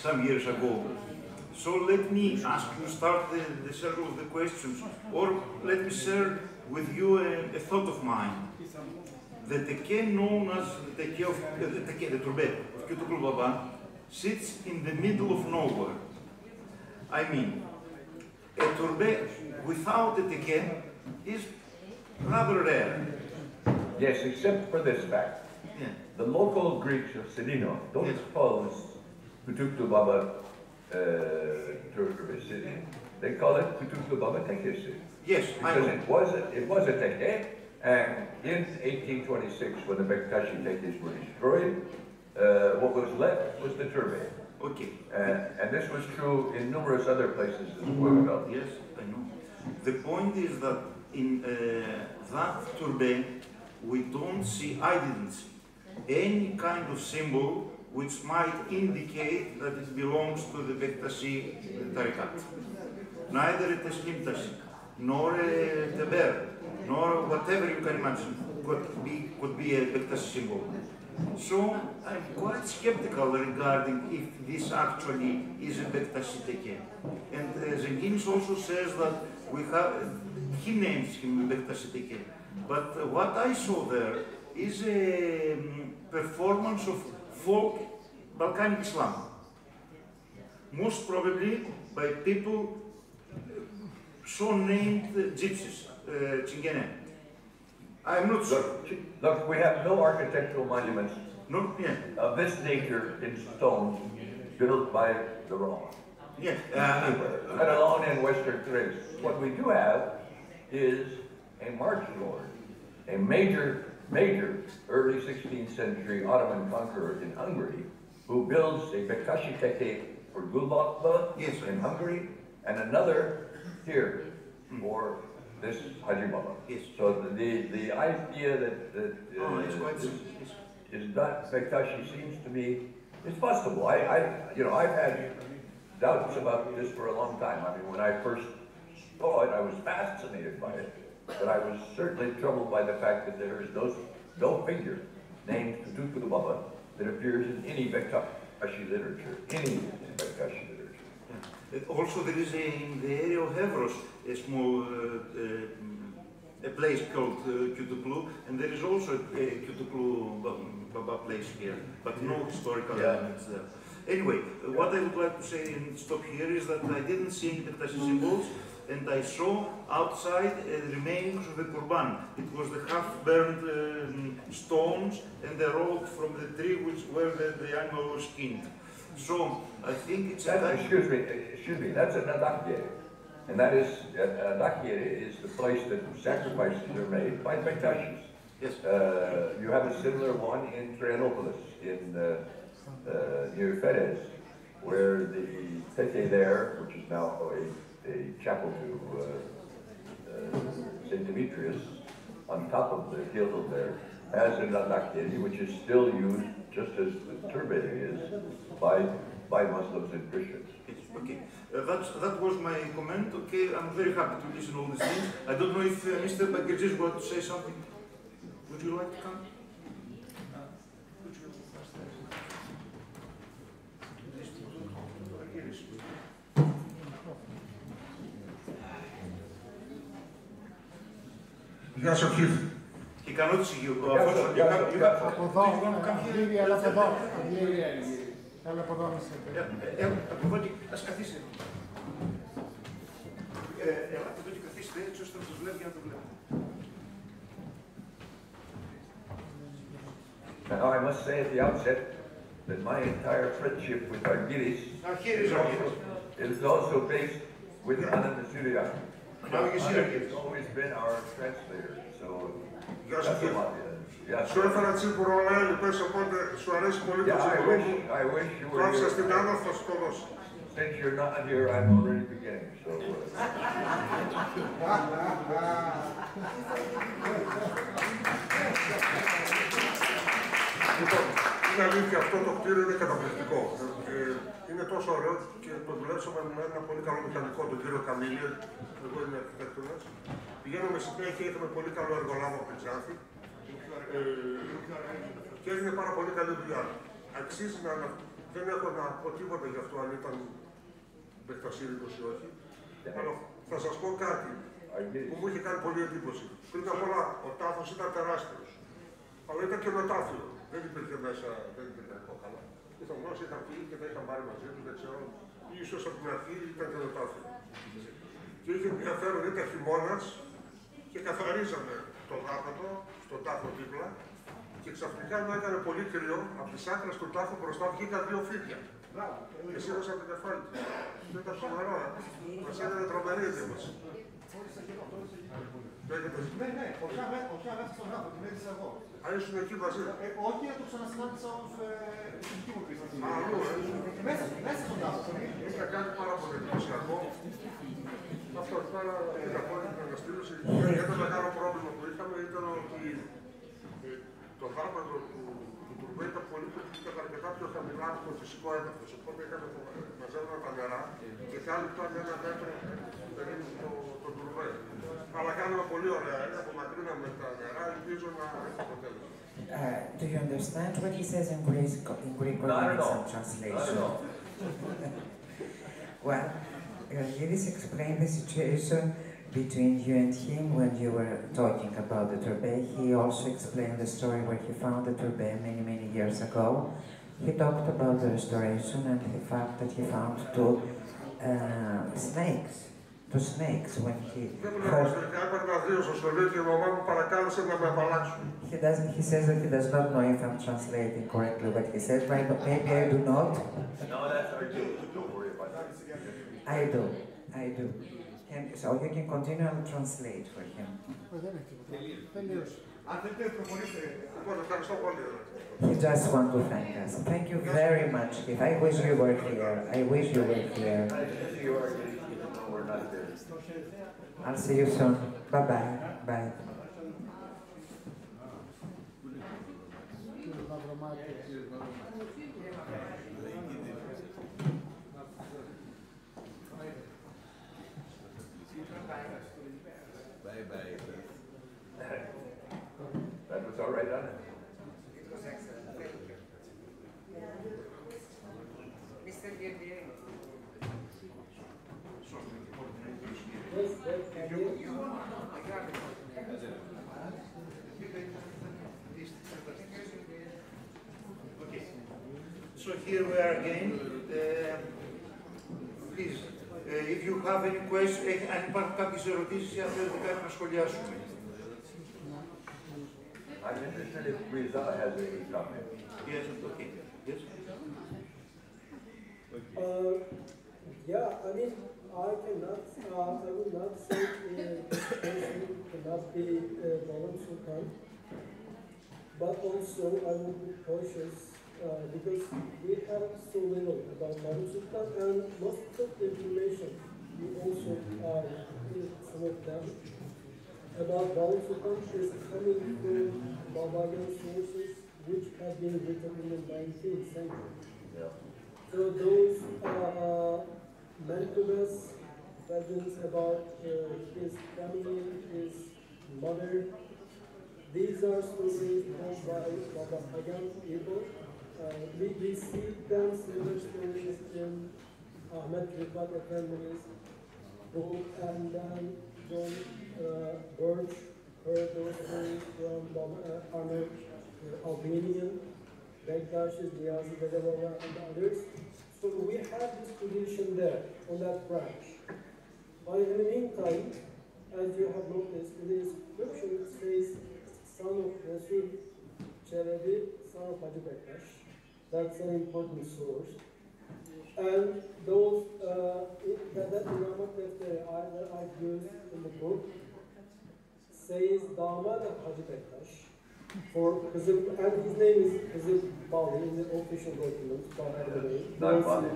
some years ago. So let me ask you, start the circle of the questions, or let me share with you a thought of mine. The teke known as the teke, the turbet of Kütükül Baba, sits in the middle of nowhere. I mean, a turbet without a teke is rather rare. Yes, except for this fact. Yeah. The local Greeks of Selino don't suppose Kütükül Baba city. They call it Kütükül Baba Tekesi. Yes, because it was a teke, and in 1826, when the Bektashi tekes were destroyed, what was left was the turbe. Okay. And this was true in numerous other places as well. Yes, I know. The point is that in that turbe, we don't see, I didn't see, any kind of symbol which might indicate that it belongs to the Bektashi Tariqat. Neither a Teslim Tashi, nor a Teber, nor whatever you can imagine could be a Bektashi symbol. So I'm quite skeptical regarding if this actually is a Bektashi teke. And Zenginis also says that he names him Bektashi teke. But what I saw there is a performance of folk Balkanic Islam. Most probably by people so named gypsies, Çingene. I'm not sure. Look, we have no architectural monuments of this nature in stone built by the Roma. Yeah. Let alone in Western Thrace. What we do have is a march lord, a major early 16th century Ottoman conqueror in Hungary, who builds a Bektashi teke for Gulbakba in Hungary, and another here for this Haji Baba. Yes. So the idea that is not Bektashi seems to me it's possible. I've had doubts about this for a long time. I mean, when I first saw it, I was fascinated by it, but I was certainly troubled by the fact that there is no figure named Kütükül Baba that appears in any Bektashi literature, Also, there is in the area of Evros a small a place called Kütüklu, and there is also a Kütüklu Baba place here, but no historical elements there. Anyway, what I would like to say and stop here is that I didn't see any Bektashi symbols, and I saw outside the remains of the Kurban. It was the half-burned stones and the rope from the tree where the animal was skinned. So I think it's excuse me, that's an adakyeri. And that is, adakyeri is the place that sacrifices are made by Bektashis. Yes. You have a similar one in Trianopolis, near Fez, where the teke there, which is now a chapel to St. Demetrius, on top of the hill there, has an adakyeri, which is still used just as the turban is by Muslims and Christians. Okay, that was my comment. Okay, I'm very happy to listen to all these things. I don't know if Mr. Bakirtzis wants to say something. Would you like to come? Γεια σου, Χιφ. He cannot see you. Από εδώ, Γύρι, έλα από εδώ. Γύρι, έλα από εδώ. Από εδώ και ας καθίσει. Ελάτε εδώ και καθίστε έτσι ώστε να σας βλέπει για να το βλέπετε. Now I must say at the outset that my entire friendship with Argyris is also based with Anna Masuria. He's always been our translator, so that's a lot. Σου έφερα τσιμπουρολέλη, πες οπότε σου αρέσει πολύ το τσιμπουρόλου. Κόψε στην Άννα, θα σου το δώσω. Since you're not here, I'm already beginning, so... Λοιπόν, είναι αλήθεια, αυτό το κτίριο είναι καταπληκτικό. Είναι τόσο ωραίο και το δουλέψαμε με ένα πολύ καλό μηχανικό, τον κύριο Καμίλη. Εγώ είμαι αρχιτέκτονας. Πηγαίνουμε συνέχεια, είχαμε πολύ καλό εργολάβο από την Ξάνθη. Και έγινε πάρα πολύ καλή δουλειά. Αξίζει να. Δεν έχω να πω τίποτα γι' αυτό, αν ήταν Μπεκτασίλικος ή όχι. Αλλά θα σας πω κάτι που μου είχε κάνει πολύ εντύπωση. Πριν απ' όλα, ο τάφος ήταν τεράστιος. Αλλά ήταν και νοτάφιο. Δεν υπήρχε μέσα, δεν υπήρχε κόκαλα. Οι θωμνός είχαν φύγει και τα είχαν πάρει μαζί τους, δεν ξέρω. Ίσως από την αρχή ήταν και νοτάφιο. Και είχε ενδιαφέρον, ήταν χειμώνας και καθαρίζαμε το δάπατο, στον τάφο δίπλα. Και ξαφνικά ενώ έκανε πολύ κρύο, από τις άκρες του τάφου μπροστά βγήκαν δύο φίδια. Και σίγουρα από το κεφάλι του. Δεν ήταν σοβαρό, μας έκανε τρομερή εντύπωση. Ναι, όχι μέσα στον γράφο, την έδισα εγώ. Αν ήσουν εκεί μαζί. Όχι, το ξανασυνάντησα ως δική μου πίστη. Αλλού, μέσα στον γράφο. Είχα κάνει πάρα πολύ εντυπωσιακό. Αυτό τώρα είχα πω την αναστήλωση. Ένα μεγάλο πρόβλημα που είχαμε ήταν ότι το δάπατο του τουρμπέ ήταν αρκετά πιο χαμηλά από το φυσικό έδαφος. Οπότε μαζεύονταν τα νερά και κάλυπταν ένα μέτρο περίπου το τουρμπέ. Αλλά κάναμε πολύ ωραία, απομακρύναμε τα νερά, ελπίζω να έχει αποτέλεσμα. Do you understand what he says in Greek or in some translation? Well, Yildiz explained the situation between you and him when you were talking about the turbe. He also explained the story where he found the turbe many years ago. He talked about the restoration and the fact that he found two snakes when he heard. He says that he does not know if I'm translating correctly what he said, but maybe I do not. No, that's our duty. Don't worry about that. I do. And so you can continue and translate for him. He just wants to thank us. Thank you very much. If I wish you were here. I wish you were here. I'll see you soon. Bye-bye. Bye. Bye-bye. That was all right, huh? It was excellent. Thank you. Mr. Bienvenido. Okay. So here we are again. Please, if you have any questions, αν υπάρχουν κάποιες ερωτήσεις ή αν θέλετε κάτι να σχολιάσουμε. I'm interested if Riza has any comment. Yes, okay. Yes. Yeah, I mean, I would not say this person cannot be Balam Sultan, but also I would be cautious because we have so little about Balam Sultan, and most of the information we also some of them about Balam Sultan is coming from Babylonian sources which have been written in the 19th century. Yeah. So those Mankubas legends about his family, his mother, these are stories told by Babylonian people. We see them similar stories in Ahmet Rifat Efendi's book, and then John Birch heard those stories from Albanian, Bektaşilik, Niyazi Bedavara, and others. So we have this tradition there, on that branch. But in the meantime, as you have noticed, in the inscription it says, son of Resul Çelebi, son of Hacı Bektaş. That's an important source. And those, that Imam Defteri that I've used in the book says Damad Hacı Bektaş. For Kızıl, and his name is Kızıl Bali in the official document, by the way. Not Bali.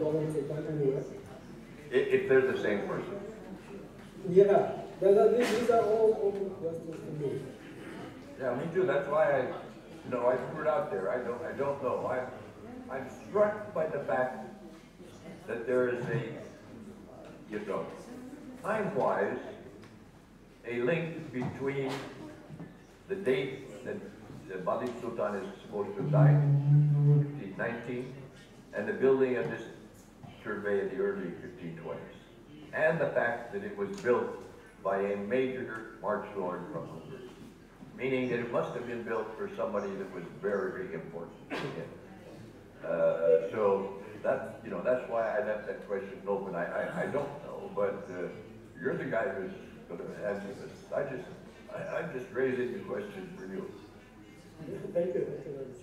Anywhere. If they're the same person. Yeah, These are all open questions to me. Yeah, me too. That's why I threw it out there. I don't know. I'm struck by the fact that there is time-wise, a link between the date that the Malik Sultan is supposed to die, 1519, and the building of this survey in the early 1520s, and the fact that it was built by a major march lord from Hungary, meaning that it must have been built for somebody that was very, very important to him. So that's why I left that question open. I don't know, but you're the guy who's going to answer this. I'm just raising the question for you. Thank you very much.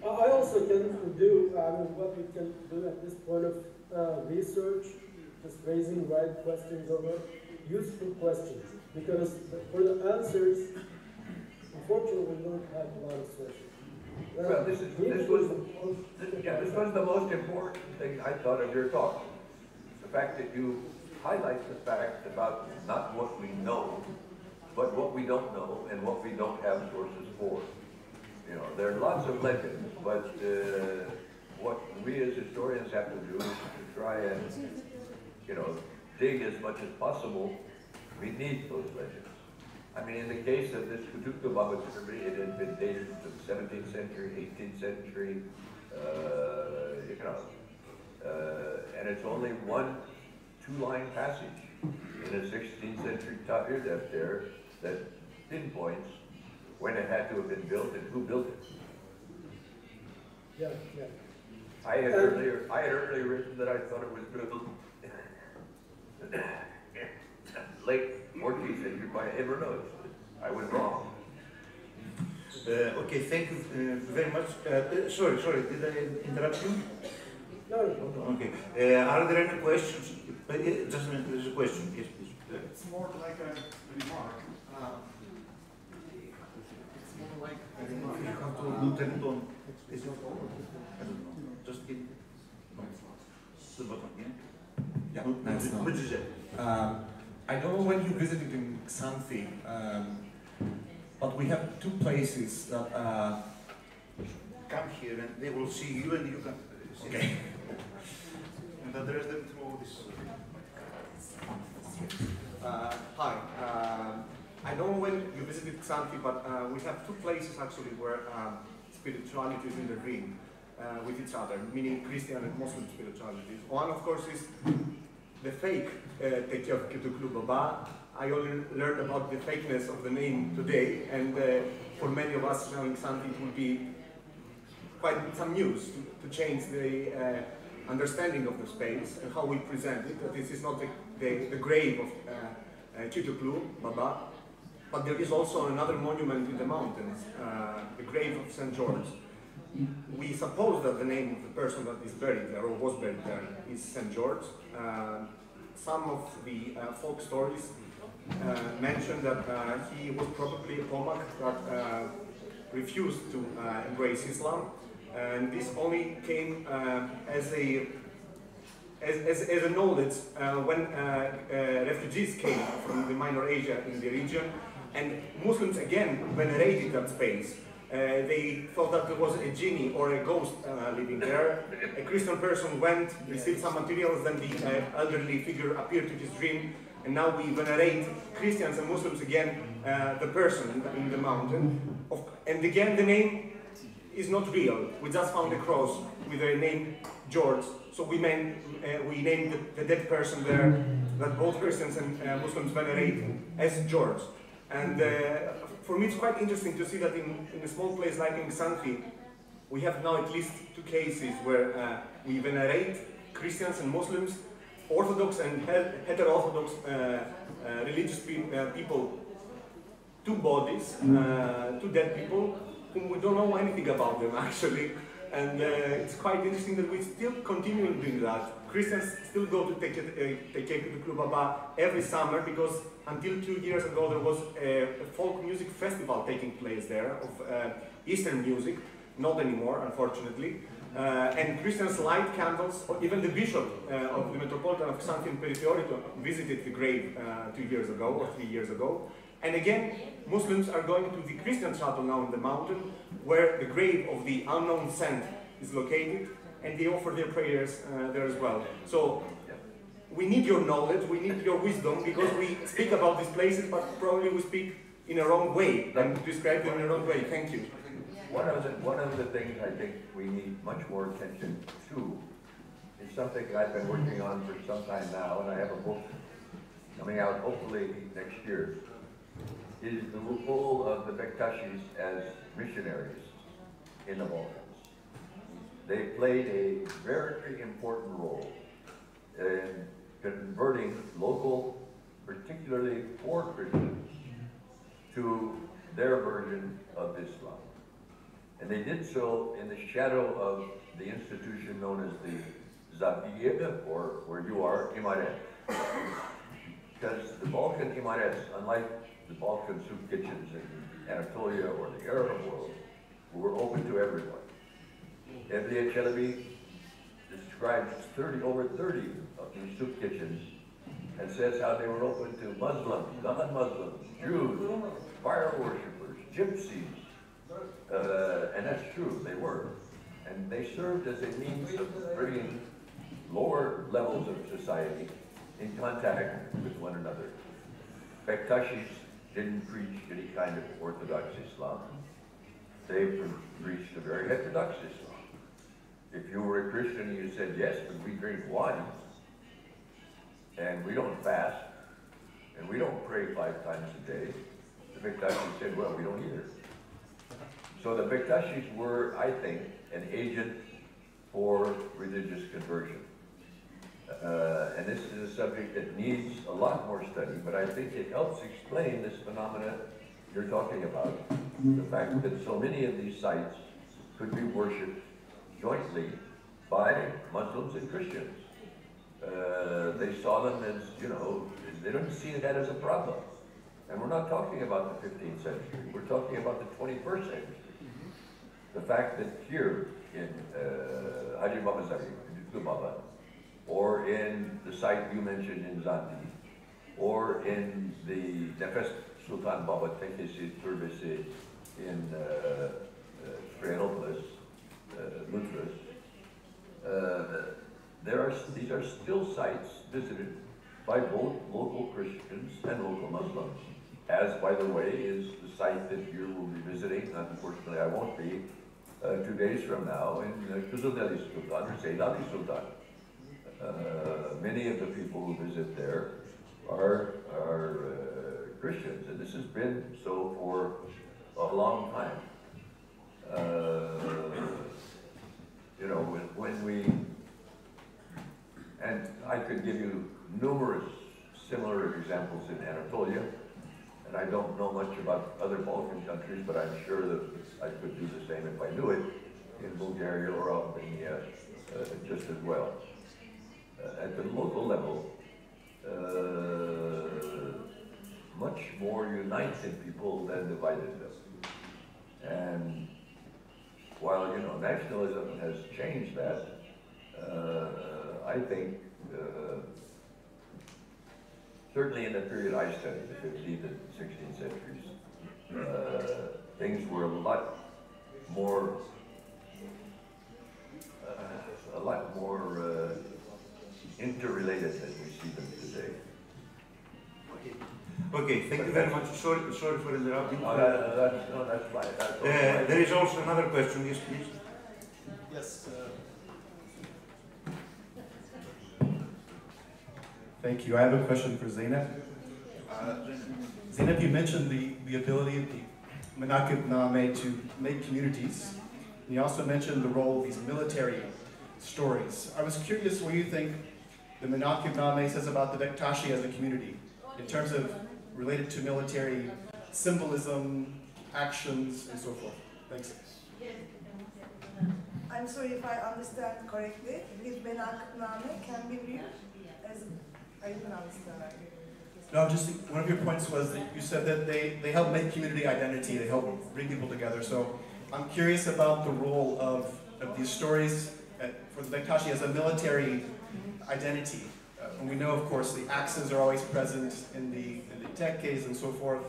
I also can do, what we can do at this point of research, just raising right questions over useful questions, because for the answers, unfortunately, we don't have a lot of sources. Well, this was the most important thing I thought of your talk. The fact that you highlight the fact about not what we know, but what we don't know and what we don't have sources for. There are lots of legends, but what we as historians have to do is to try and, dig as much as possible beneath those legends. I mean, in the case of this Kutuklu Baba survey, it had been dated to the 17th century, 18th century, and it's only one two-line passage in a 16th century tapir there that pinpoints when it had to have been built and who built it. Yeah. I had earlier written that I thought it was built late 14th century by Evernote. I was wrong. Okay, thank you very much. Sorry, did I interrupt you? No. Okay. Are there any questions? Just there's a question. Yes, please. It's more like a remark. It's more like a remark. You have to turn it on. Is it on? I don't know. Just hit. No. The button, yeah? Yeah, that's not. What is it? I don't know when you visited in Xanthi, but we have two places that come here and they will see you and you can see them. And address them through this. Hi. I don't know when you visited Xanthi, but we have two places actually where spiritualities intervene with each other, meaning Christian and Muslim spiritualities. One, of course, is the fake Teki of Kutuklu Baba. I only learned about the fakeness of the name today, and for many of us now in Xanthi, it will be quite some news to change the understanding of the space and how we present it. That this is not the grave of Kutuklu Baba, but there is also another monument in the mountains, the grave of St. George. We suppose that the name of the person that is buried there, or was buried there, is St. George. Some of the folk stories mention that he was probably a Pomak that refused to embrace Islam, and this only came as a knowledge when refugees came from the Minor Asia in the region, and Muslims again venerated that space. They thought that there was a genie or a ghost living there. A Christian person went, received some materials, then the elderly figure appeared to his dream, and now we venerate Christians and Muslims again, the person in the mountain. And again, the name is not real. We just found a cross with the name George, so we named the dead person there that both Christians and Muslims venerate as George. And for me, it's quite interesting to see that in a small place like in Xanthi, we have now at least two cases where we venerate Christians and Muslims, Orthodox and hetero-Orthodox religious people, two bodies, two dead people, whom we don't know anything about them actually. And it's quite interesting that we still continue doing that. Christians still go to Kutuklu Baba every summer, because until 2 years ago there was a folk music festival taking place there of Eastern music. Not anymore, unfortunately. And Christians light candles, or even the bishop of the Metropolitan of Xanthine Peritheorito visited the grave 2 years ago or 3 years ago. And again, Muslims are going to the Christian chapel now in the mountain, where the grave of the unknown saint is located, and they offer their prayers there as well. So we need your knowledge, we need your wisdom, because we speak about these places, but probably we speak in a wrong way and describe them in a wrong way. Thank you. One of the things I think we need much more attention to is something I've been working on for some time now, and I have a book coming out hopefully next year, is the role of the Bektaşis as missionaries in the Balkans. They played a very important role in converting local, particularly poor Christians, to their version of Islam. And they did so in the shadow of the institution known as the Zabiye, or where you are, Imaret. Because the Balkan Imarets, unlike the Balkan soup kitchens in Anatolia or the Arab world, were open to everyone. Evliya Çelebi describes over 30 of these soup kitchens and says how they were open to Muslims, non-Muslims, Jews, fire worshippers, gypsies, and that's true, they were. And they served as a means of bringing lower levels of society in contact with one another. Bektaşis didn't preach any kind of Orthodox Islam. They preached a very heterodox Islam. If you were a Christian and you said, yes, but we drink wine, and we don't fast, and we don't pray 5 times a day, the Bektaşis said, well, we don't either. So the Bektaşis were, I think, an agent for religious conversion. And this is a subject that needs a lot more study, but I think it helps explain this phenomena you're talking about. The fact that so many of these sites could be worshipped jointly by Muslims and Christians. They saw them as, you know, they don't see that as a problem. And we're not talking about the 15th century, we're talking about the 21st century. The fact that here in Hacı Babazari, in Baba, or in the site you mentioned in Zandi, or in the Nefes Sultan Baba Tekesi Türbesi in Trianopolis, Lutras, these are still sites visited by both local Christians and local Muslims. As, by the way, is the site that you will be visiting, unfortunately I won't be, 2 days from now in Kızılderili Sultan, or Seyyid Ali Sultan. Many of the people who visit there are Christians, and this has been so for a long time. You know, when we, and I could give you numerous similar examples in Anatolia, and I don't know much about other Balkan countries, but I'm sure that I could do the same if I knew it, in Bulgaria or Albania just as well. At the local level, much more united people than divided them. And while, you know, nationalism has changed that, I think certainly in the period I studied, the 15th and 16th centuries, things were a lot more interrelated as we see them today. Okay, thank you very much. Sorry for interrupting. That's fine. There is also another question. Yes, please. Yes. Thank you. I have a question for Zeynep. Zeynep, you mentioned the ability of the Menakib Name to make communities. And you also mentioned the role of these military stories. I was curious what you think the Menakib Name says about the Bektashi as a community, in terms of related to military symbolism, actions, and so forth. Thanks. I'm sorry if I understand correctly. If Menakib Name can be viewed as, I didn't understand. No, just one of your points was that you said that they help make community identity, they help bring people together. So I'm curious about the role of of these stories for the Bektashi as a military identity. And we know, of course, the axes are always present in the tekkes and so forth.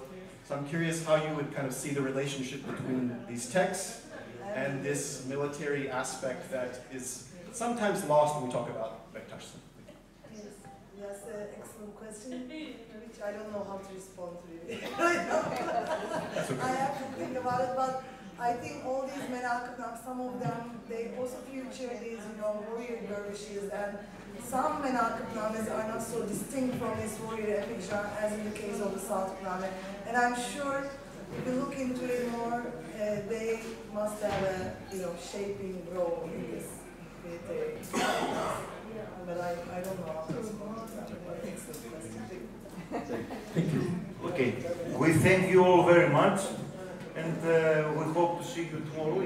So I'm curious how you would kind of see the relationship between these texts and this military aspect that is sometimes lost when we talk about Bektaşilik. Yes, that's an excellent question, which I don't know how to respond to really. I have to think about it, but I think all these menakibnam, some of them, they also feature these, warrior dervishes, and some menakibnames are not so distinct from this warrior epic genre as in the case of the Saltukname. And I'm sure if you look into it more, they must have a shaping role in this military. But I don't know how to respond to that, but it's a question. Thank you. Okay, we thank you all very much, and we hope to see you tomorrow.